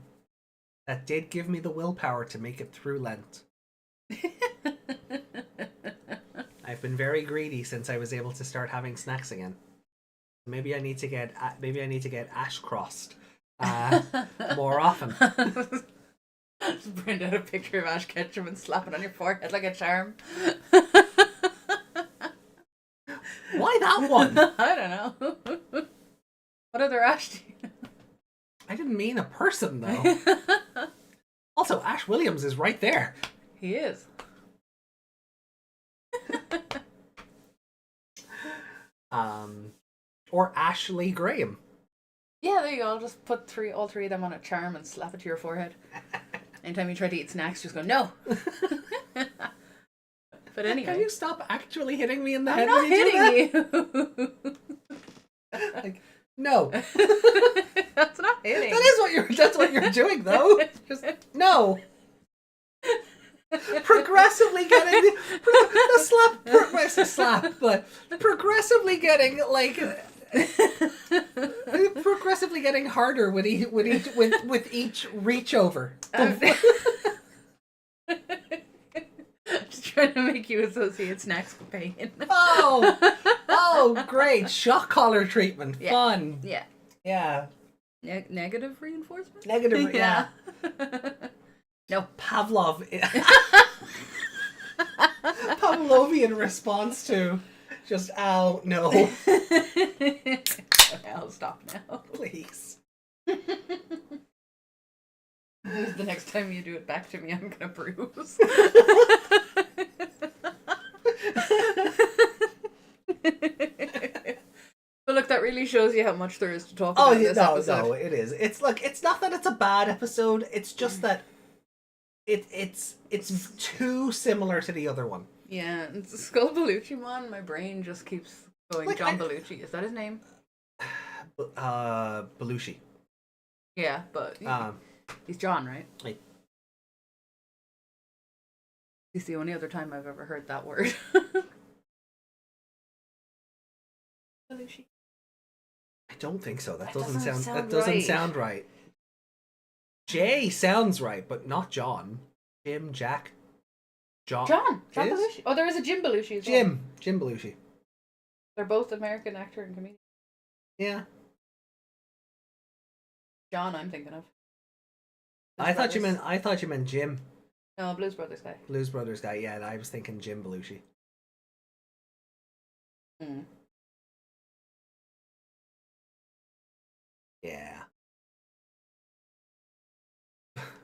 that did give me the willpower to make it through Lent. I've been very greedy since I was able to start having snacks again. Maybe I need to get ash crossed more often. Just print out a picture of Ash Ketchum and slap it on your forehead like a charm. Why that one? I don't know. What other Ash do you... I didn't mean a person though. Also, Ash Williams is right there. He is. Or Ashley Graham. Yeah, there you go. I'll just put all three of them on a charm and slap it to your forehead. Anytime you try to eat snacks, just go, no. But anyway. Can you stop actually hitting me in the head I'm not when you hitting do you. that? Like, no. That's not hitting. That's what you're doing though. Just no. Progressively getting the slap, but progressively getting like progressively getting harder with each reach over. Just trying to make you associate snacks with pain. Oh, great! Shock collar treatment, Yeah. fun. Yeah. Negative reinforcement. Negative, yeah. No. Pavlovian response to just, ow, no. Okay, I'll stop now. Please. The next time you do it back to me, I'm gonna bruise. But look, that really shows you how much there is to talk about in this episode. No, it is. It's not that it's a bad episode, it's just that it's too similar to the other one. Yeah, it's SkullBaluchimon, my brain just keeps going, Like, John Belushi. Is that his name? Belushi. Yeah, but he's John, right? Like, It's the only other time I've ever heard that word. Belushi. I don't think so. That That doesn't doesn't sound right. sound right. Jay sounds right, but not John. Jim, Jack, John. John Is? Belushi. Oh, there is a Jim Belushi as well. Jim Belushi. They're both American actor and comedian. Yeah. John, I'm thinking of. I thought you meant Jim. No, Blues Brothers guy. Blues Brothers guy. Yeah, I was thinking Jim Belushi. Mm. Yeah.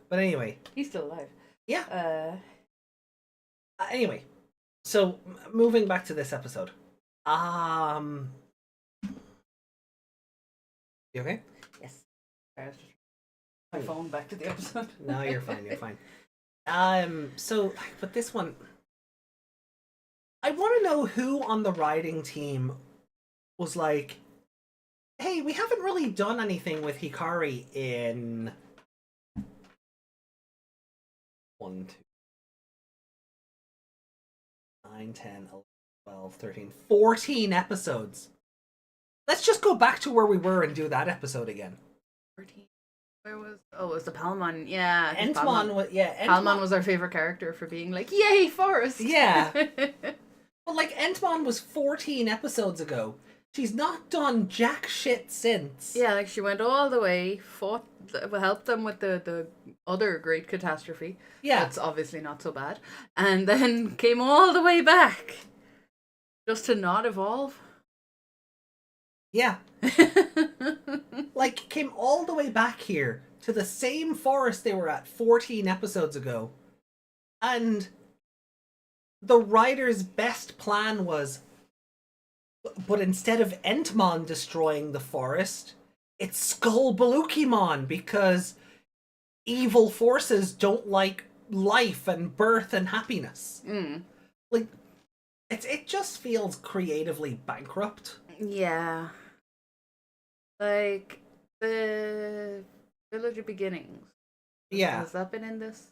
But anyway. He's still alive. Yeah. Anyway, so moving back to this episode. You okay? Yes. I was just my phone back to the episode. No, you're fine. You're fine. So, but this one, I want to know who on the writing team was like, hey, we haven't really done anything with Hikari in 1, 2, 9, 10, 11, 12, 13, 14 episodes. Let's just go back to where we were and do that episode again. 14. Where was... Oh, it was the Palmon. Yeah. Entmon was... Yeah, Palmon was our favorite character for being like, yay, Forest! Yeah. Well, like, Entmon was 14 episodes ago. She's not done jack shit since. Yeah, like she went all the way, helped them with the other great catastrophe. Yeah. That's obviously not so bad. And then came all the way back. Just to not evolve. Yeah. Like, came all the way back here to the same forest they were at 14 episodes ago. And the writer's best plan was, but instead of Entmon destroying the forest, it's SkullBaluchimon, because evil forces don't like life and birth and happiness. Mm. Like, it just feels creatively bankrupt. Yeah. Like, the Village of Beginnings. Yeah. Has that been in this?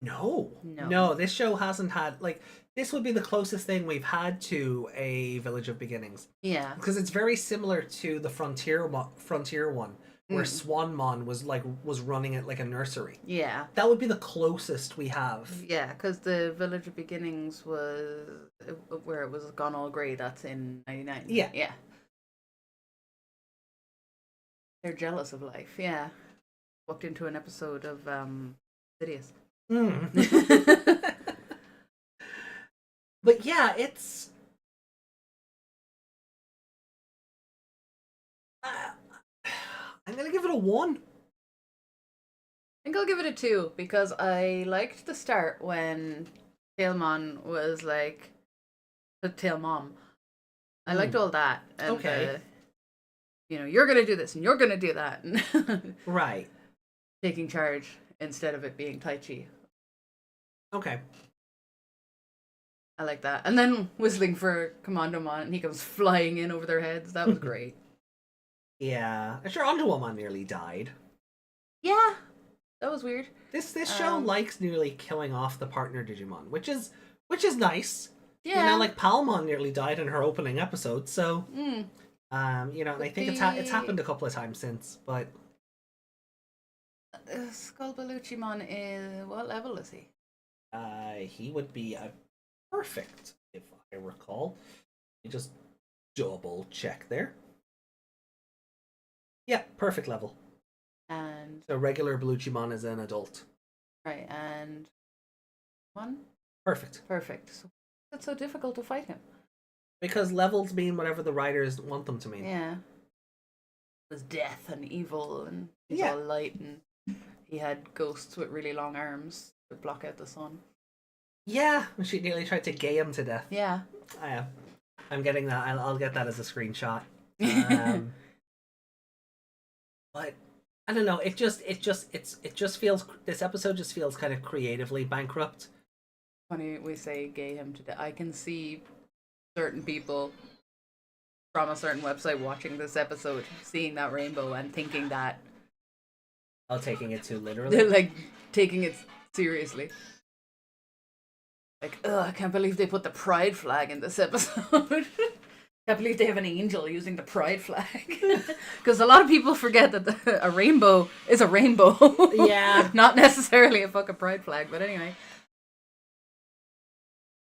No. No. No, this show hasn't had, like, this would be the closest thing we've had to a Village of Beginnings. Yeah. Because it's very similar to the Frontier one, where Swanmon was running it like a nursery. Yeah. That would be the closest we have. Yeah, because the Village of Beginnings was where it was gone all grey. That's in 99. Yeah. Yeah. They're jealous of life. Yeah. Walked into an episode of Sidious. But yeah, it's I'm gonna give it a 1. I think I'll give it a 2 because I liked the start when Tailmon was like Tailmom. I liked all that. And, Okay. You're gonna do this and you're gonna do that. Right. Taking charge instead of it being Tai Chi. Okay. I like that. And then whistling for Commandomon and he comes flying in over their heads. That was great. Yeah. I'm sure Agumon nearly died. Yeah. That was weird. This show likes nearly killing off the partner Digimon, which is nice. Yeah. You know, like Palmon nearly died in her opening episode, so and I think it's happened a couple of times since, but SkullBaluchimon is what level is he? he would be a perfect, if I recall. Let me just double check there. Yeah, perfect level. And So regular Baluchimon is an adult. right, and one? Perfect. Perfect. So it's so difficult to fight him. Because levels mean whatever the writers want them to mean. Yeah. It was death and evil and he's Yeah. all light and he had ghosts with really long arms to block out the sun. Yeah, she nearly tried to gay him to death. Yeah. I'm getting that. I'll get that as a screenshot. But I don't know. It just feels, this episode just feels kind of creatively bankrupt. Funny we say gay him to death. I can see certain people from a certain website watching this episode, seeing that rainbow and thinking that Taking it too literally. they're like taking it seriously. Like, I can't believe they put the pride flag in this episode. Can't believe they have an angel using the pride flag. Because a lot of people forget that a rainbow is a rainbow. Yeah. Not necessarily a fucking pride flag, but anyway.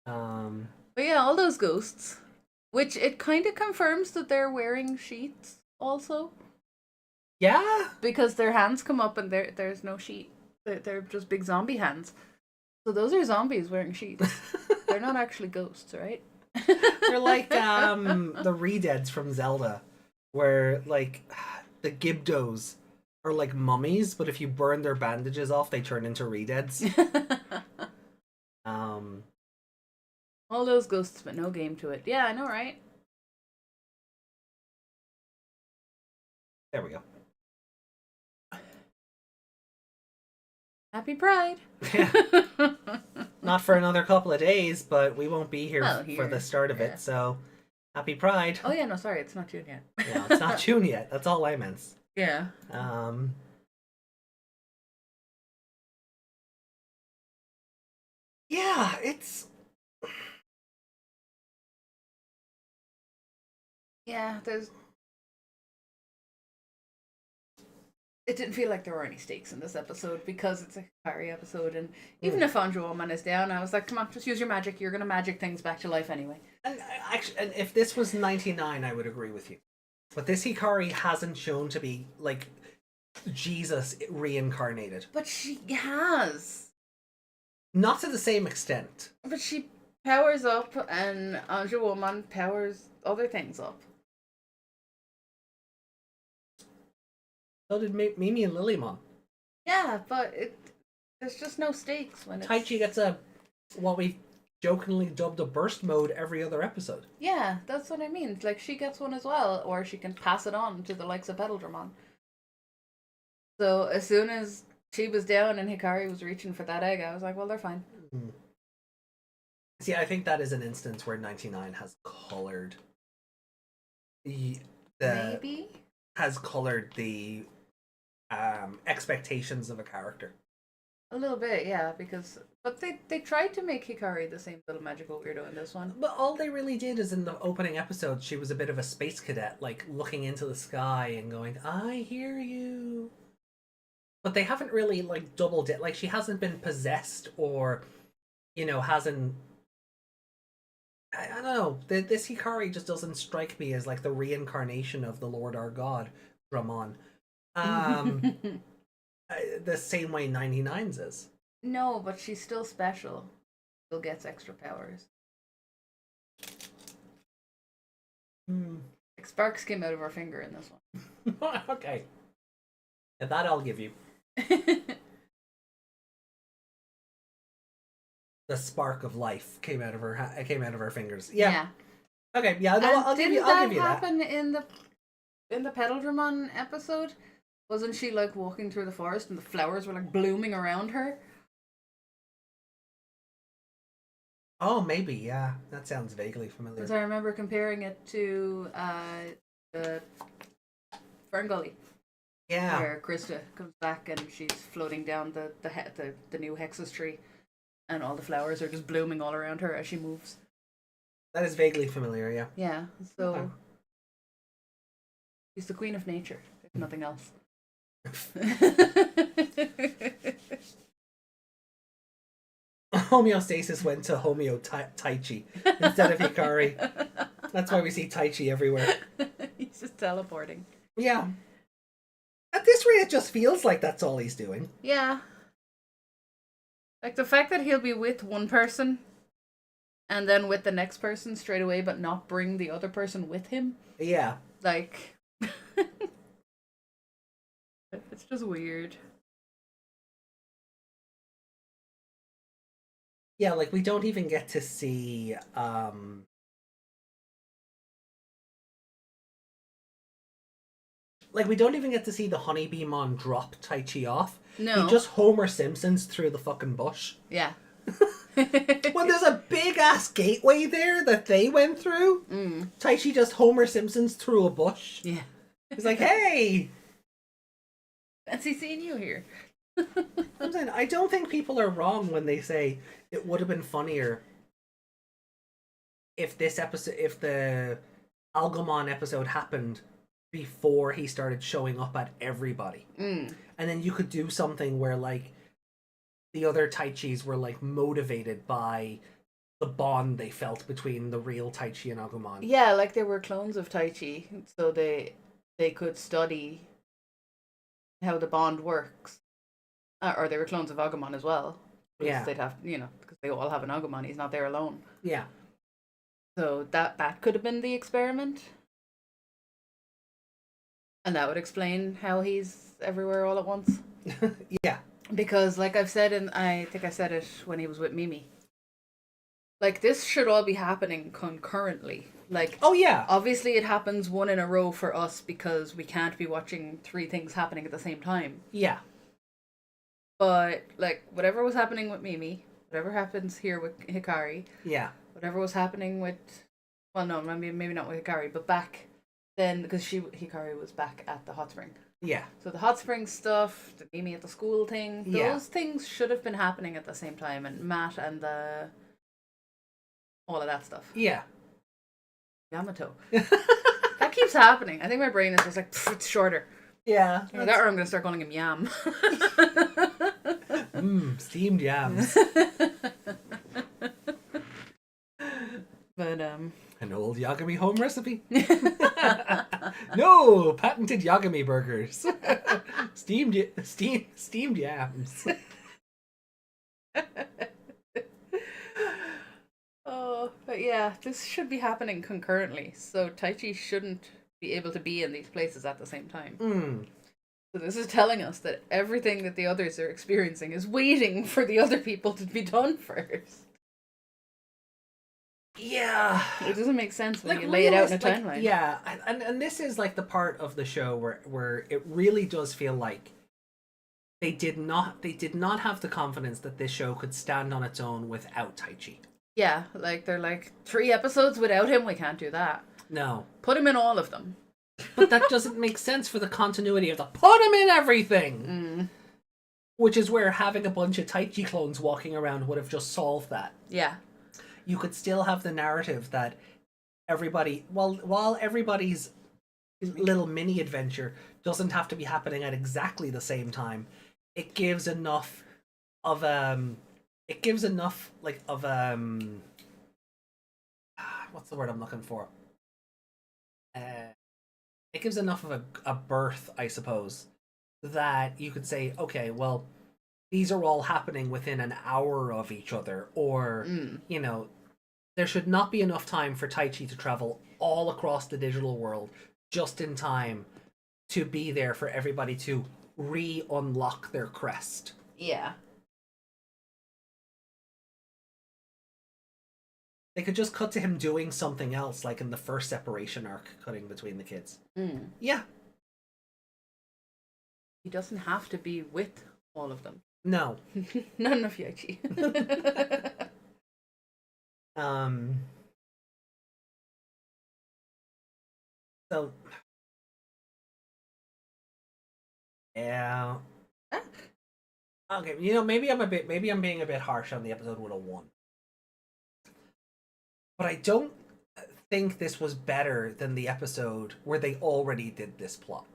But yeah, all those ghosts. Which it kind of confirms that they're wearing sheets also. Yeah. Because their hands come up and there's no sheet. They're just big zombie hands. So those are zombies wearing sheets. They're not actually ghosts, right? They're like the Redeads from Zelda, where like the Gibdos are like mummies, but if you burn their bandages off, they turn into Redeads. All those ghosts, but no game to it. Yeah, I know, right? There we go. Happy Pride. Yeah. Not for another couple of days, but we won't be here for here, the start of yeah. it, so happy Pride. Oh yeah, no, sorry, it's not June yet. Yeah, it's not June yet. That's all I meant. Yeah. Yeah, it's Yeah, it didn't feel like there were any stakes in this episode because it's a Hikari episode, and even if Agumon is down, I was like, come on, just use your magic. You're gonna magic things back to life anyway. and actually, and if this was 99, I would agree with you. But this Hikari hasn't shown to be like Jesus reincarnated. But she has. Not to the same extent. But she powers up, and Agumon powers other things up. So did Mimi and Lilymon. Yeah, but there's just no stakes when it's... Taichi gets what we jokingly dubbed a burst mode every other episode. Yeah, that's what I mean. Like, she gets one as well, or she can pass it on to the likes of Petaldragon. So as soon as she was down and Hikari was reaching for that egg, I was like, well, they're fine. Mm. See, I think that is an instance where 99 has colored the Maybe? has colored the expectations of a character. A little bit, yeah, but they tried to make Hikari the same little magical weirdo in this one. But all they really did is in the opening episode, she was a bit of a space cadet, like looking into the sky and going, "I hear you." But they haven't really like doubled it. Like she hasn't been possessed or, hasn't. I don't know. This Hikari just doesn't strike me as like the reincarnation of the Lord our God, Dramon. The same way 99's is. No, but she's still special. Still gets extra powers. Like sparks came out of her finger in this one. Okay. Yeah, that I'll give you. The spark of life came out of her fingers. Yeah. Okay. Yeah. No, I'll give you that. Happen in the Pedaldramon episode? Wasn't she like walking through the forest and the flowers were like blooming around her? Oh, maybe. Yeah, that sounds vaguely familiar. Because I remember comparing it to the Fern Gully. Yeah. Where Krista comes back and she's floating down the new Hexus tree, and all the flowers are just blooming all around her as she moves. That is vaguely familiar. Yeah. Yeah. So she's the queen of nature, if nothing else. Homeostasis went to Taichi instead of Hikari. That's why we see Taichi everywhere. He's just teleporting. Yeah. At this rate, it just feels like that's all he's doing. Yeah. Like the fact that he'll be with one person and then with the next person straight away, but not bring the other person with him. Yeah. Like, it's just weird. Yeah, like we don't even get to see like we don't even get to see the Honeybeemon drop Taichi off. No. He just Homer Simpsons through the fucking bush. Yeah. When there's a big ass gateway there that they went through, Taichi just Homer Simpsons through a bush. Yeah. He's like, "Hey, fancy seeing you here." I'm saying, I don't think people are wrong when they say it would have been funnier if the Algomon episode happened before he started showing up at everybody. And then you could do something where like the other Taichis were like motivated by the bond they felt between the real Taichi and Agumon. Yeah, like they were clones of Taichi, so they could study how the bond works. Or they were clones of Agumon as well. Yeah. They'd have, because they all have an Agumon. He's not there alone. Yeah. So that could have been the experiment. And that would explain how he's everywhere all at once. Yeah. Because, like I've said, and I think I said it when he was with Mimi, like, this should all be happening concurrently. Like, oh yeah, obviously it happens one in a row for us because we can't be watching 3 things happening at the same time. Yeah. But, like, whatever was happening with Mimi, whatever happens here with Hikari, yeah, whatever was happening with, well, no, maybe not with Hikari, but back then, because Hikari was back at the hot spring. Yeah. So the hot spring stuff, the Mimi at the school thing, those things should have been happening at the same time, and Matt and all of that stuff. Yeah. Yamato. That keeps happening. I think my brain is just like, it's shorter. Yeah. Or that, or I'm going to start calling him Yam. Steamed yams. But, an old Yagami home recipe. No, patented Yagami burgers. Steamed yams. Oh, but yeah, this should be happening concurrently. So Taichi shouldn't be able to be in these places at the same time. So this is telling us that everything that the others are experiencing is waiting for the other people to be done first. Yeah. It doesn't make sense when like, you lay it out in a timeline. Like, yeah, and this is like the part of the show where it really does feel like they did not have the confidence that this show could stand on its own without Taichi. Yeah, like they're like 3 episodes without him, we can't do that. No. Put him in all of them. But that doesn't make sense for the continuity of the put him in everything! Which is where having a bunch of Taichi clones walking around would have just solved that. Yeah. You could still have the narrative that everybody, while everybody's little mini adventure doesn't have to be happening at exactly the same time, it gives enough of what's the word I'm looking for? It gives enough of a birth, I suppose, that you could say, okay, well, these are all happening within an hour of each other, or, you know, there should not be enough time for Taichi to travel all across the digital world just in time to be there for everybody to re-unlock their crest. Yeah. They could just cut to him doing something else, like in the first separation arc, cutting between the kids. Yeah. He doesn't have to be with all of them. No. None of Yoichi. So, yeah. Okay, you know, maybe I'm being a bit harsh on the episode with a 1. But I don't think this was better than the episode where they already did this plot.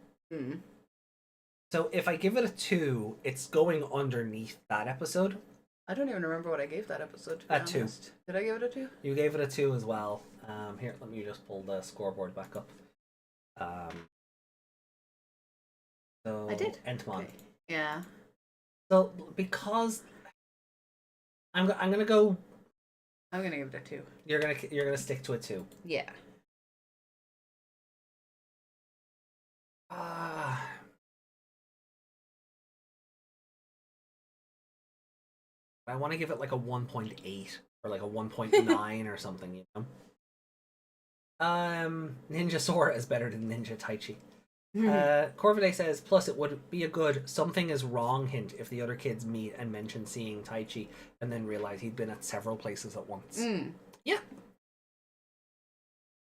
So if I give it a 2, it's going underneath that episode. I don't even remember what I gave that episode. A 2. Did I give it a 2? You gave it a 2 as well. Here, let me just pull the scoreboard back up. So I did. Tentomon. Okay. Yeah. So because I'm gonna go. I'm gonna give it a 2. You're gonna stick to a 2. Yeah. I want to give it like a 1.8 or like a 1.9 or something, you know. Ninja Sora is better than Ninja Taichi. Corvidae says, plus it would be a good something is wrong hint if the other kids meet and mention seeing Taichi and then realize he'd been at several places at once. Yeah.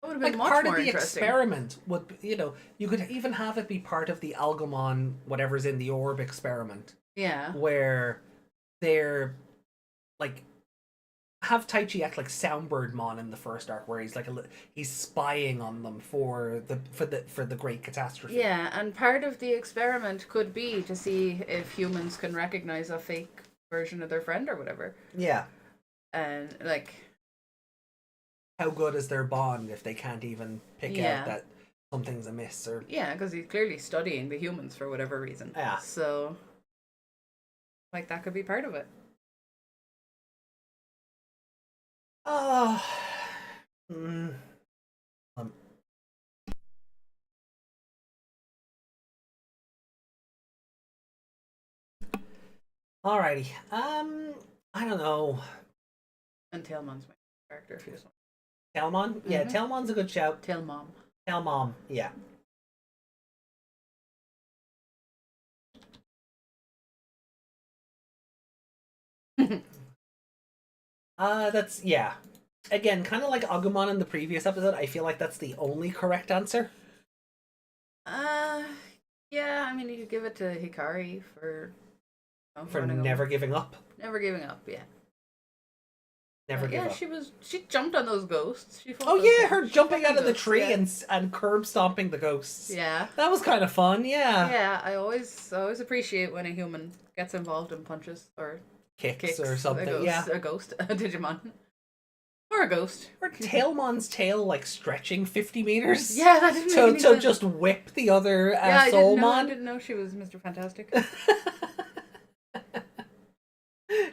That would have Like been much part more of the interesting. experiment would, you know, you could even have it be part of the Algomon, whatever's in the orb experiment. Yeah. Where they're like have Taichi act like Soundbirdmon in the first arc, where he's like he's spying on them for the great catastrophe. Yeah, and part of the experiment could be to see if humans can recognize a fake version of their friend or whatever. Yeah. And like, how good is their bond if they can't even pick out that something's amiss? Or yeah, because he's clearly studying the humans for whatever reason. Yeah. So, like, that could be part of it. Oh. Alrighty. I don't know. And Tailmon's my character, if you just want. Tailmon? Yeah, Tailmon's a good shout. Tailmom. Tailmom, yeah. That's, yeah. Again, kind of like Agumon in the previous episode, I feel like that's the only correct answer. Yeah, I mean, you could give it to Hikari for... For never giving up. Never giving up, yeah. Never give up. Yeah, she jumped on those ghosts. Her jumping out of the tree and curb stomping the ghosts. Yeah. That was kind of fun, yeah. Yeah, I always appreciate when a human gets involved in punches or kicks or something. A ghost, a Digimon. Or a ghost. Or Tailmon's tail like stretching 50 meters. Yeah, that didn't make any sense. just whip the other I Soulmon. didn't know she was Mr. Fantastic.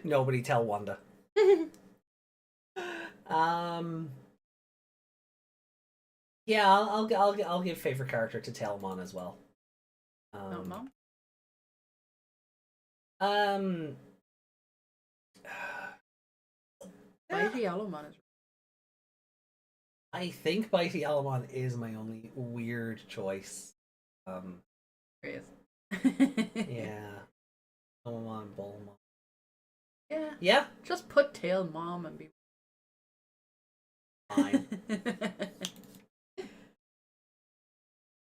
Nobody tell Wanda. Yeah, I'll give favorite character to Tailmon as well. Mom? Mighty Algomon is. I think Mighty Algomon is my only weird choice. There Yeah. Algomon, Bullmon. Yeah. Yeah. Just put Tail Mom and be fine.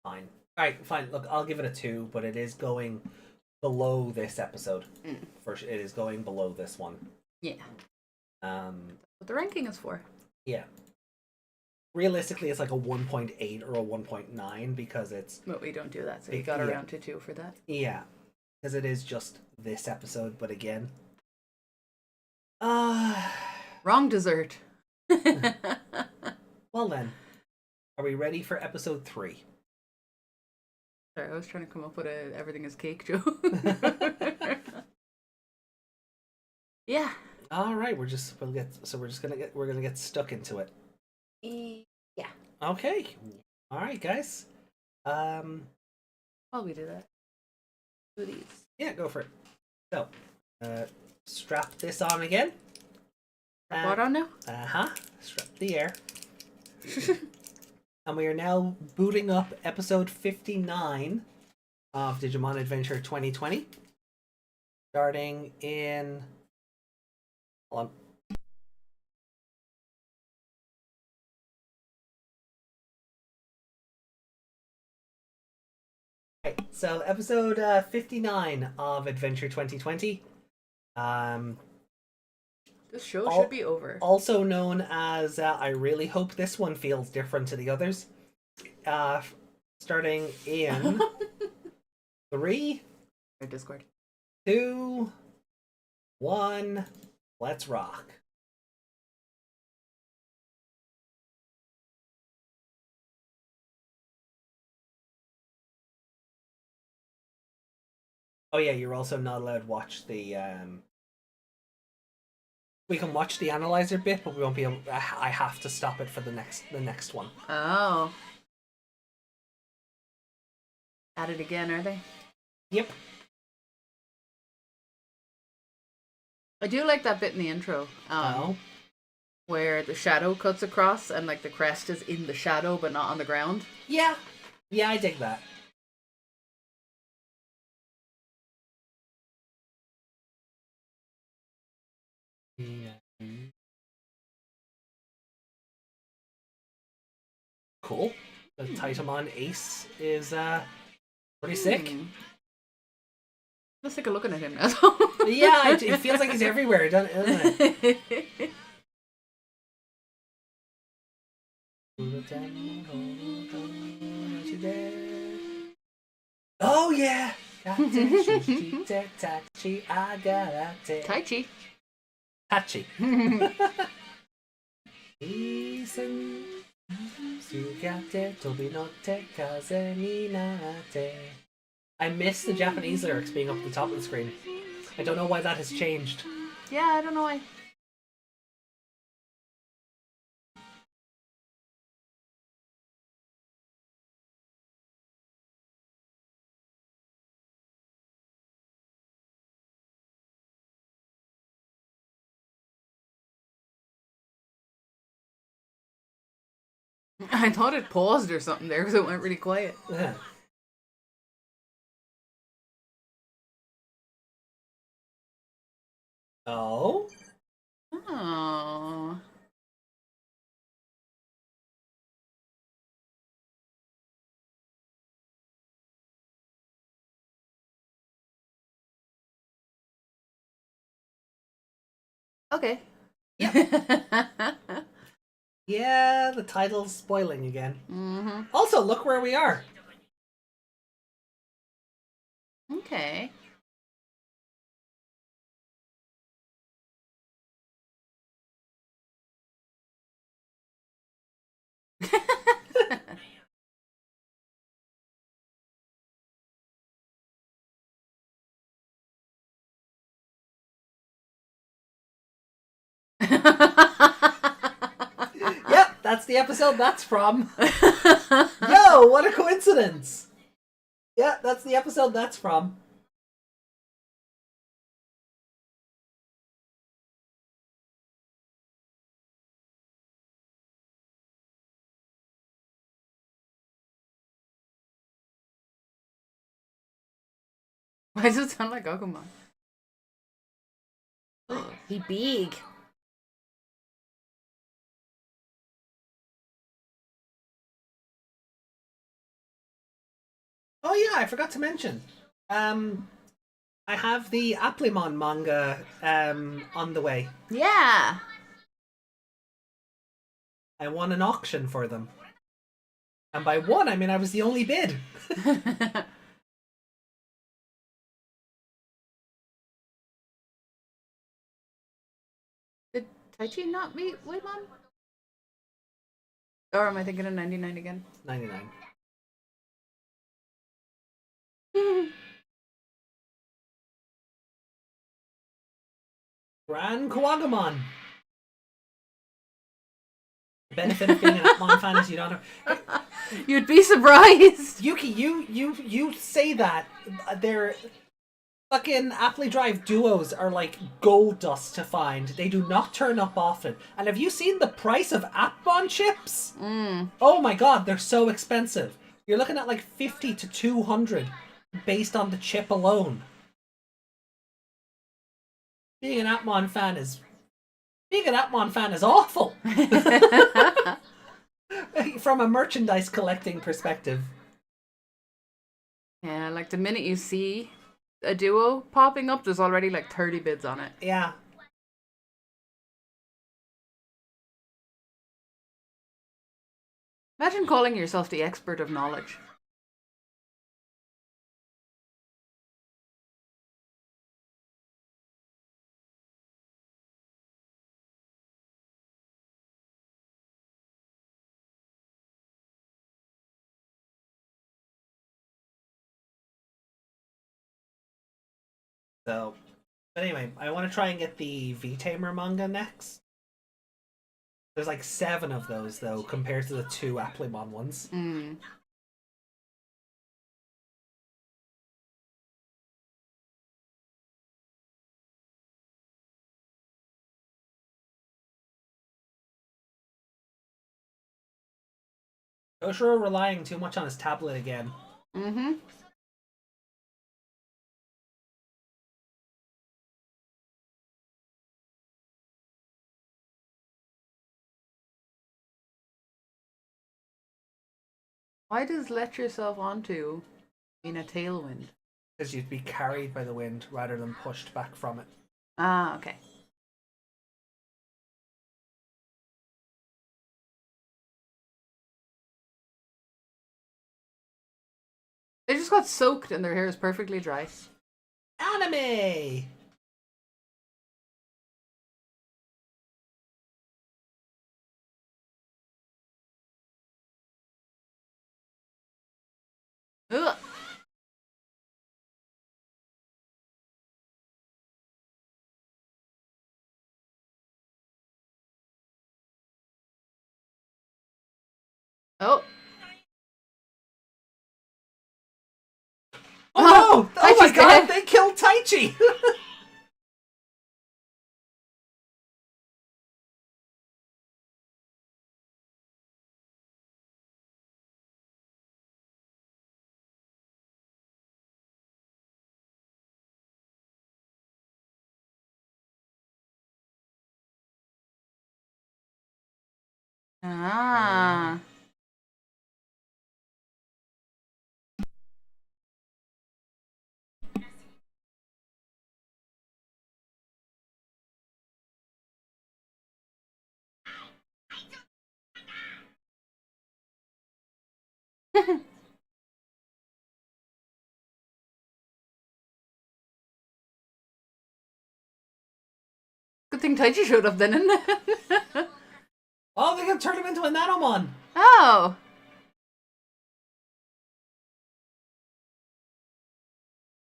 Fine. Alright, fine. Look, I'll give it a 2, but it is going below this episode. It is going below this one. Yeah. Um, What the ranking is for. yeah. Realistically, it's like a 1.8 or a 1.9 because it's... But we don't do that, so you got around to 2 for that. Yeah. Because it is just this episode, but again... Wrong dessert. Well then, are we ready for episode 3? Sorry, I was trying to come up with a everything is cake joke. Yeah. All right, we're gonna get stuck into it. Yeah. Okay. All right, guys. While we do that, do these. Yeah, go for it. So, strap this on again. What on now? Strap the air. And we are now booting up episode 59 of Digimon Adventure 2020. Starting in... Hold on. Okay, so episode 59 of Adventure 2020. This show should be over. Also known as I really hope this one feels different to the others. Starting in 3, Discord. 2, 1, let's rock. Oh yeah, you're also not allowed to watch the we can watch the analyzer bit, but we won't be able... I have to stop it for the next one. Oh. At it again, are they? Yep. I do like that bit in the intro. Where the shadow cuts across and like the crest is in the shadow but not on the ground. Yeah. Yeah, I dig that. Cool. The Tentomon ace is pretty sick. Let's take a look at him now. Yeah, it feels like he's everywhere, doesn't it? Oh yeah! Taichi. Hachi. I miss the Japanese lyrics being up at the top of the screen. I don't know why that has changed. Yeah, I don't know why. I thought it paused or something there because it went really quiet. Yeah. Oh? Oh. Okay. Yep. Yeah, the title's spoiling again. Mm-hmm. Also, look where we are. Okay. Yep, that's the episode that's from. Yo, what a coincidence. Yeah, that's the episode that's from. Why does it sound like Agumon? He big. Oh yeah, I forgot to mention. I have the Agumon manga on the way. Yeah. I won an auction for them. And by one, I mean I was the only bid. Did Taichi not meet Waymon? Or am I thinking of 99 again? 99. Gran Agumon. The benefit of being an Agumon fan is you don't have... You'd be surprised. Yuki, you say that. They're... Fucking Appley Drive duos are like gold dust to find. They do not turn up often. And have you seen the price of Agumon chips? Oh my god, they're so expensive. You're looking at like 50 to 200 based on the chip alone. Being an Agumon fan is awful. From a merchandise collecting perspective. Yeah, like the minute you see a duo popping up, there's already like 30 bids on it. Yeah. Imagine calling yourself the expert of knowledge. So, but anyway, I want to try and get the V-Tamer manga next. There's like 7 of those though, compared to the 2 Applemon ones. Koushirou relying too much on his tablet again. Why does let yourself onto mean a tailwind? Because you'd be carried by the wind rather than pushed back from it. Ah, okay. They just got soaked and their hair is perfectly dry. Anime! Ugh. Oh. Oh no! Oh my Taichi's god, dead. they killed Taichi! Ah. Good thing Taichi showed up then, isn't it? Oh, they can turn him into a Nanomon! Oh.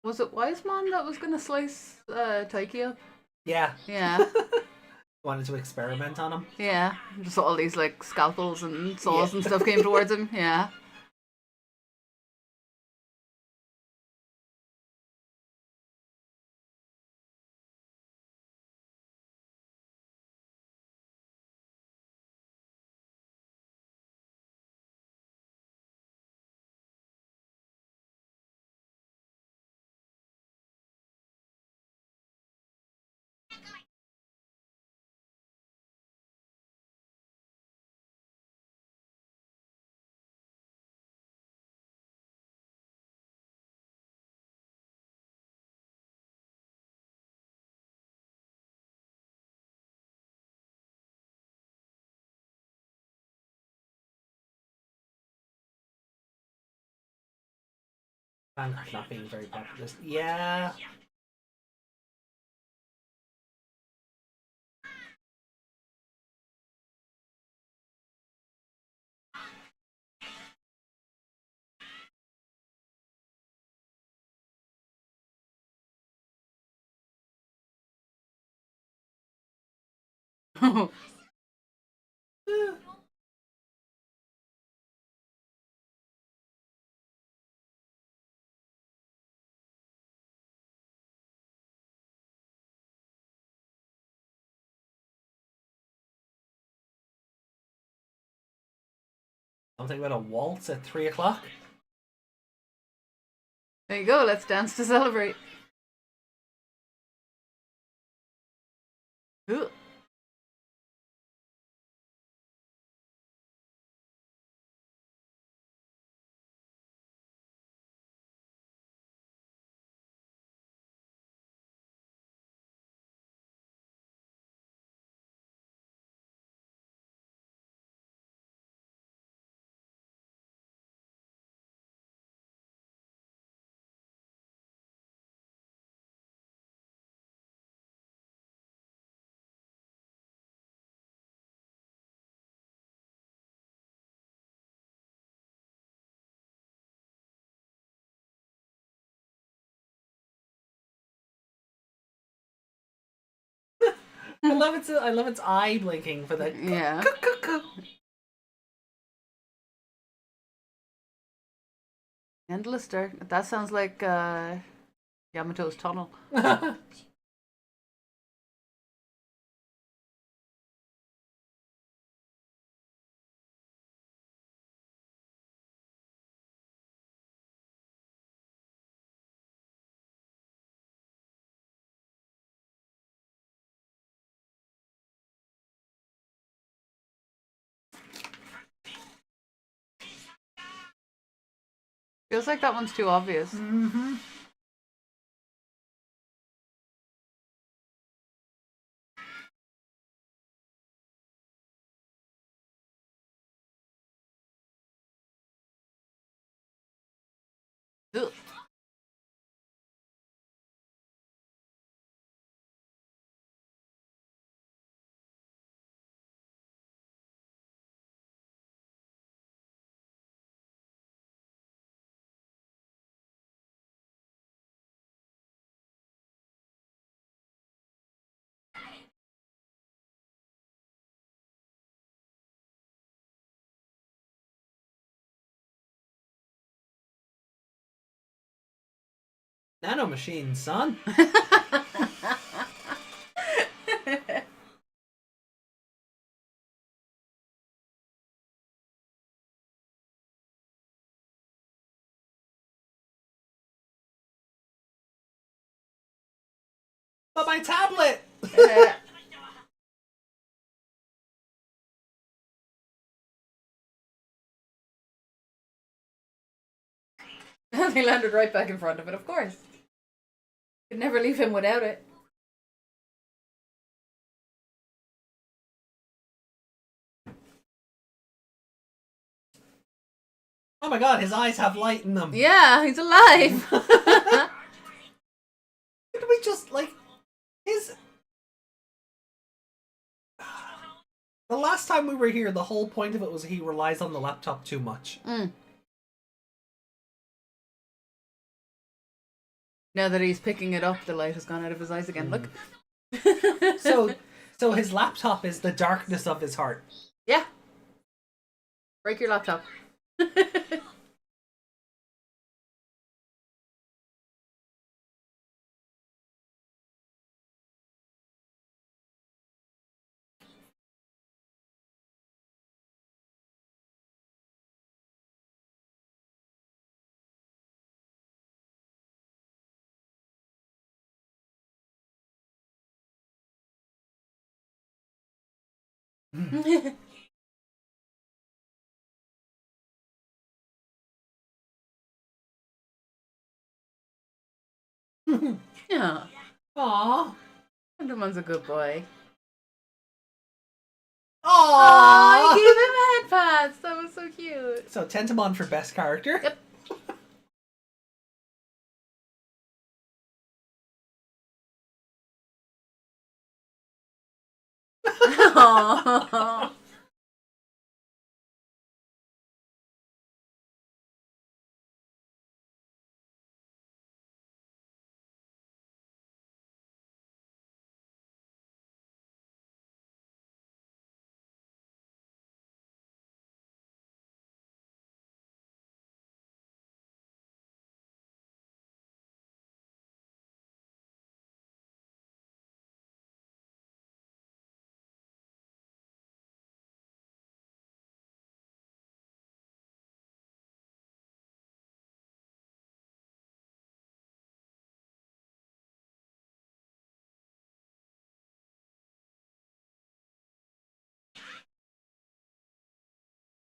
Was it Wisemon that was gonna slice Taiki up? Yeah. Yeah. Wanted to experiment on him. Yeah. Just all these like scalpels and saws and stuff came towards him. Yeah. Vanguard not being very popular. Yeah. Something about a waltz at 3 o'clock. There you go, let's dance to celebrate. Ooh. I love its eye blinking for the Yeah. Endless dark. That sounds like Yamato's tunnel. Feels like that one's too obvious. Mm-hmm. Ugh. Nano machine, son. But my tablet. They landed right back in front of it, of course. Could never leave him without it. Oh my god, his eyes have light in them. Yeah, he's alive. Did we just like his? The last time we were here, the whole point of it was he relies on the laptop too much. Now that he's picking it up, the light has gone out of his eyes again. Look. So his laptop is the darkness of his heart. Yeah. Break your laptop. Yeah. Aww. Tentomon's a good boy. Aww. He gave him head pats. That was so cute. So Tentomon for best character. Yep. Aww.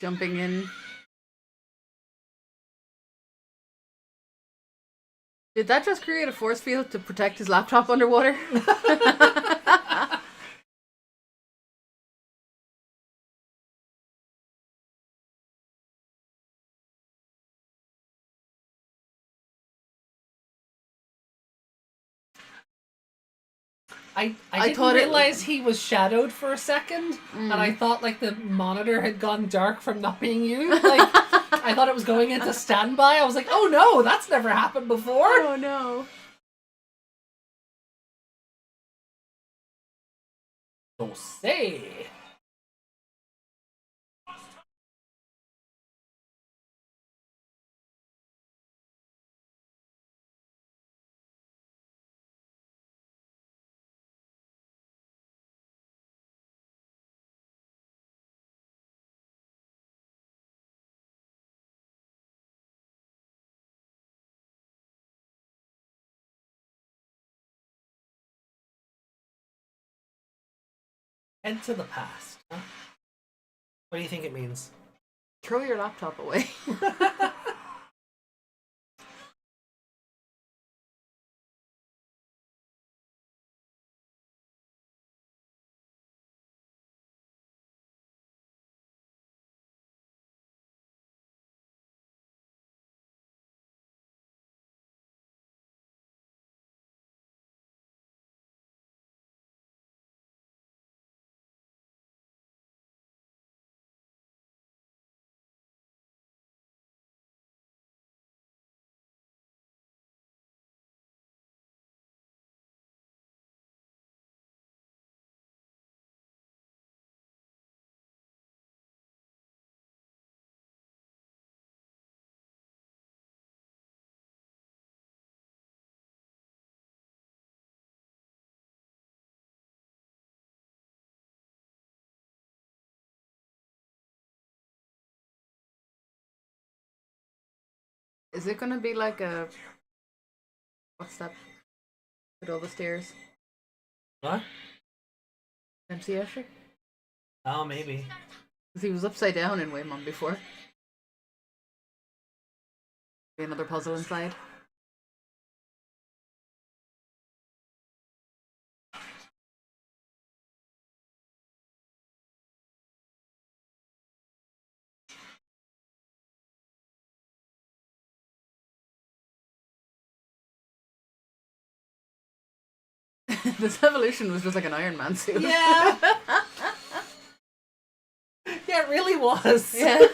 Jumping in. Did that just create a force field to protect his laptop underwater? I I didn't thought it- realize he was shadowed for a second, and I thought like the monitor had gone dark from not being used. Like I thought it was going into standby. I was like, oh no, that's never happened before. Oh no. So say. Head to the past. Huh? What do you think it means? Throw your laptop away. Is it gonna be like a... What's that? With all the stairs? What? MCS? Oh, maybe. Because he was upside down in Waymon before. Be another puzzle inside. This evolution was just like an Iron Man suit. Yeah. Yeah, it really was. Yeah. Why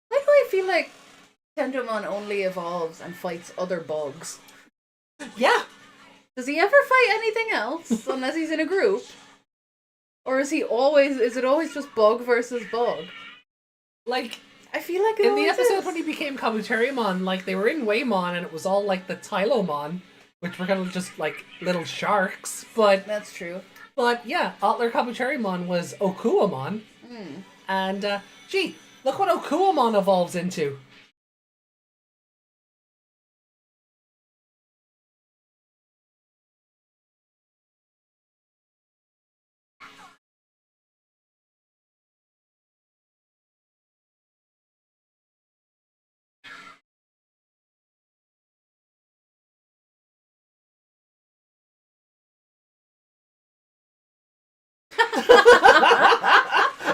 do I feel like Tentomon only evolves and fights other bugs? Yeah. Does he ever fight anything else unless he's in a group? Or is it always just bug versus bug? Like, I feel like it in the always episode is. when he became Kabuterimon, like, they were in Waymon and it was all like the Tylomon, which were kind of just like little sharks. But That's true. yeah, Otler Kabuterimon was Okuamon. And, gee, look what Okuamon evolves into.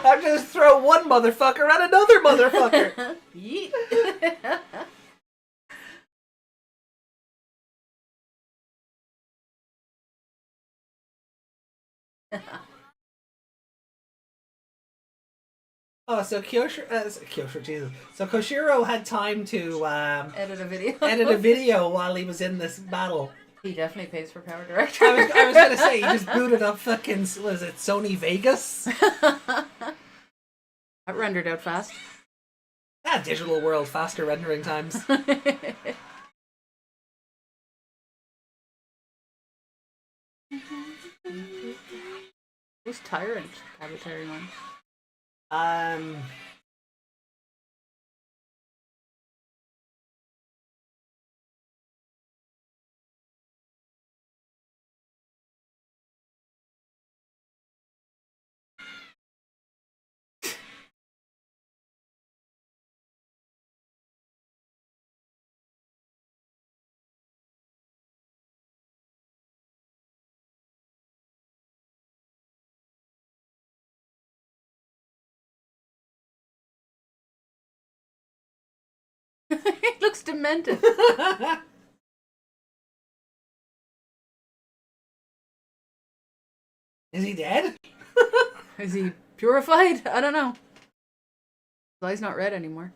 I'll just throw one motherfucker and another motherfucker. Yeet. Oh, so Koushirou, Jesus. So Koushirou had time to Edit a video. edit a video while he was in this battle. He definitely pays for Power Director. I was gonna say, he just booted up fucking, was it Sony Vegas? That rendered out fast. Ah, digital world, faster rendering times. Who's Tyrant? Cabotary one. Um, He looks demented. is he dead? Is he purified? I don't know. His eye's not red anymore.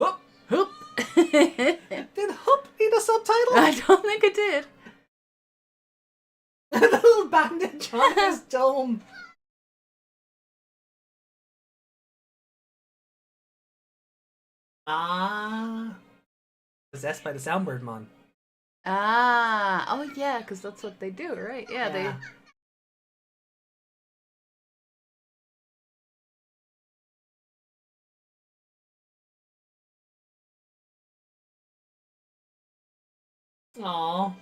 Whoop! Hoop! Did Hup need a subtitle? I don't think it did. The little bandage on his dome. Possessed by the Soundbird Mon. Ah, oh yeah, because that's what they do, right? Yeah, they. Aww.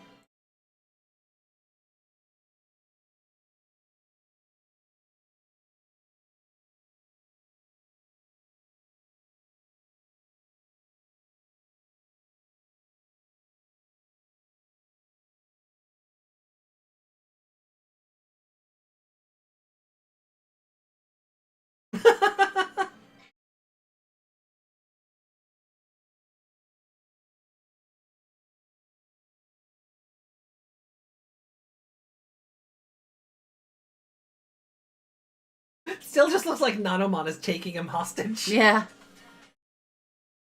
Still just looks like Nanomon is taking him hostage. Yeah.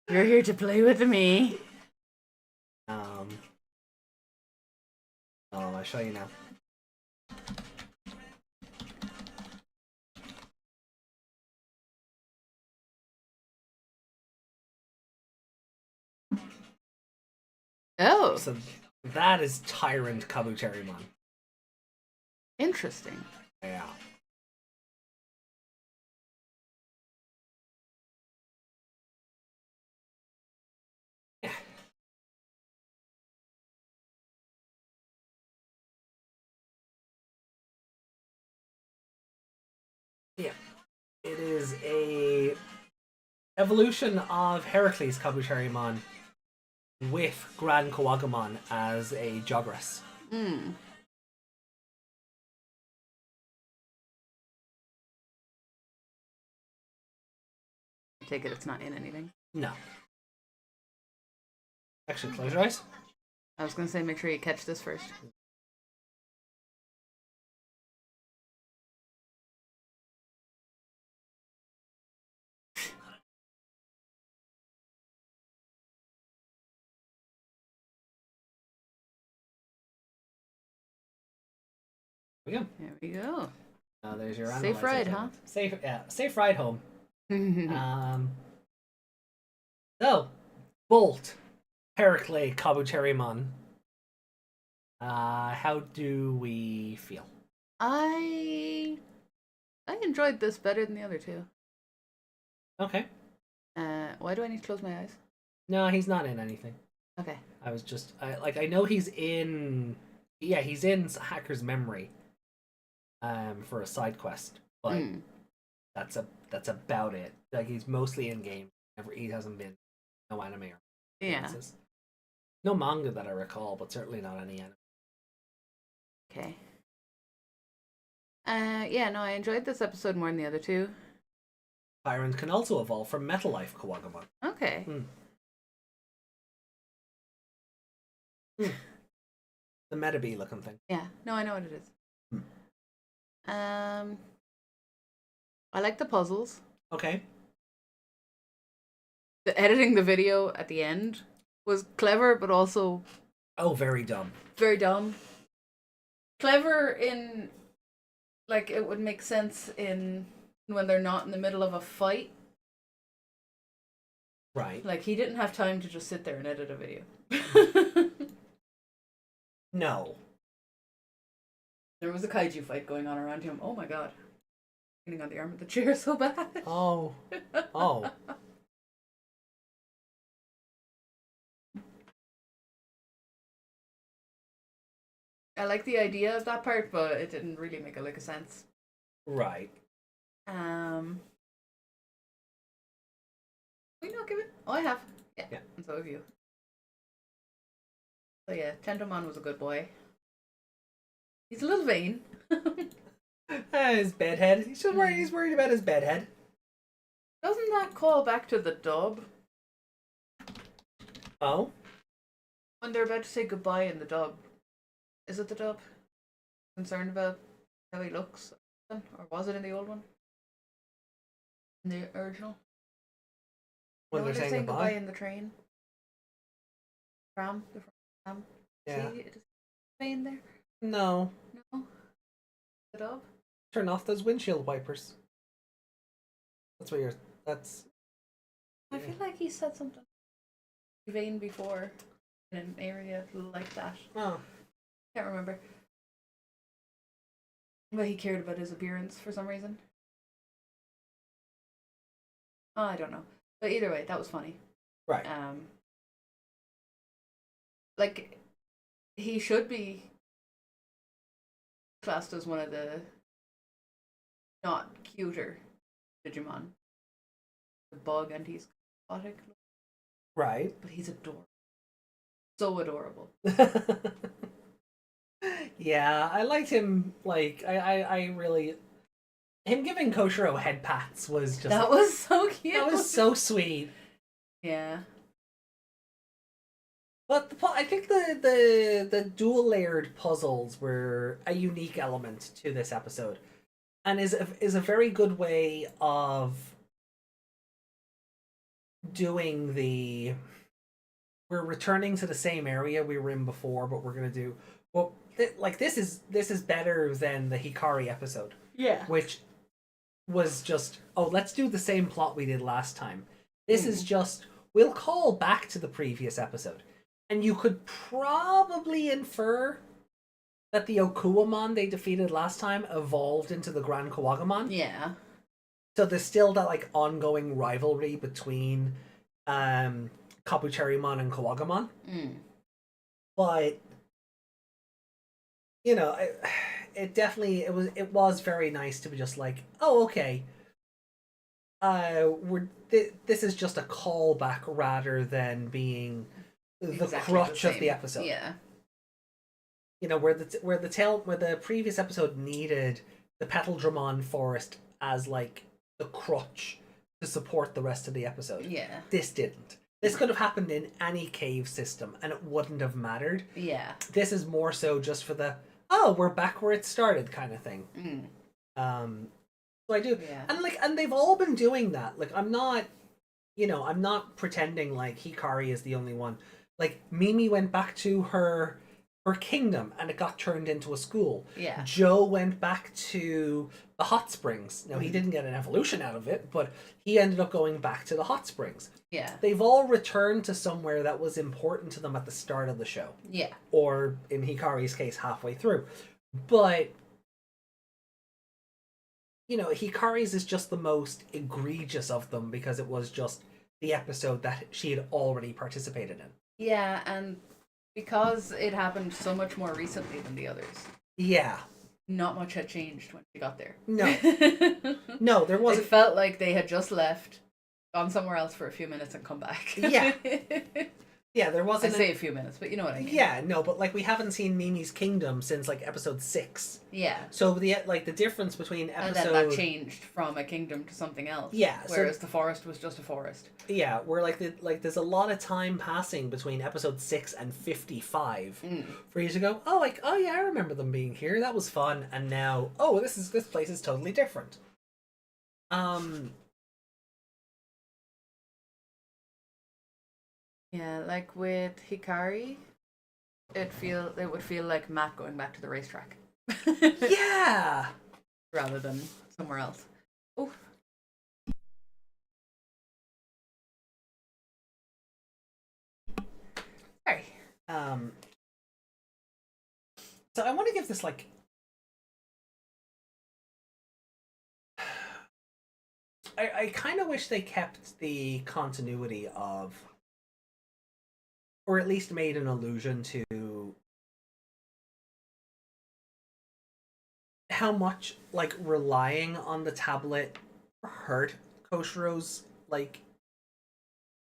You're here to play with me. Oh, I'll show you now. Oh, So that is Tyrant Kabuterimon. interesting. Yeah. Yeah. It is a evolution of Herakles Kabuterimon with Gran Agumon as a Jogress. Hmm. I take it it's not in anything. No. Actually, close your eyes. I was gonna say make sure you catch this first. There we go. There we go. There's your Safe randomizer ride, segment. huh? Safe ride home. So, Bolt, Herakles, Kabuterimon. How do we feel? I enjoyed this better than the other two. Okay. Why do I need to close my eyes? No, he's not in anything. Okay. I was just I know he's in. Yeah, he's in Hacker's Memory. For a side quest, but that's about it. Like, he's mostly in game. He hasn't been no anime or appearances. No manga that I recall, but certainly not any anime. Okay. Yeah, no, I enjoyed this episode more than the other two. Byron can also evolve from Metal Life Kouagomon. Okay. The Metabee looking thing. Yeah, no, I know what it is. I like the puzzles. Okay. The editing the video at the end was clever, but also Oh, very dumb. very dumb. Clever in, like, it would make sense in when they're not in the middle of a fight. Right. Like, he didn't have time to just sit there and edit a video. No. There was a kaiju fight going on around him. Oh my god. Getting on the arm of the chair so bad. Oh. Oh. I like the idea of that part, but it didn't really make a lick of sense. Right. We not give it? Oh, I have. Yeah. Yeah. And so have you. So yeah, Tentomon was a good boy. He's a little vain. His bedhead. He's just worried. He's worried about his bedhead. Doesn't that call back to the dub? Oh. When they're about to say goodbye in the dub. Is it the dub? Concerned about how he looks? Or was it in the old one? In the original? When No, they're saying goodbye. in the train. Tram. The tram. Yeah. See, it is train there. No. No. The dub. Turn off those windshield wipers. That's what you're. That's. I feel like he said something vain before in an area like that. Oh. Can't remember. But he cared about his appearance for some reason. Oh, I don't know. But either way, that was funny. Right. Like, he should be classed as one of the not cuter Digimon. The bug, and he's aquatic. Right. But he's adorable. So adorable. Yeah, I liked him. Like, I really. Him giving Koushirou head pats was just. That was so cute. That was so sweet. Yeah. But I think the dual layered puzzles were a unique element to this episode, and is a very good way of doing the. We're returning to the same area we were in before, but we're gonna do well. Like this is better than the Hikari episode. Yeah. Which was just, oh, let's do the same plot we did last time. This is just, we'll call back to the previous episode. And you could probably infer that the Agumon they defeated last time evolved into the Grand Kouagomon. Yeah. So there's still that like ongoing rivalry between Kabucherimon and Kouagomon. But you know, it definitely it was very nice to be just like, oh, okay. This is just a callback rather than being the crutch of the episode. Yeah. You know, where the previous episode needed the Petaldramon forest as like the crutch to support the rest of the episode. Yeah. This didn't. This could have happened in any cave system and it wouldn't have mattered. Yeah. This is more so just for the, oh, we're back where it started kind of thing. So I do. Yeah. And they've all been doing that. Like, I'm not pretending like Hikari is the only one. Like, Mimi went back to her kingdom and it got turned into a school. Yeah. Joe went back to the hot springs. Now, he didn't get an evolution out of it, but he ended up going back to the hot springs. Yeah. They've all returned to somewhere that was important to them at the start of the show. Yeah. Or, in Hikari's case, halfway through. But, you know, Hikari's is just the most egregious of them because it was just the episode that she had already participated in. Yeah, and because it happened so much more recently than the others. Yeah. Not much had changed when she got there. No. No, there wasn't. It felt like they had just left, gone somewhere else for a few minutes and come back. Yeah. Yeah, there I wasn't. say a few minutes, but you know what I mean. Yeah, no, but like we haven't seen Mimi's Kingdom since like episode 6. Yeah. So the difference between And episode then that changed from a kingdom to something else. Yeah, so- Whereas the forest was just a forest. yeah, where like there's a lot of time passing between episode 6 and 55 for you to go, oh yeah, I remember them being here. That was fun. And now, oh, this place is totally different. Yeah, like with Hikari, it would feel like Matt going back to the racetrack. Yeah. Rather than somewhere else. Oh. Sorry. So I want to give this like I kind of wish they kept the continuity of, or at least made an allusion to how much like relying on the tablet hurt Koshirou's, like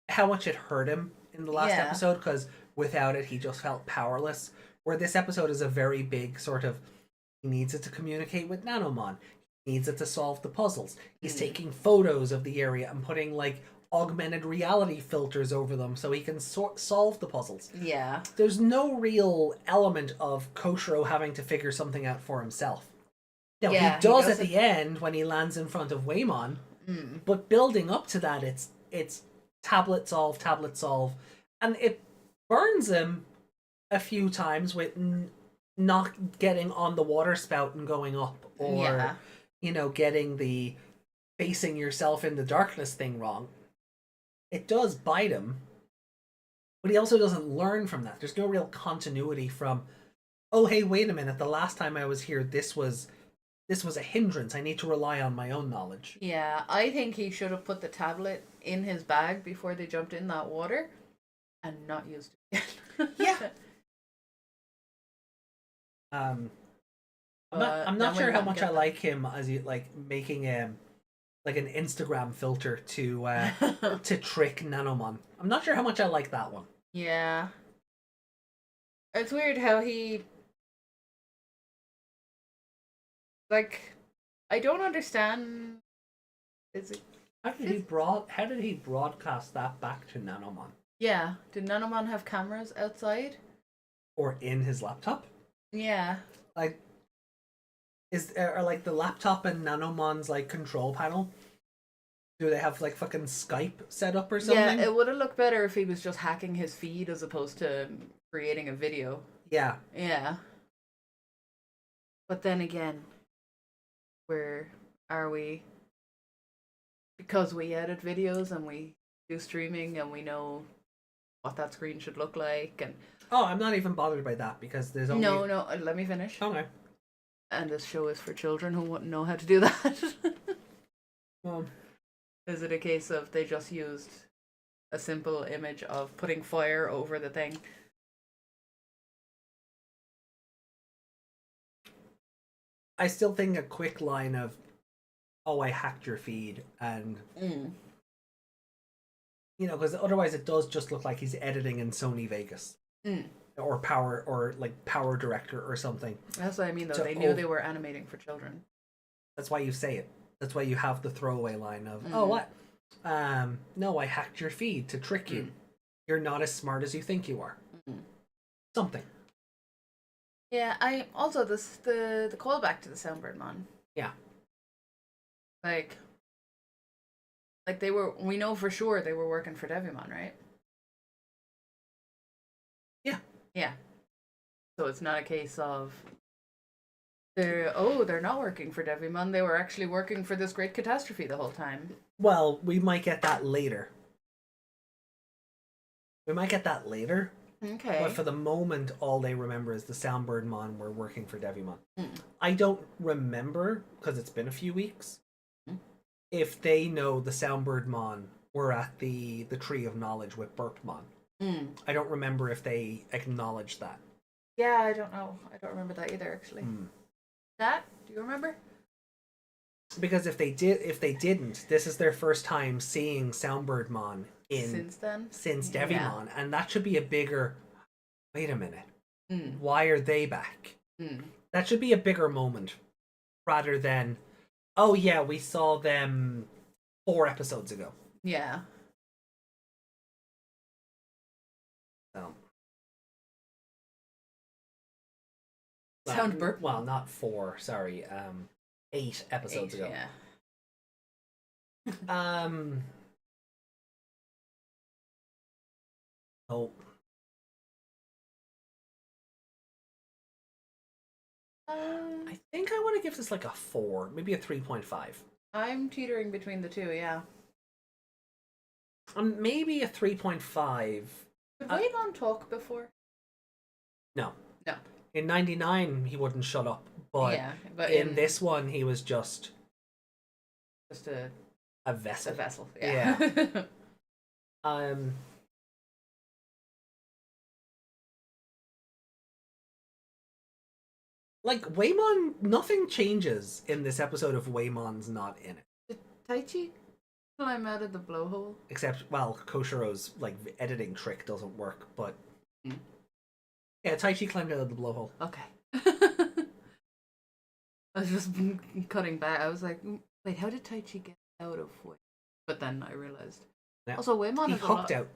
how much it hurt him in the last episode, because without it he just felt powerless. Where this episode is a very big sort of, he needs it to communicate with Nanomon, he needs it to solve the puzzles. He's taking photos of the area and putting like augmented reality filters over them so he can solve the puzzles. Yeah. There's no real element of Koshiro having to figure something out for himself. Now, he does at the end when he lands in front of Waymon, but building up to that, it's tablet solve, and it burns him a few times with not getting on the water spout and going up, or you know, getting the facing yourself in the darkness thing wrong. It does bite him, but he also doesn't learn from that. There's no real continuity from, oh hey, wait a minute, the last time I was here this was a hindrance, I need to rely on my own knowledge. Yeah, I think he should have put the tablet in his bag before they jumped in that water and not used it again. Yeah. I'm not sure how much I like him as he like making like an Instagram filter to to trick Nanomon. I'm not sure how much I like that one. Yeah. It's weird how he, like, I don't understand. Is it? How did he broadcast that back to Nanomon? Yeah. Did Nanomon have cameras outside? Or in his laptop? Yeah. Like, are like the laptop and Nanomon's like control panel? Do they have like fucking Skype set up or something? Yeah, it would have looked better if he was just hacking his feed as opposed to creating a video. Yeah. Yeah. But then again, where are we? Because we edit videos and we do streaming and we know what that screen should look like, and oh, I'm not even bothered by that because there's only no, let me finish. Okay. And this show is for children who wouldn't know how to do that. Well, is it a case of they just used a simple image of putting fire over the thing? I still think a quick line of, oh, I hacked your feed, and you know, because otherwise it does just look like he's editing in Sony Vegas. Or Power Director or something. That's what I mean, though. So, they knew they were animating for children. That's why you say it. That's why you have the throwaway line of, oh, what? No, I hacked your feed to trick you. You're not as smart as you think you are. Something. Yeah, I also the callback to the Soundbirdmon. Yeah. Like we know for sure they were working for Devimon, right? Yeah. So it's not a case of they're not working for Devimon, they were actually working for this great catastrophe the whole time. Well, we might get that later. Okay. But for the moment, all they remember is the Soundbirdmon were working for Devimon. I don't remember, because it's been a few weeks, if they know the Soundbirdmon were at the Tree of Knowledge with Burpmon. I don't remember if they acknowledged that. Yeah, I don't know. I don't remember that either, actually. That? Do you remember? Because if they didn't, this is their first time seeing Soundbirdmon since then. since Yeah. Devimon, and that should be a bigger. Wait a minute. Mm. Why are they back? Mm. That should be a bigger moment, rather than, oh yeah, we saw them 4 episodes ago. Yeah. So. Sound burp. Well, not 4. Sorry, 8 episodes 8, ago. yeah. Oh. I think I want to give this like a 4, maybe a 3.5. I'm teetering between the two, yeah. Maybe a 3.5. Did Waymon talk before? No. No. In 99, he wouldn't shut up, but, yeah, but in this one, he was just a vessel. vessel. Yeah. Like, Waymon, nothing changes in this episode if Waymon's not in it. Did Taichi climb out of the blowhole? Except, well, Koshirou's, like, editing trick doesn't work, but... Mm. Yeah, Taichi climbed out of the blowhole. Okay. I was just cutting back. I was like, wait, how did Taichi get out of Way? But then I realized. Yeah. Also, Waymon He is hopped out.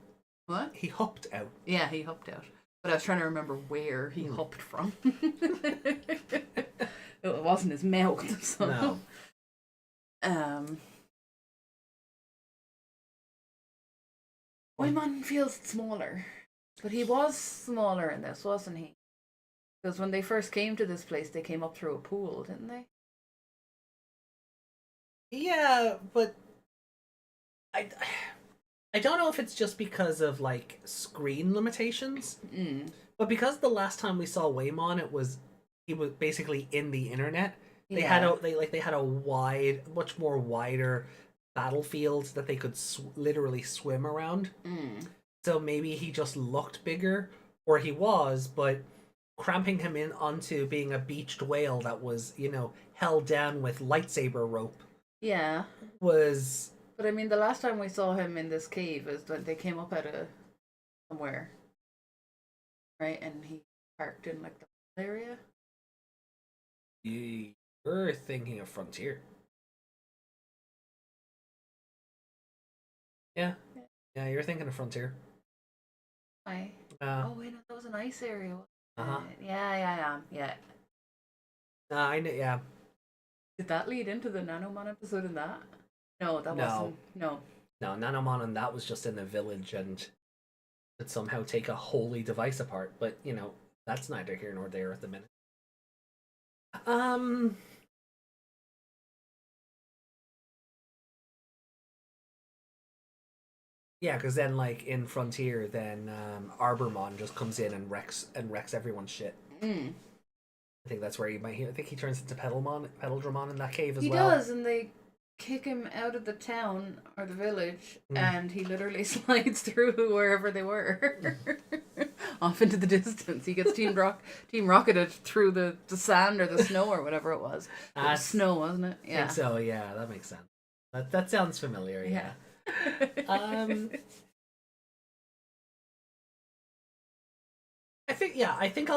What? He hopped out. Yeah, he hopped out. But I was trying to remember where he hopped from. It wasn't his mouth, so. No. Waymon feels smaller. But he was smaller in this, wasn't he? Because when they first came to this place, they came up through a pool, didn't they? Yeah, but I don't know if it's just because of like screen limitations, but because the last time we saw Waymon, he was basically in the internet. They had a wide, much more wider battlefield that they could literally swim around. So maybe he just looked bigger, or he was, but cramping him in onto being a beached whale that was, held down with lightsaber rope. Yeah. Was. But I mean, the last time we saw him in this cave is when they came up out of somewhere, right? And he parked in like the area. You're thinking of Frontier. Yeah, you're thinking of Frontier. Why? Oh wait, no, that was an ice area. Uh-huh. Yeah. I know. Yeah. Did that lead into the Nanomon episode in that? No, that wasn't. No. No, Nanomon and that was just in the village and could somehow take a holy device apart. But, that's neither here nor there at the minute. Yeah, because then, like, in Frontier, then Arbomon just comes in and wrecks everyone's shit. I think that's where I think he turns into Peddledramon in that cave as well. He does, and they kick him out of the town or the village, and he literally slides through wherever they were, off into the distance. He gets team rocketed through the sand or the snow or whatever it was. It was snow, wasn't it? Yeah. I think so. Yeah, that makes sense. That sounds familiar. Yeah. I think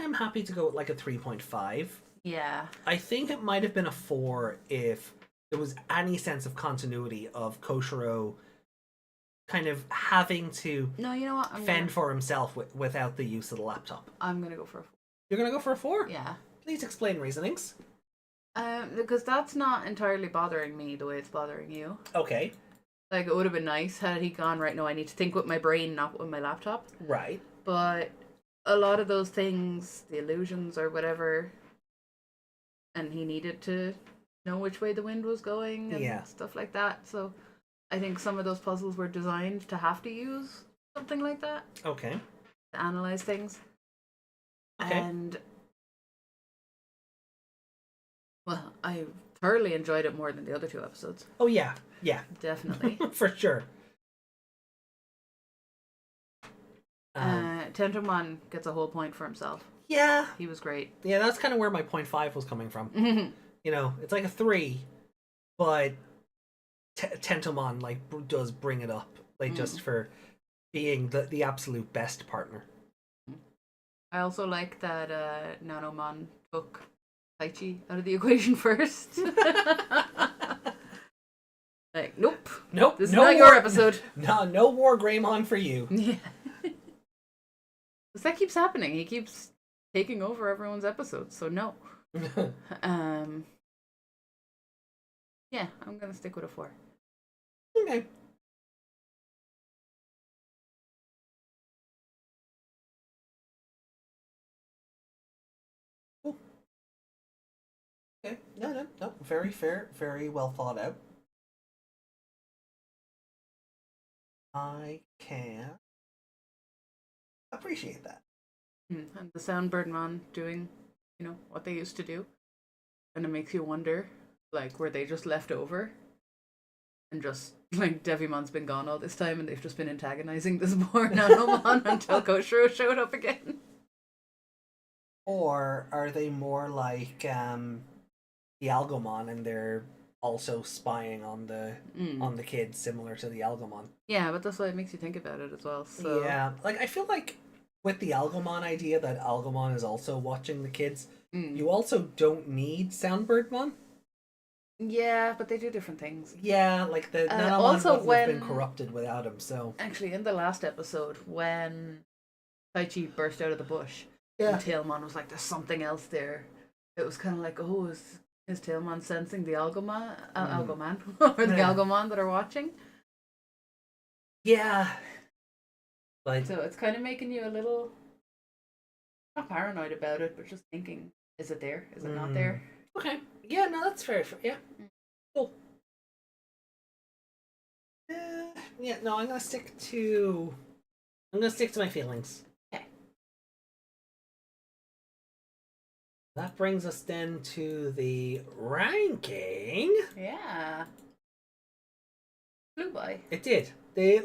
I'm happy to go with like a 3.5. Yeah. I think it might have been a 4 if there was any sense of continuity of Koushirou kind of having to fend for himself without the use of the laptop. I'm gonna go for a 4. You're gonna go for a 4? Yeah. Please explain reasonings. Because that's not entirely bothering me the way it's bothering you. Okay. Like, it would have been nice had he gone, right, no, I need to think with my brain, not with my laptop. Right. But a lot of those things, the illusions or whatever, and he needed to know which way the wind was going and stuff like that. So I think some of those puzzles were designed to have to use something like that. Okay. To analyze things. Okay. And, well, I thoroughly enjoyed it more than the other 2 episodes. Oh, yeah. Yeah. Definitely. For sure. Tentomon gets a whole point for himself. Yeah. He was great. Yeah, that's kind of where my 0.5 was coming from. It's like a 3, but Tentomon, like, does bring it up. like just for being the absolute best partner. I also like that Nanomon took Taichi out of the equation first. Like, nope. This is not your episode. No more Greymon for you. Yeah. That keeps happening. He keeps taking over everyone's episodes, so no. Yeah, I'm gonna stick with a 4. Okay. Cool. Okay. No. Very fair, very well thought out. I can appreciate that. And the Soundbirdmon doing, what they used to do. And it makes you wonder, like, were they just left over? And just, like, Devimon's been gone all this time and they've just been antagonizing this poor Nanomon until Koushirou showed up again. Or are they more like the Algomon and they're also spying on the kids, similar to the Algomon? Yeah, but that's why it makes you think about it as well. So yeah, like I feel like with the Algomon idea that Algomon is also watching the kids, you also don't need Soundbirdmon. Yeah, but they do different things. Yeah, like the Nanomon also wouldn't have been corrupted without him. So actually, in the last episode, when Taichi burst out of the bush, yeah, and Tailmon was like, "There's something else there." It was kind of like, "Oh, is Tailmon sensing the Algomon or the Algomon that are watching?" Yeah, like so it's kind of making you a little not paranoid about it, but just thinking, is it there? Is it not there? Okay. Yeah, no, that's fair. Yeah. Cool. Yeah, no, I'm gonna stick to my feelings. Okay. That brings us then to the ranking. Yeah. Flew by. It did. They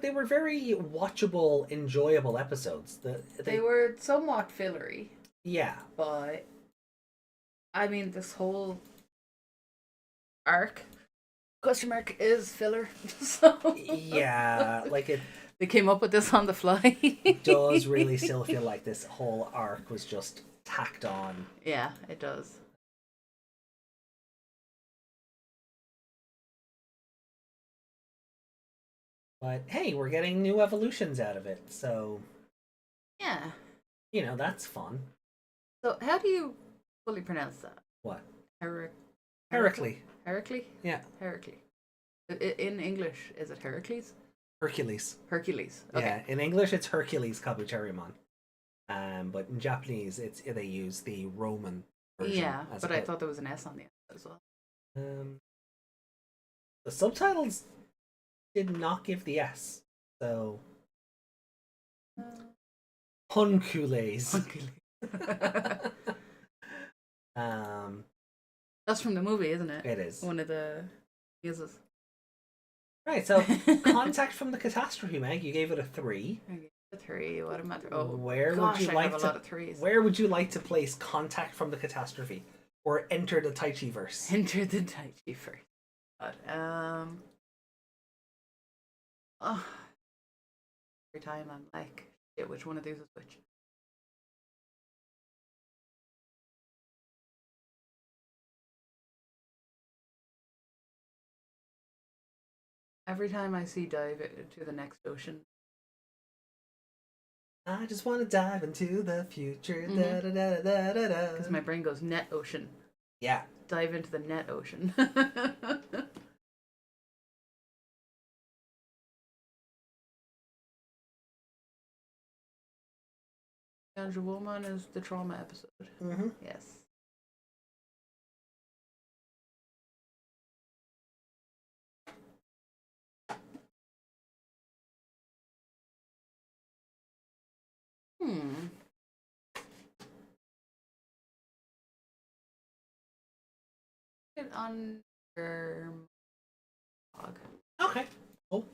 were very watchable, enjoyable episodes. They were somewhat fillery. Yeah. But I mean, this whole arc is filler. So Yeah, like it they came up with this on the fly. does really still feel like this whole arc was just tacked on. Yeah, it does. But hey, we're getting new evolutions out of it, so Yeah. that's fun. So how do you fully pronounce that? What? Herakles? Herakles? Yeah. Herakles. In English, is it Herakles? Hercules. Hercules. Okay. Yeah, in English it's Hercules Kabuterimon. But in Japanese they use the Roman version. Yeah, but I thought there was an S on the end as well. The subtitles did not give the S, so Honkules. That's from the movie, isn't it? It is. One of the uses. Right, so Contact from the Catastrophe, Meg. You gave it a 3. I gave it a 3. What am I? Oh, where gosh, would you I like have to? A lot of 3s. Where would you like to place Contact from the Catastrophe, or Enter the Taichiverse? Enter the Taichivesre. But every time I'm like, shit, which one of these is which? Every time I see dive to the next ocean. I just want to dive into the future. Because my brain goes net ocean. Yeah. Dive into the net ocean. Agumon is the trauma episode. Mm-hmm. Yes. It on your blog. Okay. Cool.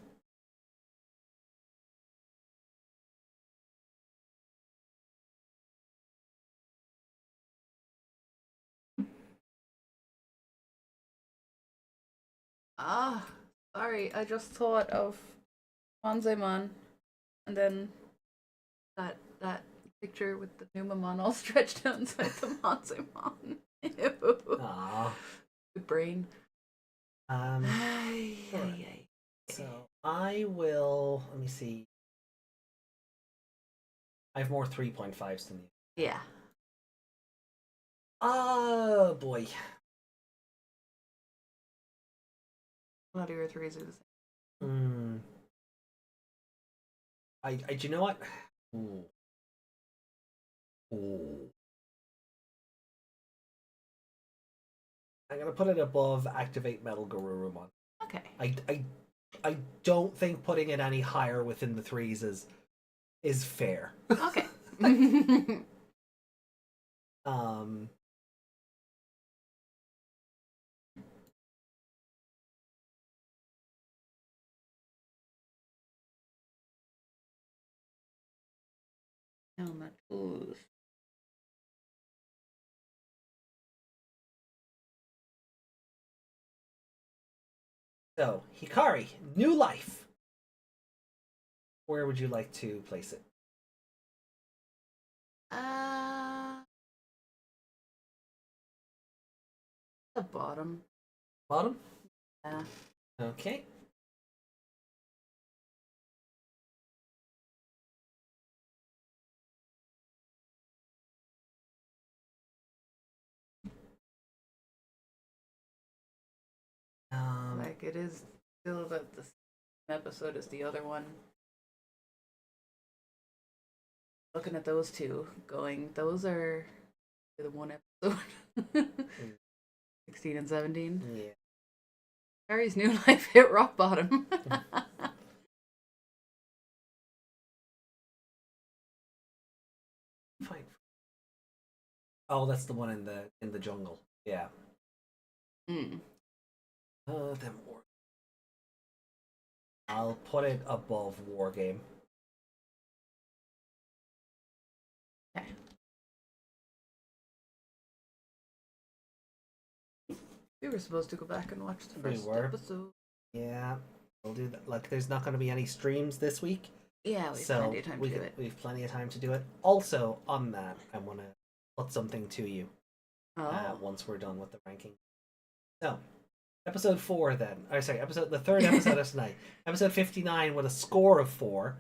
Sorry, I just thought of Manzemon, and then that picture with the Numamon all stretched out inside the Manzemon. Ew. Aw. Good brain. Sure. So I will. Let me see. I have more 3.5s than you. Yeah. Oh boy. A lot of your threes are the same. Do you know what? Ooh. Ooh. I'm gonna put it above Activate Metal Garurumon. Okay. I don't think putting it any higher within the threes is fair. Okay. Helmet. Ooh. So, Hikari, new life. Where would you like to place it? The bottom. Bottom? Yeah. Okay. Like it is still the same episode as the other one. Looking at those two, going, those are the one episode. 16 and 17. Yeah. Harry's new life hit rock bottom. Fine. Oh, that's the one in the jungle. Yeah. Mm. Then war. I'll put it above War Game. Okay. We were supposed to go back and watch the first episode. Yeah, we'll do that. Like, there's not going to be any streams this week. Yeah, we have plenty of time to do it. We have plenty of time to do it. Also, on that, I want to put something to you once we're done with the ranking. So, episode 4 then. Oh, sorry, the third episode of tonight. Episode 59 with a score of 4.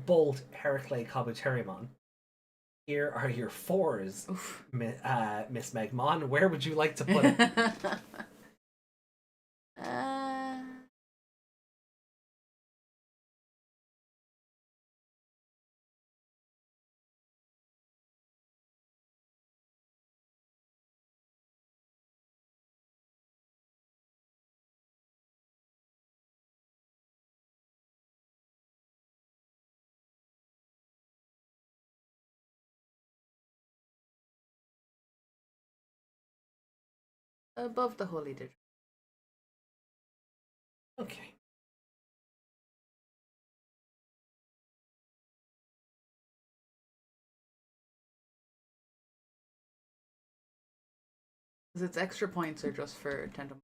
Bolt, Herakles, Koushirou. Here are your 4s, Miss Megmon. Where would you like to put it? Above the holy Digimon. Okay. Because its extra points are just for Tentomon.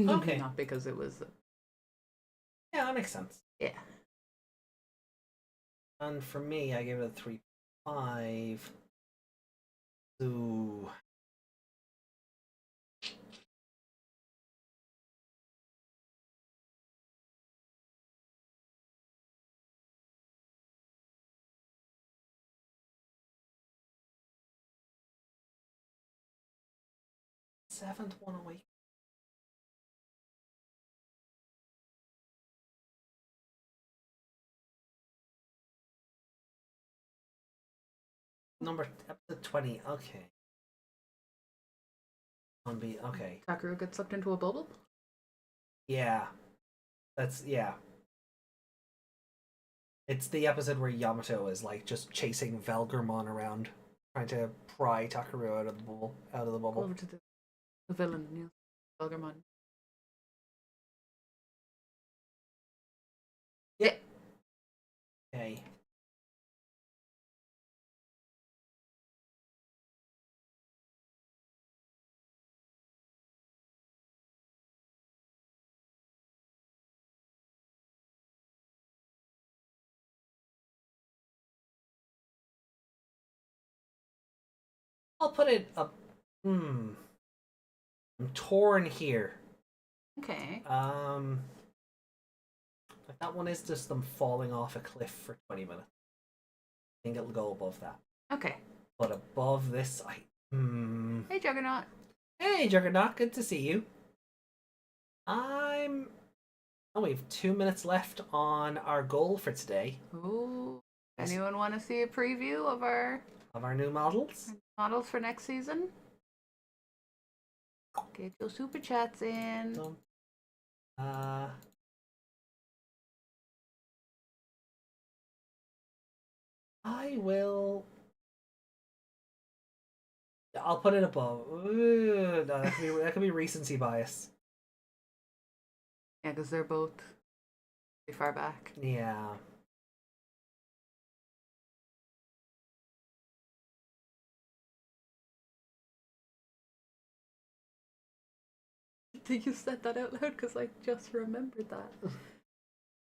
Okay. Not because it was. Yeah, that makes sense. Yeah. And for me, I gave it a 3.5. Ooh. Seventh one away. Number episode 20. Okay. Okay. Takuro gets sucked into a bubble? Yeah. Yeah. It's the episode where Yamato is like just chasing Velgermon around, trying to pry Takuro out of the bubble. Go over to the villain, Neil Algomon. Yeah. Okay. I'll put it up. I'm torn here. Okay. That one is just them falling off a cliff for 20 minutes. I think it'll go above that. Okay. But above this, Hey, Juggernaut. Hey, Juggernaut, good to see you. We have 2 minutes left on our goal for today. Ooh. Anyone want to see a preview of our new models? Models for next season? Get your super chats in. I'll put it above. Ooh, no, that could be recency bias. Yeah, because they're both pretty far back. Yeah. Did you set that out loud? Because I just remembered that.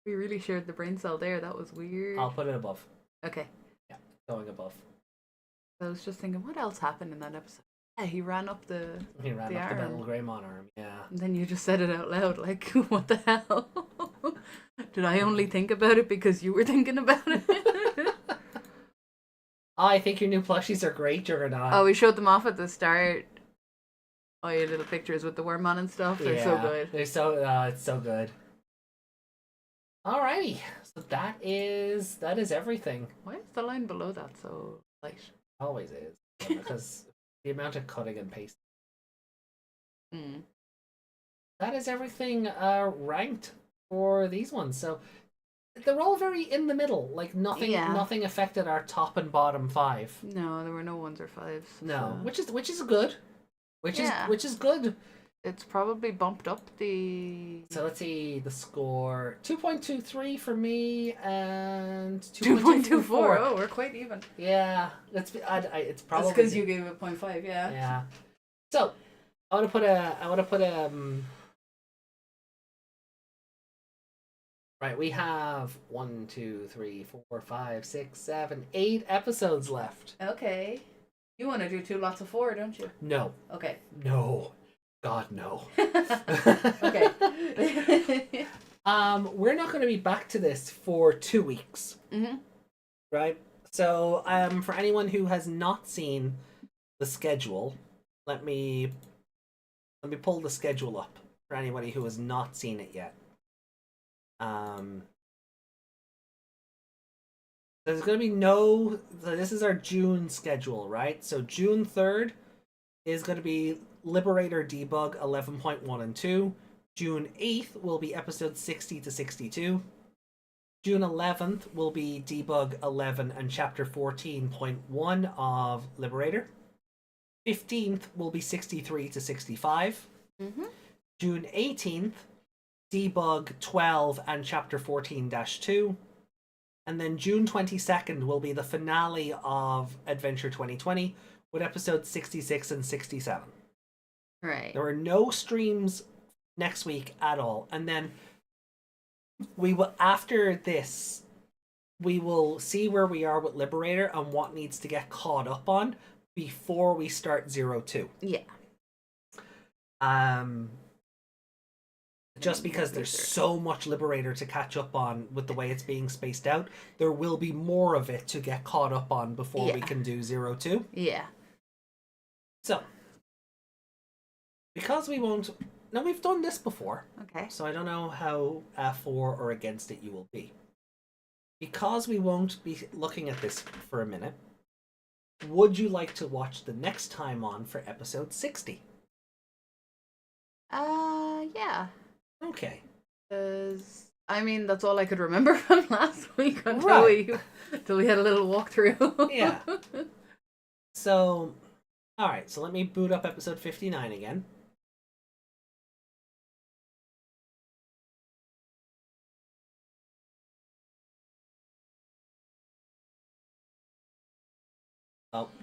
We really shared the brain cell there. That was weird. I'll put it above. Okay. Yeah, going above. I was just thinking, what else happened in that episode? Yeah, he ran up the the metal Greymon arm, yeah. And then you just said it out loud, like, what the hell? Did I only think about it because you were thinking about it? I think your new plushies are great, Juggernaut. Oh, we showed them off at the start. Oh, your little pictures with the worm on and stuff. They're so good. They're so it's so good. Alrighty, so that is everything. Why is the line below that so light? Always is, because the amount of cutting and pasting. That is everything ranked for these ones. So they're all very in the middle. Like nothing affected our top and bottom 5. No, there were no 1s or 5s. No, so. which is good. Which is good. It's probably bumped up the. So let's see the score: 2.23 for me and 2.24. Oh, we're quite even. Yeah, it's probably because you gave it 0.5. Yeah. Yeah. So I want to put Right, we have 1, 2, 3, 4, 5, 6, 7, 8 episodes left. Okay. You want to do 2 lots of 4, don't you? No. Okay. No. God, no. Okay. We're not going to be back to this for 2 weeks. Right? So, for anyone who has not seen the schedule, let me pull the schedule up for anybody who has not seen it yet. There's going to be so this is our June schedule, right? So June 3rd is going to be Liberator Debug 11.1 and 2. June 8th will be episode 60 to 62. June 11th will be Debug 11 and chapter 14.1 of Liberator. 15th will be 63 to 65. June 18th, Debug 12 and chapter 14-2. And then June 22nd will be the finale of Adventure 2020 with episodes 66 and 67. Right. There are no streams next week at all. And then we will, after this, we will see where we are with Liberator and what needs to get caught up on before we start 02. Yeah. Just because there's so much Liberator to catch up on with the way it's being spaced out, there will be more of it to get caught up on before we can do 02. Yeah. So, because we won't... Now, we've done this before. Okay. So I don't know how for or against it you will be. Because we won't be looking at this for a minute, would you like to watch the next time on for episode 60? Yeah. Okay. Because, I mean, that's all I could remember from last week until we had a little walkthrough. Yeah. So, alright, so let me boot up episode 59 again.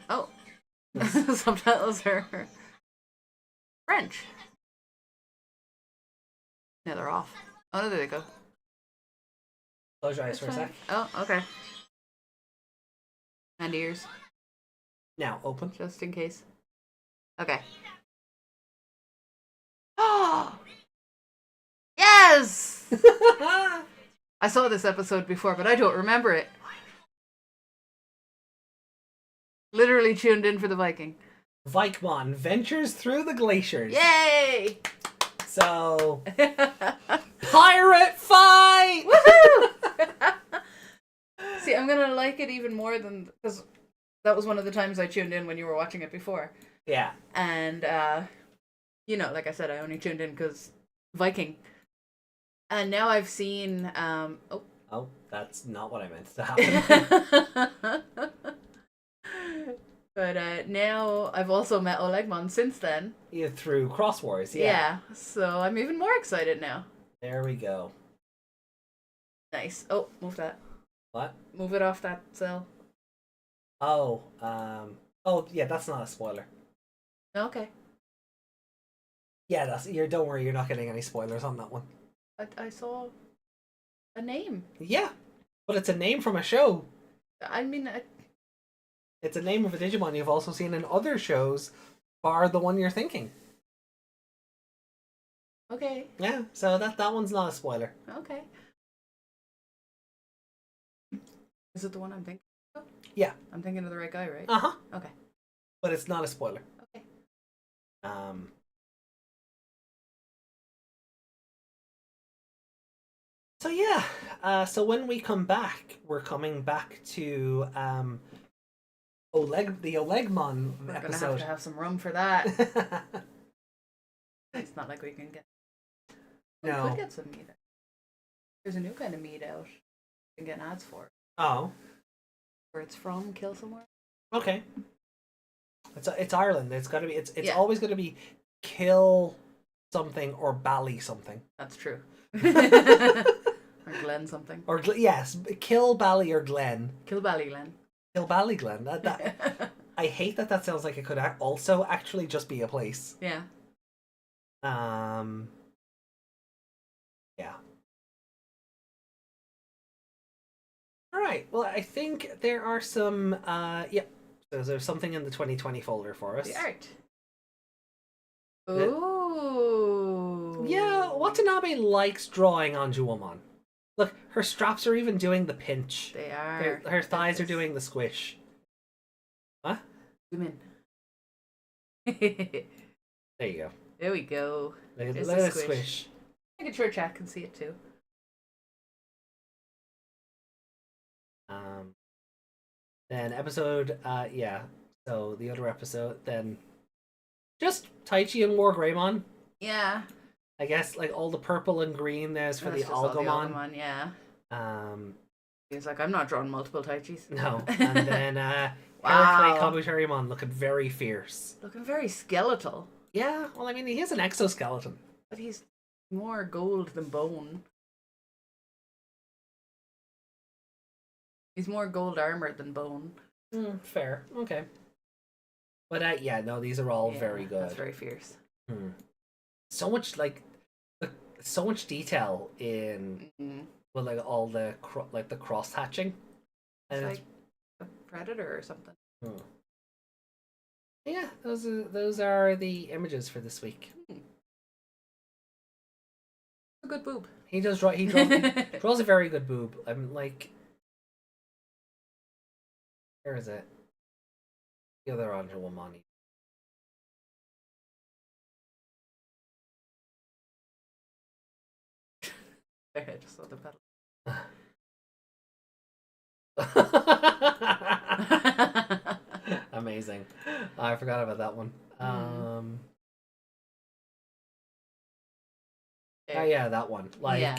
Oh. Subtitles are French. Yeah, they're off. Oh, no, there they go. Close your eyes for a sec. Oh, okay. And ears. Now open. just in case. Okay. Oh! Yes! I saw this episode before, but I don't remember it. Literally tuned in for the Viking. Vikemon ventures through the glaciers. Yay! So, pirate fight! Woohoo! See, I'm gonna like it even more than because that was one of the times I tuned in when you were watching it before. Yeah. And you know, like I said, I only tuned in because Viking. And now I've seen Oh, that's not what I meant to happen. But now I've also met Olegmon since then. Yeah, through Cross Wars, Yeah. So I'm even more excited now. There we go. Nice. Oh, move that. What? Move it off that cell. Oh, oh yeah, that's not a spoiler. Okay. Yeah, don't worry, you're not getting any spoilers on that one. I saw a name. Yeah, but it's a name from a show. I mean, It's a name of a Digimon you've also seen in other shows, bar the one you're thinking. okay. Yeah, so that one's not a spoiler. Okay. Is it the one I'm thinking of? Yeah. I'm thinking of the right guy, right? Uh-huh. Okay. But it's not a spoiler. Okay. So yeah, so when we come back, we're coming back to the Olegmon We're episode. gonna have some room for that. It's not like we can get. We No. could get some meat. There's a new kind of meat out. You can get ads for it. Oh, Where it's from, kill somewhere. okay. It's Ireland. It's gotta be. It's Yeah. always gonna be kill something or bally something. That's true. Or Glen something. Or yes, kill Bally or Glen. Kill Ballyglen. Kill Bally Glen. I hate that sounds like it could also actually just be a place. Yeah. Yeah. All right. Well, I think there are some. Yeah. So there's something in the 2020 folder for us. The art. Ooh. Yeah. Watanabe likes drawing on Agumon. Look, her straps are even doing the pinch. They are. Her thighs are doing the squish. Huh? Zoom in. There you go. There we go. Look at There's that the squish. Making sure chat can see it too. Then episode, yeah. So the other episode, then just Taichi and War Greymon. Yeah. I guess like all the purple and green there's for That's the just all Algomon. Algomon, yeah. Um, He's like, I'm not drawing multiple Taichis. no, and then Wow. Koushirou looking very fierce. Looking very skeletal. Yeah, well, I mean, he has an exoskeleton. But he's more gold than bone. He's more gold armor than bone. Fair, okay. But yeah, no, these are all very good. That's very fierce. So much so much detail in well, like all the the cross hatching. It's like a predator or something. Yeah, those are the images for this week. A good boob. He does draw. He draws a very good boob. I'm like, where is it? The other Agumon. I just saw the pedal. Amazing. I forgot about that one. Oh yeah, that one. Like, yeah.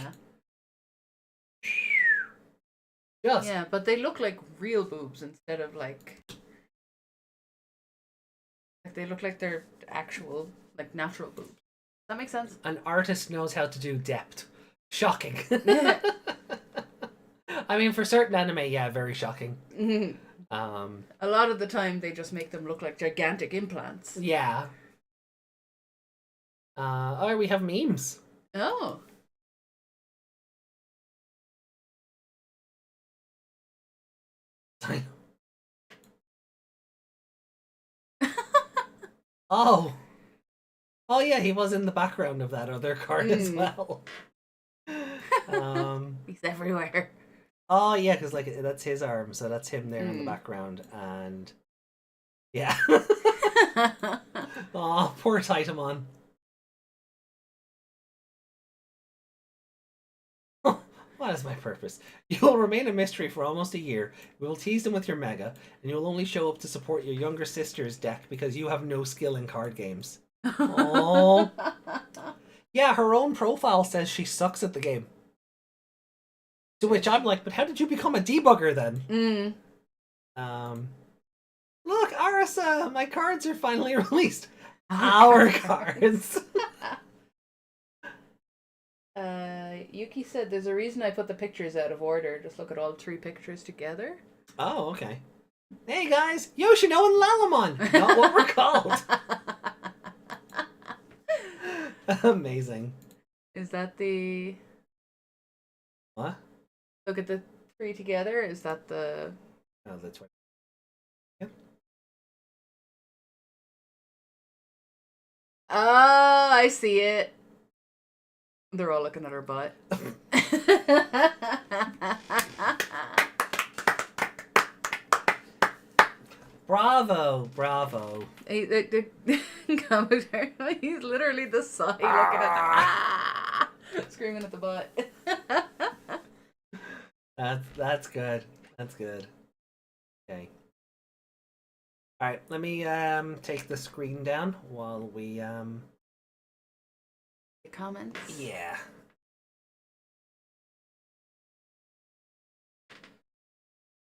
Just Yeah, but they look like real boobs instead of like they look like they're actual, like natural boobs. Does that make sense? an artist knows how to do depth. Shocking. I mean, for certain anime, yeah, very shocking. A lot of the time, they just make them look like gigantic implants. Yeah. Oh, we have memes. Oh. Oh. Oh yeah, he was in the background of that other card as well. He's everywhere. Oh yeah, because like that's his arm, so that's him there in the background, and yeah. Oh, poor Titamon. What is my purpose? You will remain a mystery for almost a year. We will tease them with your mega, and you will only show up to support your younger sister's deck because you have no skill in card games. Oh. Yeah, her own profile says she sucks at the game. To which I'm like, but how did you become a debugger then? Look, Arisa, my cards are finally released. Our cards. Yuki said there's a reason I put the pictures out of order. Just look at all 3 pictures together. Oh, okay. Hey guys, Yoshino and Lalamon. Not what we're called. Amazing. Is that the... What? Look at the 3 together. Is that the... Oh, that's right. Yep. Oh, I see it. They're all looking at her butt. Bravo, bravo. He's literally the side looking at the screaming at the butt. That's good. That's good. Okay. All right, let me take the screen down while we Comments. Yeah.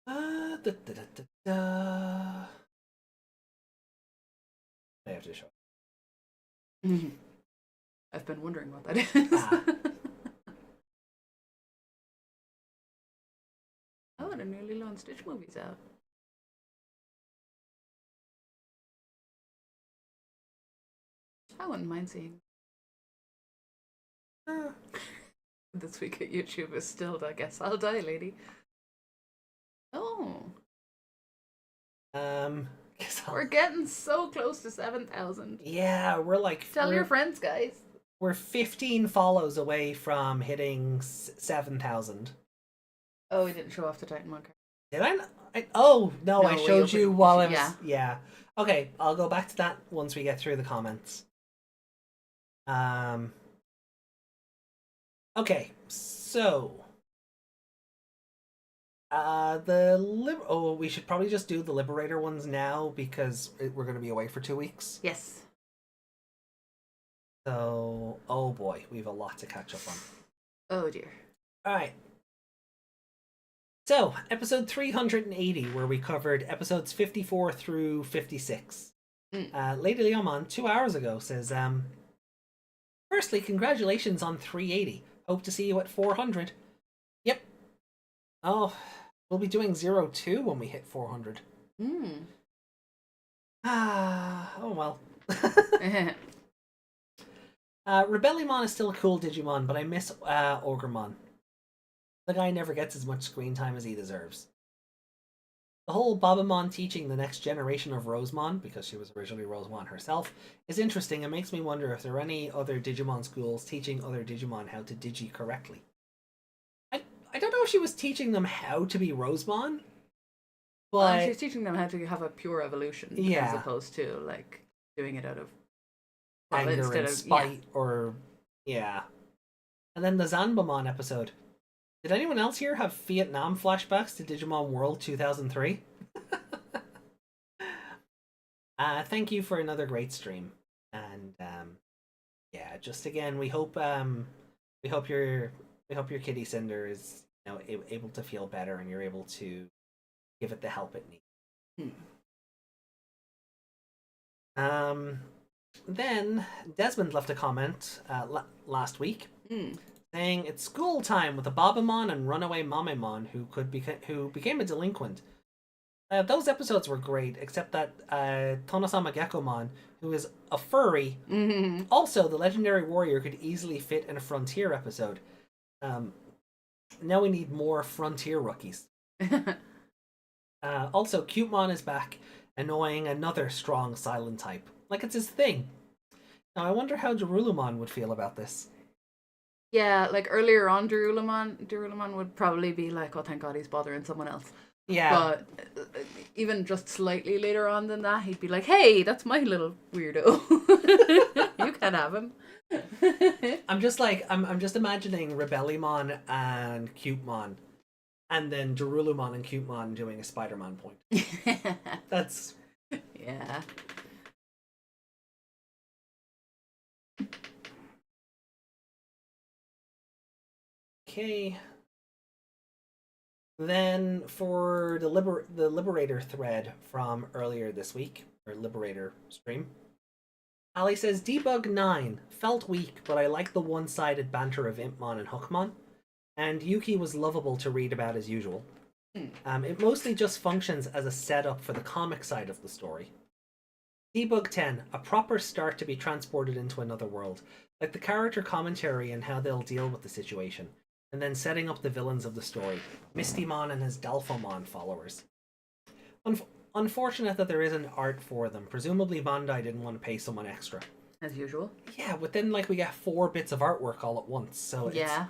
I have to show. I've been wondering what that is. Oh, and a new Lilo and Stitch movie's out. I wouldn't mind seeing. This week at YouTube is still, I guess I'll die, lady. Oh. We're getting so close to 7,000. Yeah, we're like... Tell your friends, guys. We're 15 follows away from hitting 7,000. Oh, we didn't show off the Titanmon card. Did I? Oh, no, I showed you while I was... Yeah. Okay, I'll go back to that once we get through the comments. Okay, so... we should probably just do the Liberator ones now because we're going to be away for 2 weeks. Yes. So, oh boy, we have a lot to catch up on. Oh dear. Alright. So, episode 380, where we covered episodes 54 through 56. Lady Leomon, 2 hours ago, says, firstly, congratulations on 380. Hope to see you at 400. Yep. Oh, we'll be doing 02 when we hit 400. Oh well. Rebellymon is still a cool Digimon, but I miss Ogremon. The guy never gets as much screen time as he deserves. The whole Babamon teaching the next generation of Rosemon, because she was originally Rosemon herself, is interesting and makes me wonder if there are any other Digimon schools teaching other Digimon how to Digi correctly. I don't know if she was teaching them how to be Rosemon, but... she's teaching them how to have a pure evolution, as opposed to, like, doing it out of... anger and spite, or... Yeah. And then the Zanbamon episode. Did anyone else here have Vietnam flashbacks to Digimon World 2003? Thank you for another great stream. And yeah, just again, we hope your kitty Cinder is able to feel better and you're able to give it the help it needs. Then Desmond left a comment last week. Saying it's school time with a Babamon and runaway Mamemon who became a delinquent. Those episodes were great, except that Tonosama Gekkomon, who is a furry, also the legendary warrior, could easily fit in a Frontier episode. Now we need more Frontier rookies. Also, Cutemon is back, annoying another strong silent type. Like it's his thing. Now I wonder how Darulumon would feel about this. Yeah, like earlier on, Darulumon would probably be like, "Oh, thank God he's bothering someone else." Yeah. But even just slightly later on than that, he'd be like, "Hey, that's my little weirdo. You can't have him." I'm just imagining Rebellimon and Cutemon, and then Darulumon and Cutemon doing a Spider-Man point. That's yeah. okay. Then for the Liberator thread from earlier this week, or Liberator stream, Ali says, Debug 9 felt weak, but I like the one-sided banter of Impmon and Hookmon, and Yuki was lovable to read about as usual. It mostly just functions as a setup for the comic side of the story. Debug 10, a proper start to be transported into another world, like the character commentary and how they'll deal with the situation, and then setting up the villains of the story, Mistymon and his Dalphomon followers. Unfortunate that there isn't art for them. Presumably Bandai didn't want to pay someone extra. As usual. Yeah, but then we get 4 bits of artwork all at once, so yeah.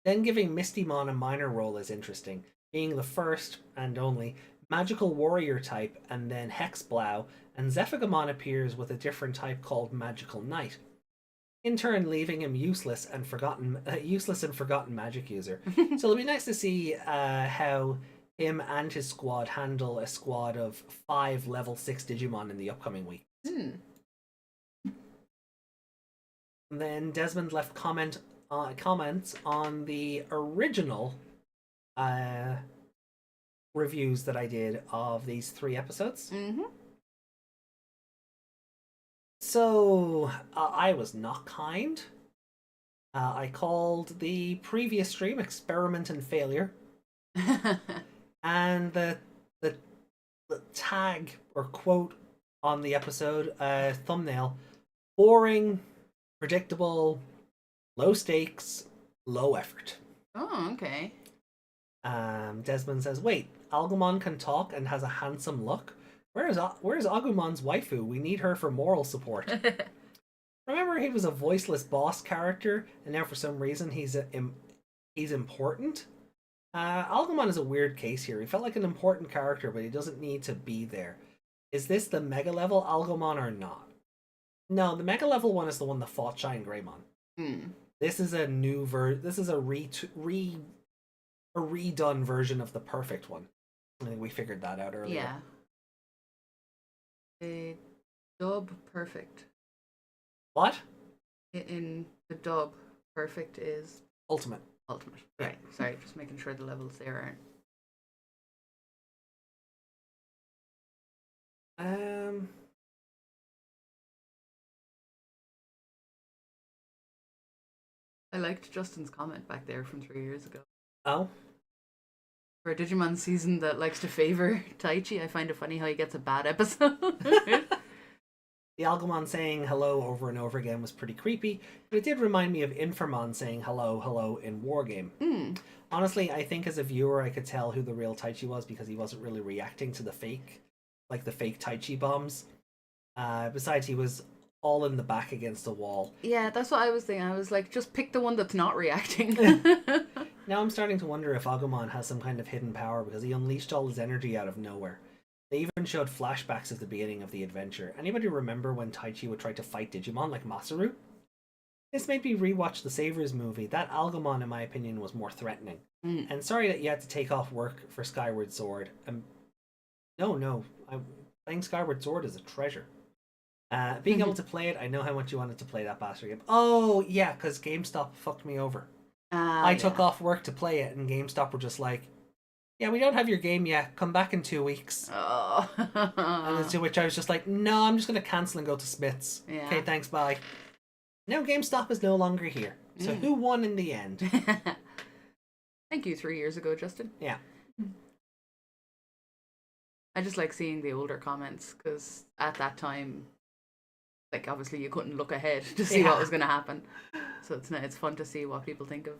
Then giving Mistymon a minor role is interesting, being the first and only magical warrior type, and then Hexblow, and Zephagumon appears with a different type called Magical Knight. In turn, leaving him useless and forgotten magic user. So it'll be nice to see how him and his squad handle a squad of 5 level 6 Digimon in the upcoming week. And then Desmond left comments on the original reviews that I did of these 3 episodes. So I was not kind. I called the previous stream Experiment and Failure. And the tag or quote on the episode thumbnail, boring, predictable, low stakes, low effort. Oh, okay. Desmond says, wait, Algomon can talk and has a handsome look? Where's Agumon's waifu? We need her for moral support. Remember, he was a voiceless boss character, and now for some reason he's important? Algomon is a weird case here. He felt like an important character, but he doesn't need to be there. Is this the mega level Algomon or not? No, the mega level one is the one that fought Shine Greymon. This is a new This is a redone version of the perfect one. I think we figured that out earlier. Yeah. The dub perfect. What? In the dub, perfect is Ultimate. ultimate. Right. Sorry, just making sure the levels there aren't. I liked Justin's comment back there from 3 years ago. Oh? For a Digimon season that likes to favor Taichi, I find it funny how he gets a bad episode. The Algomon saying hello over and over again was pretty creepy, but it did remind me of Infamon saying hello, hello in Wargame. Honestly, I think as a viewer I could tell who the real Taichi was because he wasn't really reacting to the fake Taichi bombs. Besides, he was all in the back against the wall. Yeah, that's what I was thinking. I was like, just pick the one that's not reacting. Now I'm starting to wonder if Agumon has some kind of hidden power because he unleashed all his energy out of nowhere. They even showed flashbacks at the beginning of the adventure. Anybody remember when Taichi would try to fight Digimon like Masaru? This made me rewatch the Savers movie. That Algomon, in my opinion, was more threatening. And sorry that you had to take off work for Skyward Sword. No, playing Skyward Sword is a treasure. Being able to play it, I know how much you wanted to play that bastard game. Oh, yeah, because GameStop fucked me over. I took off work to play it, and GameStop were just like, yeah, we don't have your game yet. Come back in 2 weeks. Oh. And to which I was just like, no, I'm just going to cancel and go to Smith's. Yeah. Okay, thanks, bye. Now GameStop is no longer here. So who won in the end? Thank you 3 years ago, Justin. Yeah. I just like seeing the older comments, because at that time, like, obviously you couldn't look ahead to see what was going to happen. So it's fun to see what people think of,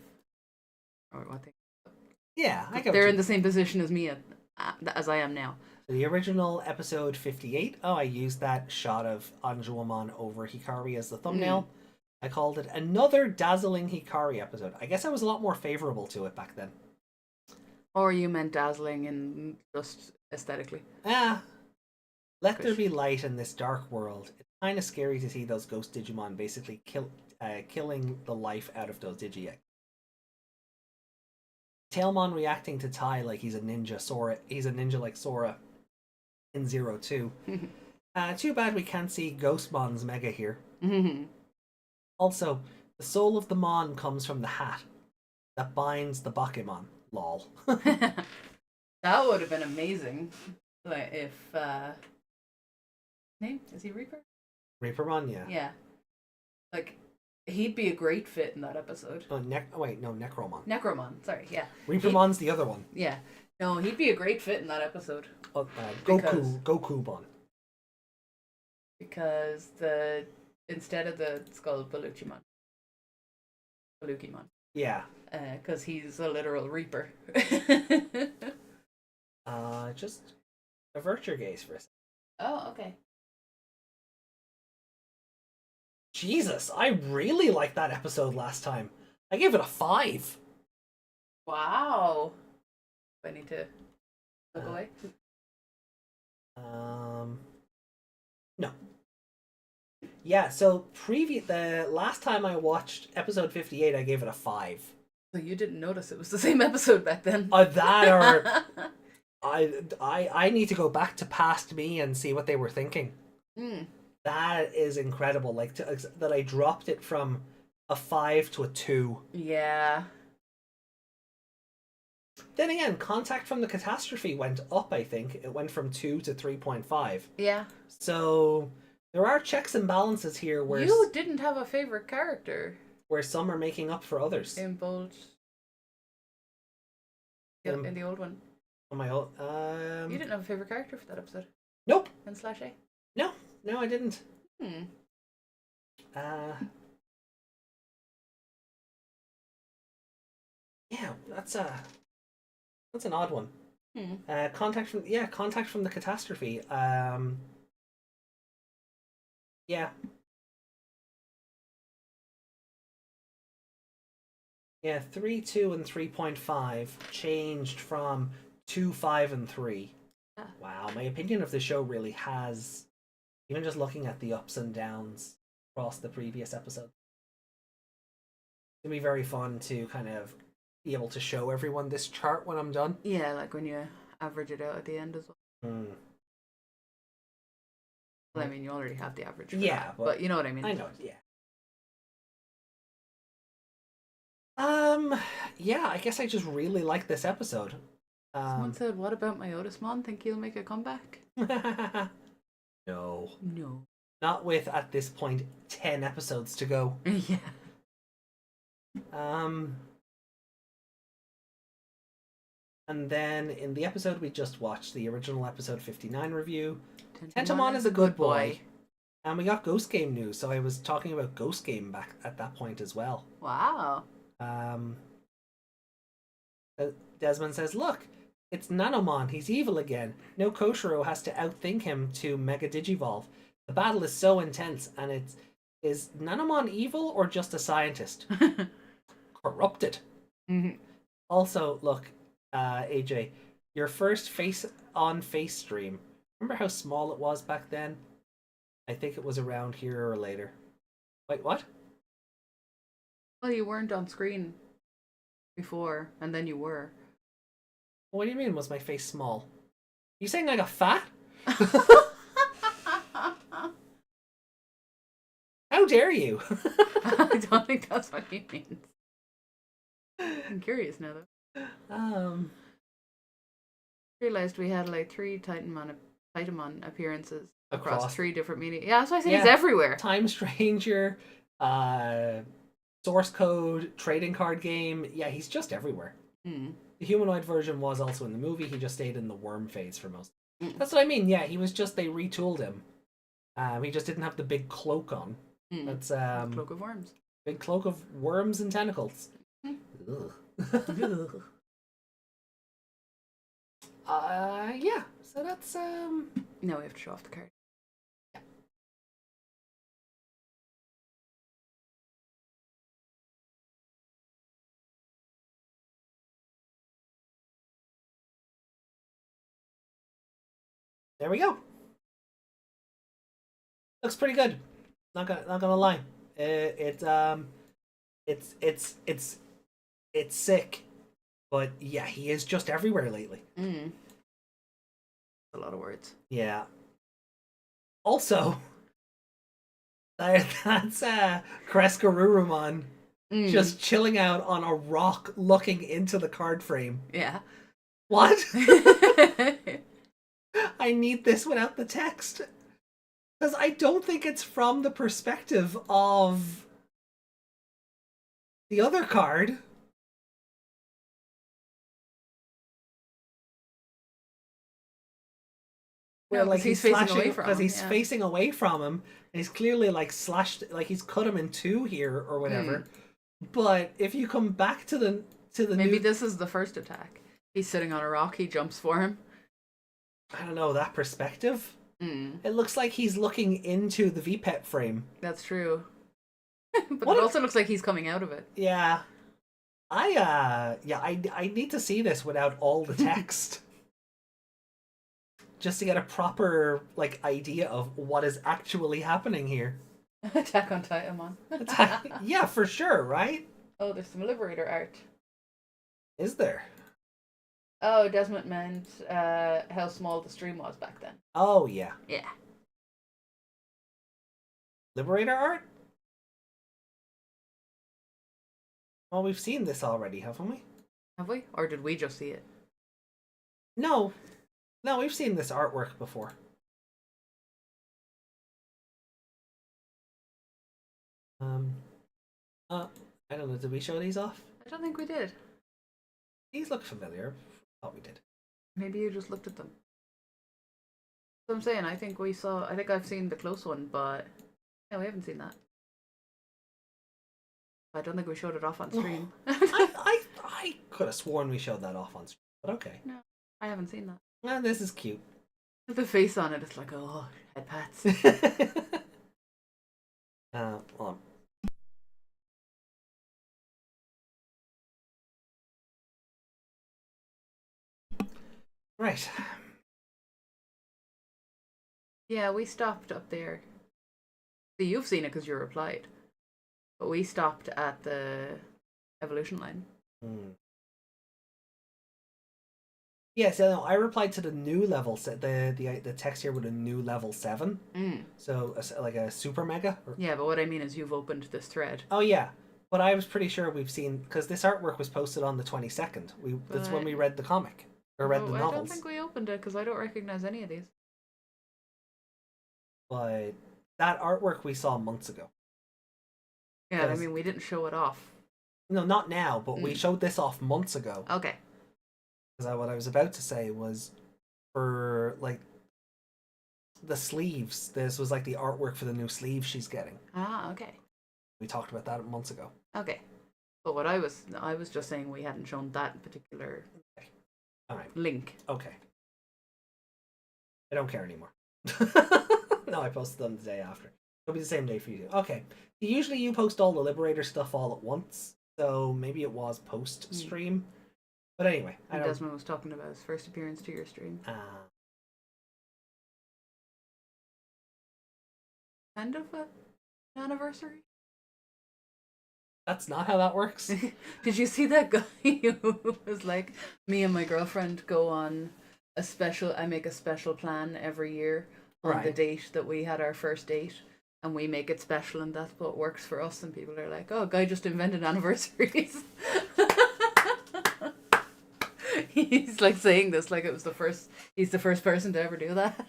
or what they. Yeah, I get They're in the same position as me as I am now. The original episode 58. Oh, I used that shot of Agumon over Hikari as the thumbnail. I called it another dazzling Hikari episode. I guess I was a lot more favorable to it back then. Or you meant dazzling in just aesthetically. Let there be light in this dark world. It's kind of scary to see those ghost Digimon basically killing the life out of those Digi-Eggs. Tailmon reacting to Tai like he's a ninja. He's a ninja like Sora in 02. Too bad we can't see Ghostmon's Mega here. Also, the soul of the Mon comes from the hat that binds the Bakemon. Lol. That would have been amazing. Like if name is he Reaper? Reapermon, yeah. Yeah. Like he'd be a great fit in that episode. Oh, Necromon. Necromon, sorry, yeah. Reapermon's the other one. Yeah. No, he'd be a great fit in that episode. Gokumon. Because instead of the SkullBaluchimon. Baluchimon. Yeah. Because he's a literal Reaper. Just avert your gaze for a second. Oh, okay. Jesus, I really liked that episode last time. I gave it a 5. Wow. I need to look away. No. Yeah, so the last time I watched episode 58, I gave it a 5. So you didn't notice it was the same episode back then? That or I need to go back to past me and see what they were thinking. That is incredible. Like that I dropped it from a 5 to a 2. Yeah. Then again, Contact from the Catastrophe went up, I think. It went from 2 to 3.5. Yeah. So there are checks and balances here where you didn't have a favorite character. Where some are making up for others. In bold. In the old one. On my old You didn't have a favorite character for that episode? Nope. In /A? No, I didn't. Yeah, that's an odd one. Contact from the Catastrophe. Yeah. Yeah, 3, 2, and 3.5 changed from 2, 5, and 3. Wow, my opinion of the show really has, even just looking at the ups and downs across the previous episode. It's going to be very fun to kind of be able to show everyone this chart when I'm done. Yeah, like when you average it out at the end as well. Well, I mean, you already have the average. Yeah, but you know what I mean. I know, yeah. Yeah, I guess I just really like this episode. Someone said, "What about my Otismon? Think he'll make a comeback?" No. No. Not with, at this point, 10 episodes to go. Yeah. And then in the episode we just watched, the original episode 59 review, Tentomon is a good boy. And we got Ghost Game news, so I was talking about Ghost Game back at that point as well. Wow. Desmond says, look, it's Nanomon, he's evil again. No Koushirou has to outthink him to Mega Digivolve. The battle is so intense, and is Nanomon evil or just a scientist? Corrupted. Also, look, AJ, your first face-on-face stream, remember how small it was back then? I think it was around here or later. Wait, what? Well, you weren't on screen before, and then you were. What do you mean, was my face small? You saying I got fat? How dare you? I don't think that's what he means. I'm curious now, though. Realized we had like 3 Titanmon appearances across 3 different media. Yeah, that's why I say he's everywhere. Time Stranger, Source Code, Trading Card Game. Yeah, he's just everywhere. The humanoid version was also in the movie. He just stayed in the worm phase for most. That's what I mean. Yeah, he was just, they retooled him. He just didn't have the big cloak on. That's Cloak of Worms. Big cloak of worms and tentacles. Ugh. Yeah. So that's No, we have to show off the card. there we go. Looks pretty good. Not gonna lie. It's sick, but yeah, he is just everywhere lately. A lot of words. Yeah. Also, that's Koushirou just chilling out on a rock, looking into the card frame. Yeah. What? I need this without the text. Because I don't think it's from the perspective of the other card. Where No, like 'cause he's facing slashing, away from because him, he's yeah. facing away from him, and he's clearly like slashed, like he's cut him in two here or whatever. But if you come back to the Maybe new, this is the first attack. He's sitting on a rock, he jumps for him. I don't know, that perspective. It looks like he's looking into the VPET frame. That's true. But What it a- also looks like he's coming out of it. Yeah. I need to see this without all the text. Just to get a proper like idea of what is actually happening here. Attack on Titamon. Yeah, for sure, right? Oh, there's some Liberator art. Is there? Oh, Desmond meant how small the stream was back then. Oh yeah. Yeah. Liberator art? Well, we've seen this already, haven't we? Have we? Or did we just see it? No. No, we've seen this artwork before. I don't know, did we show these off? I don't think we did. These look familiar. Thought we did. Maybe you just looked at them. So I'm saying, I think I've seen the close one, but no, we haven't seen that. I don't think we showed it off on stream. I could have sworn we showed that off on stream, but okay. No, I haven't seen that. This is cute. The face on it is like, oh, head pats. Hold on. Right. Yeah, we stopped up there. See, you've seen it because you replied. But we stopped at the evolution line. Yes, yeah, no, I replied to the new level set, the text here with a new level 7. So like a super mega. Yeah, but what I mean is you've opened this thread. Oh yeah, but I was pretty sure we've seen, because this artwork was posted on the 22nd. That's when we read the comic or read the novels. I don't think we opened it because I don't recognize any of these. But that artwork we saw months ago. Yeah, I mean we didn't show it off. No, not now, but we showed this off months ago. Okay. Because what I was about to say was, for like the sleeves, this was like the artwork for the new sleeves she's getting. Ah, okay. We talked about that months ago. Okay. But what I was just saying we hadn't shown that particular All right. link. Okay. I don't care anymore. No, I posted them the day after. It'll be the same day for you. Okay. Usually you post all the Liberator stuff all at once, so maybe it was post-stream. But anyway, I don't... Desmond was talking about his first appearance to your stream. End of an anniversary? That's not how that works. Did you see that guy who was like, me and my girlfriend go on I make a special plan every year on the date that we had our first date, and we make it special, and that's what works for us. And people are like, oh, guy just invented anniversaries. He's like saying this like it was he's the first person to ever do that.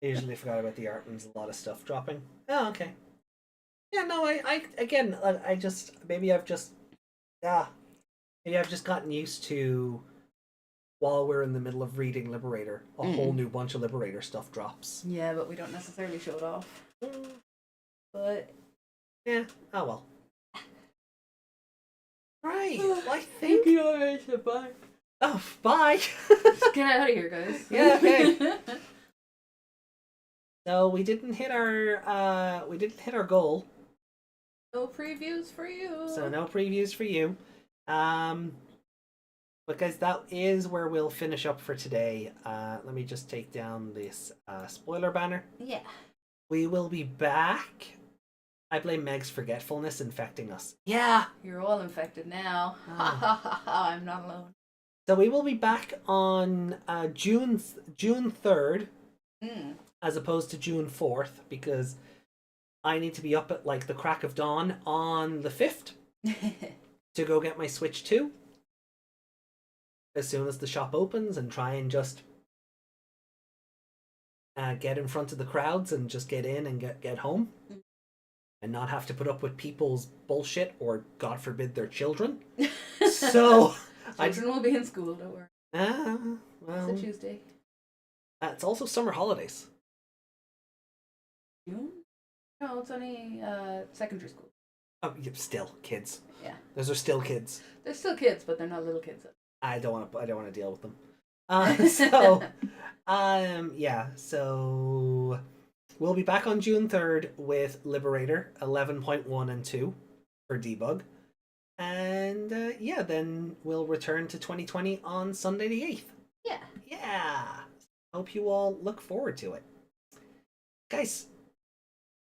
I usually forgot about the art and there's a lot of stuff dropping. Oh, okay. Yeah, no, I just, maybe I've just gotten used to, while we're in the middle of reading Liberator, a whole new bunch of Liberator stuff drops. Yeah, but we don't necessarily show it off. But yeah, oh well. Right, I think Oh, bye. Just get out of here, guys. Yeah, okay. So we didn't hit our goal. No previews for you. So no previews for you. Because that is where we'll finish up for today. Let me just take down this spoiler banner. Yeah. We will be back. I blame Meg's forgetfulness infecting us. Yeah. You're all infected now. Ah. I'm not alone. So we will be back on June 3rd, as opposed to June 4th, because I need to be up at like the crack of dawn on the 5th to go get my Switch 2 as soon as the shop opens, and try and just get in front of the crowds and just get in and get home and not have to put up with people's bullshit or, God forbid, their children. So Children will be in school, don't worry. Well, It's a Tuesday. It's also summer holidays. June? No, it's only secondary school. Oh, yeah, still kids. Yeah. Those are still kids. They're still kids, but they're not little kids. I don't want to deal with them. Yeah. So we'll be back on June 3rd with Liberator 11.1 and 2 for debug. And then we'll return to 2020 on Sunday the 8th. Yeah. Yeah. Hope you all look forward to it. Guys,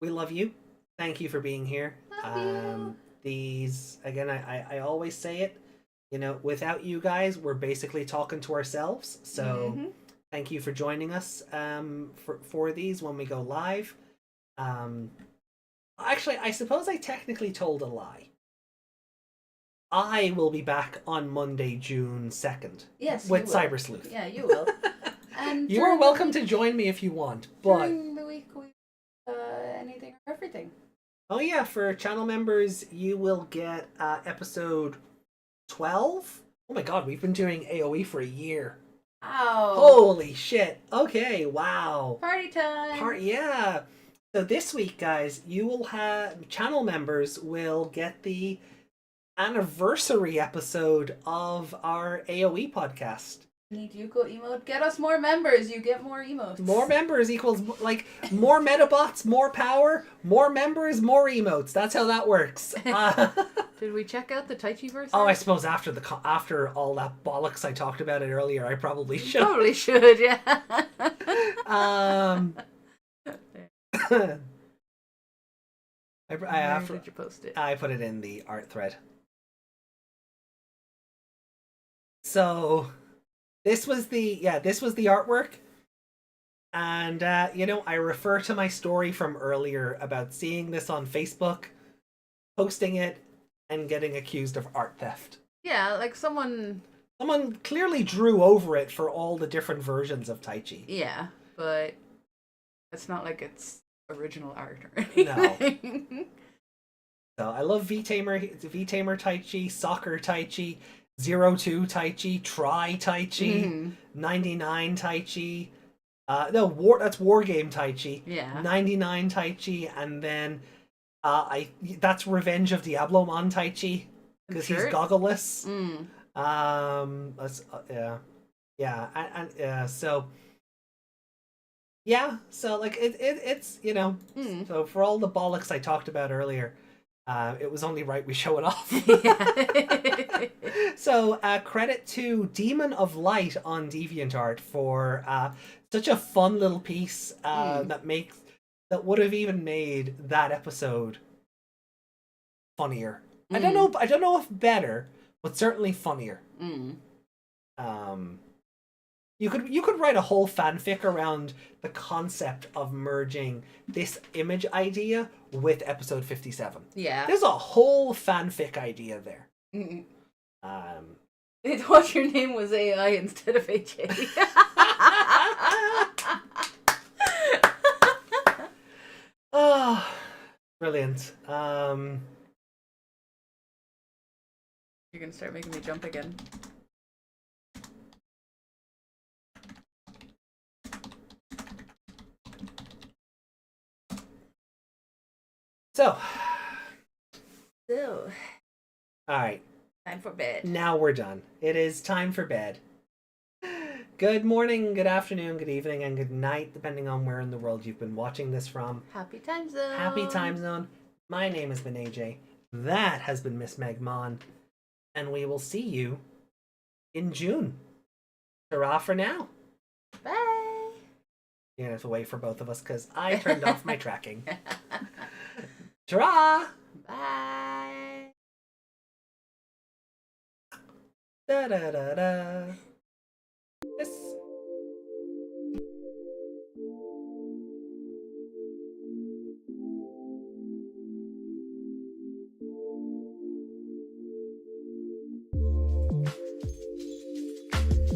we love you. Thank you for being here. Love you. These, again, I always say it, without you guys, we're basically talking to ourselves. So thank you for joining us for these when we go live. Actually, I suppose I technically told a lie. I will be back on Monday, June 2nd. Yes, with you will. Cyber Sleuth. Yeah, you will. And you are welcome to join me if you want. But during the week, we anything or everything. Oh yeah, for channel members, you will get episode 12. Oh my god, we've been doing AoE for a year. Wow. Holy shit. Okay, wow. Party time. Yeah. So this week, guys, you will have channel members will get the anniversary episode of our AoE podcast. Need Yuko emote. Get us more members. You get more emotes. More members equals like more metabots, more power, more members, more emotes. That's how that works. Did we check out the Taichiverse? Oh, I suppose after all that bollocks I talked about it earlier, I probably should. Probably should, yeah. Where did you post it? I put it in the art thread. So this was the artwork. And I refer to my story from earlier about seeing this on Facebook, posting it, and getting accused of art theft. Yeah, like someone clearly drew over it for all the different versions of Taichi. Yeah, but it's not like it's original art or anything. No. So I love V-Tamer Taichi, Soccer Taichi, 02 Taichi, Try Taichi, 99 Taichi. That's War Game Taichi. Yeah. 99 Taichi, and then that's Revenge of Diablomon Taichi because he's goggleless. So like it's so for all the bollocks I talked about earlier, it was only right we show it off. So credit to Demon of Light on DeviantArt for such a fun little piece that would have even made that episode funnier. I don't know if better, but certainly funnier. You could write a whole fanfic around the concept of merging this image idea with episode 57. Yeah. There's a whole fanfic idea there. They thought your name was AI instead of HA. Oh, brilliant. You're gonna start making me jump again. So, So, all right. Time for bed. Now we're done. It is time for bed. Good morning, good afternoon, good evening, and good night, depending on where in the world you've been watching this from. Happy time zone. Happy time zone. My name has been AJ. That has been Miss Megmon. And we will see you in June. Hurrah for now. Bye. You're gonna have to wait for both of us because I turned off my tracking. Ta-ra! Bye. Da da da da.